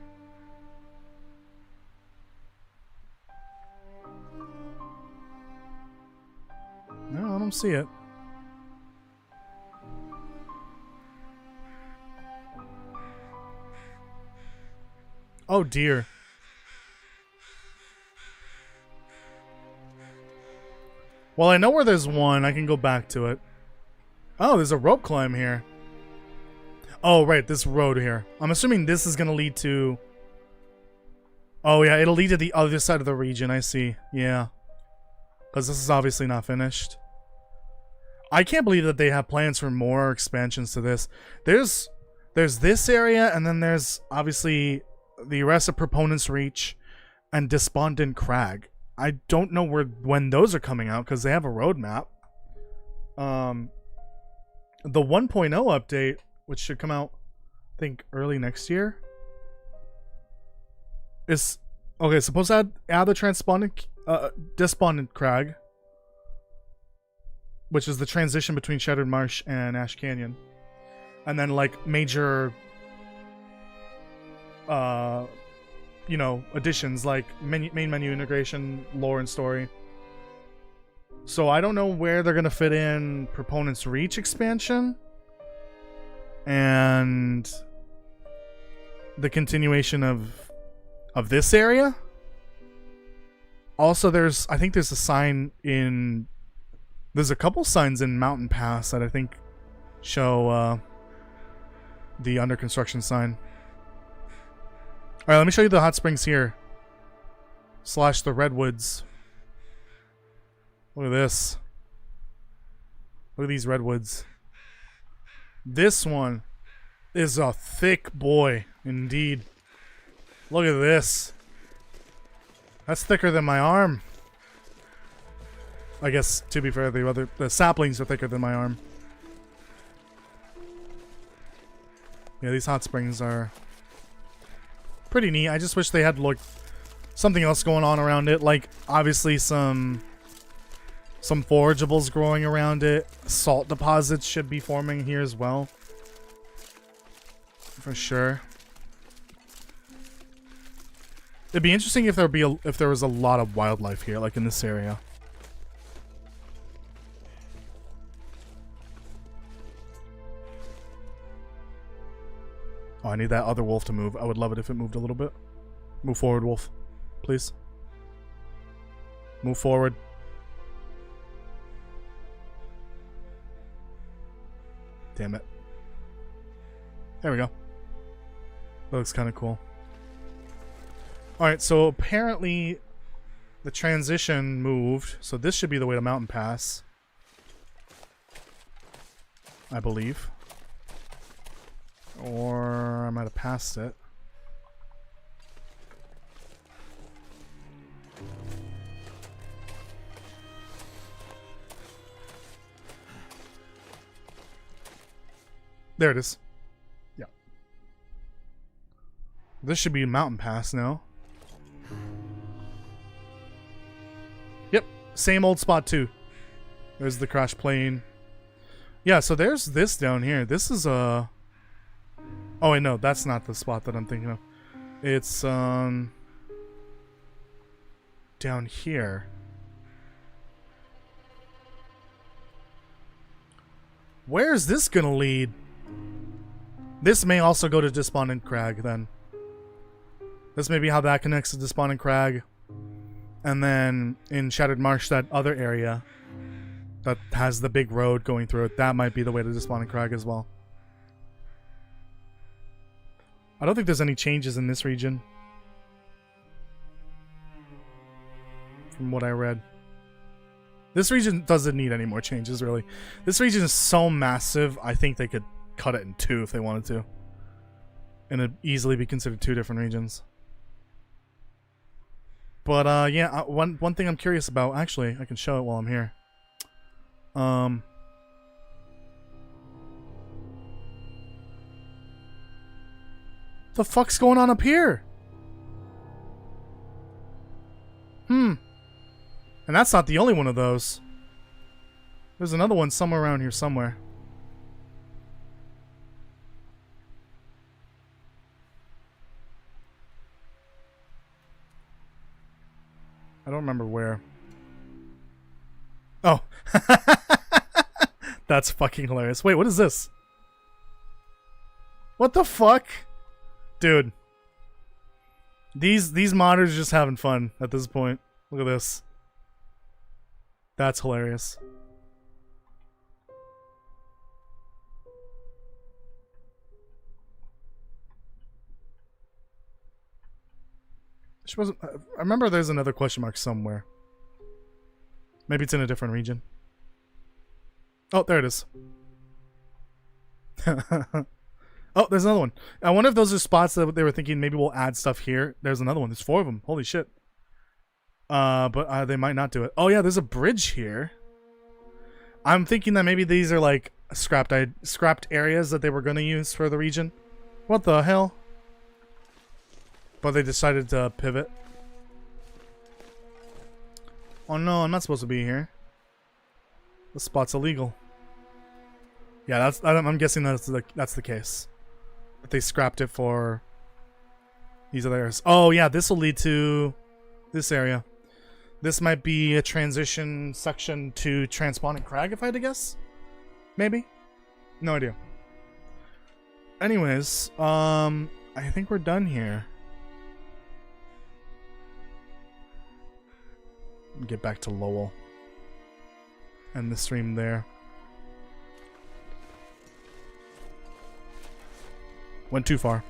No, I don't see it. Oh dear. Well, I know where there's one. I can go back to it. Oh, there's a rope climb here. Oh, right, this road here. I'm assuming this is going to lead to... Oh, yeah, it'll lead to the other side of the region. I see. Yeah. Because this is obviously not finished. I can't believe that they have plans for more expansions to this. There's this area, and then there's obviously the rest of Proponent's Reach and Despondent Crag. I don't know when those are coming out because they have a roadmap. The 1.0 update, which should come out, I think, early next year, is okay. Supposed to add the Despondent Crag, which is the transition between Shattered Marsh and Ash Canyon, and then like major, you know, additions like main menu integration, lore, and story. So I don't know where they're gonna fit in Proponent's Reach expansion and the continuation of this area. Also, I think there's a sign in... There's a couple signs in Mountain Pass that I think show the under construction sign. Alright, let me show you the hot springs here. / the redwoods. Look at this. Look at these redwoods. This one is a thick boy, indeed. Look at this. That's thicker than my arm. I guess, to be fair, the saplings are thicker than my arm. Yeah, these hot springs are pretty neat. I just wish they had like something else going on around it, like obviously some forageables growing around it. Salt deposits should be forming here as well, for sure. It'd be interesting if there was a lot of wildlife here, like in this area. Oh, I need that other wolf to move. I would love it if it moved a little bit. Move forward, wolf. Please. Move forward. Damn it. There we go. That looks kind of cool. Alright, so apparently the transition moved. So this should be the way to Mountain Pass, I believe. Or I might have passed it. There it is. Yeah. This should be Mountain Pass now. Yep, same old spot too. There's the crash plane. Yeah, so there's this down here. This is a... Oh wait, no, that's not the spot that I'm thinking of. It's down here. Where's this gonna lead? This may also go to Despondent Crag then. This may be how that connects to Despondent Crag. And then in Shattered Marsh, that other area that has the big road going through it, that might be the way to Despondent Crag as well. I don't think there's any changes in this region, from what I read. This region doesn't need any more changes, really. This region is so massive, I think they could cut it in two if they wanted to. And it'd easily be considered two different regions. But, yeah, one thing I'm curious about, actually, I can show it while I'm here. The fuck's going on up here? And that's not the only one of those. There's another one somewhere around here somewhere. I don't remember where. Oh. That's fucking hilarious. Wait, what is this? What the fuck? Dude. These modders are just having fun at this point. Look at this. That's hilarious. She wasn't. I remember there's another question mark somewhere. Maybe it's in a different region. Oh, there it is. Oh, there's another one. I wonder if those are spots that they were thinking maybe we'll add stuff here. There's another one. There's 4 of them. Holy shit. But they might not do it. Oh yeah, there's a bridge here. I'm thinking that maybe these are like scrapped areas that they were going to use for the region. What the hell? But they decided to pivot. Oh no, I'm not supposed to be here. The spot's illegal. Yeah, I'm guessing that's the case. That they scrapped it for these other areas. Oh yeah, this will lead to this area. This might be a transition section to Transponding Crag, if I had to guess. Maybe? No idea. Anyways, I think we're done here. Get back to Lowell. End the stream there. Went too far.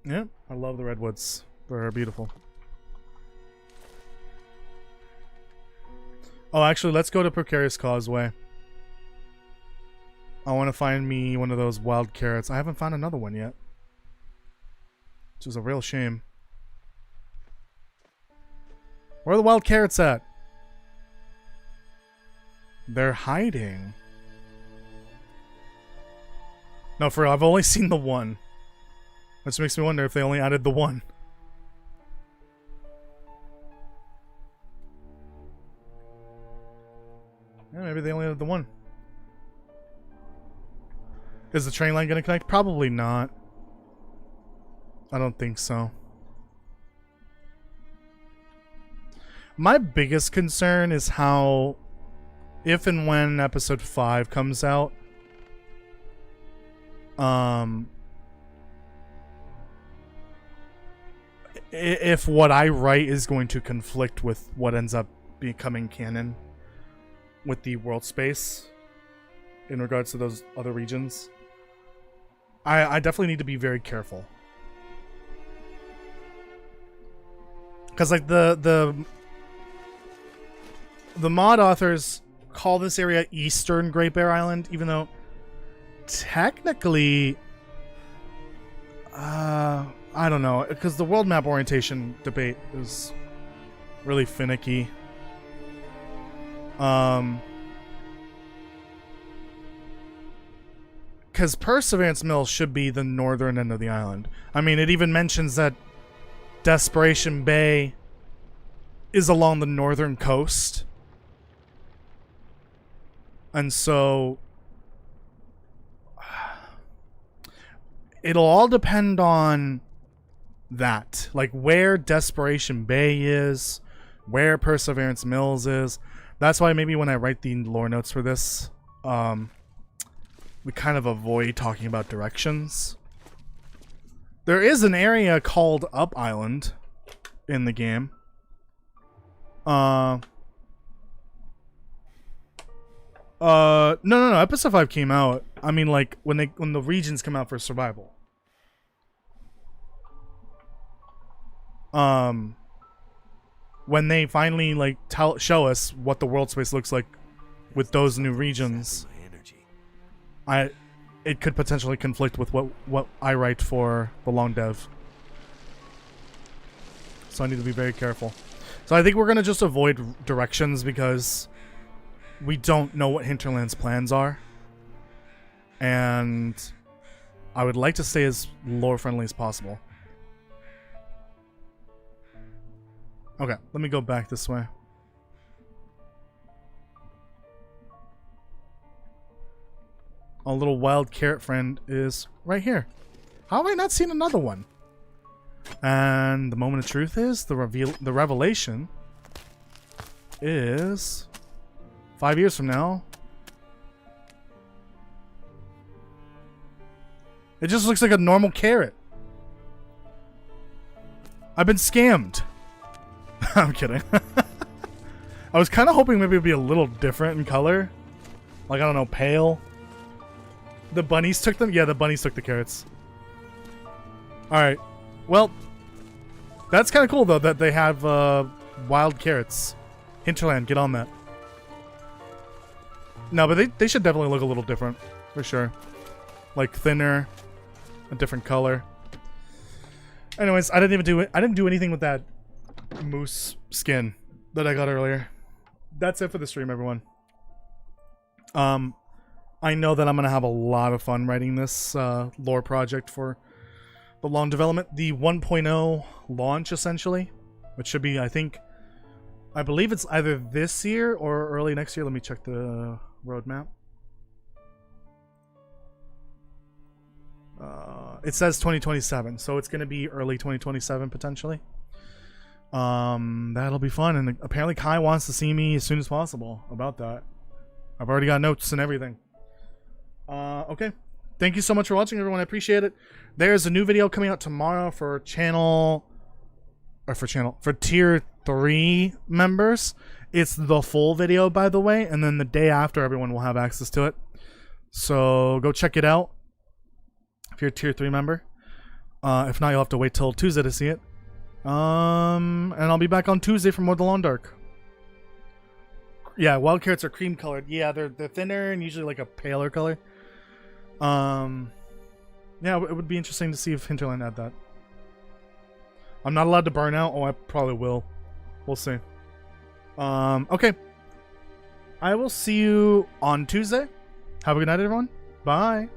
Yep, I love the redwoods. They're beautiful. Oh, actually, let's go to Precarious Causeway. I want to find me one of those wild carrots. I haven't found another one yet. Which is a real shame. Where are the wild carrots at? They're hiding. No, for real, I've only seen the one. Which makes me wonder if they only added the one. Yeah, maybe they only added the one. Is the train line gonna connect? Probably not. I don't think so. My biggest concern is how, if and when episode 5 comes out, if what I write is going to conflict with what ends up becoming canon with the world space in regards to those other regions, I definitely need to be very careful. Because like the mod authors call this area Eastern Great Bear Island, even though technically I don't know, because the world map orientation debate is really finicky. Because Perseverance Mill should be the northern end of the island. I mean, it even mentions that Desperation Bay is along the northern coast. And so it'll all depend on that. Like where Desperation Bay is, where Perseverance Mills is. That's why maybe when I write the lore notes for this, we kind of avoid talking about directions. There is an area called Up Island in the game. No, episode 5 came out. I mean, like when the regions come out for survival. when they finally like show us what the world space looks like with those new regions, it could potentially conflict with what I write for the long dev. So I need to be very careful. So I think we're gonna just avoid directions because we don't know what Hinterland's plans are. And I would like to stay as lore friendly as possible. Okay, let me go back this way. A little wild carrot friend is right here. How have I not seen another one? And the moment of truth is the revelation is 5 years from now. It just looks like a normal carrot. I've been scammed. I'm kidding. I was kind of hoping maybe it'd be a little different in color. Like, I don't know, pale. The bunnies took them? Yeah, the bunnies took the carrots. Alright. Well, that's kind of cool, though, that they have wild carrots. Hinterland, get on that. No, but they should definitely look a little different. For sure. Like, thinner. A different color. Anyways, I didn't do anything with that moose skin that I got earlier. That's it for the stream, everyone. I know that I'm gonna have a lot of fun writing this lore project for the long development, the 1.0 launch, essentially, which should be, I believe it's either this year or early next year. Let me check the roadmap. It says 2027, so it's gonna be early 2027 potentially. That'll be fun, and apparently Kai wants to see me as soon as possible about that. I've already got notes and everything. Okay. Thank you so much for watching, everyone. I appreciate it. There's a new video coming out tomorrow for tier 3 members. It's the full video, by the way, and then the day after, everyone will have access to it. So go check it out if you're a tier 3 member. If not, you'll have to wait till Tuesday to see it. And I'll be back on Tuesday for more The Long Dark. Yeah, wild carrots are cream colored. Yeah, they're thinner and usually like a paler color. Yeah, it would be interesting to see if Hinterland had that. I'm not allowed to burn out. Oh, I probably will. We'll see. Okay. I will see you on Tuesday. Have a good night, everyone. Bye.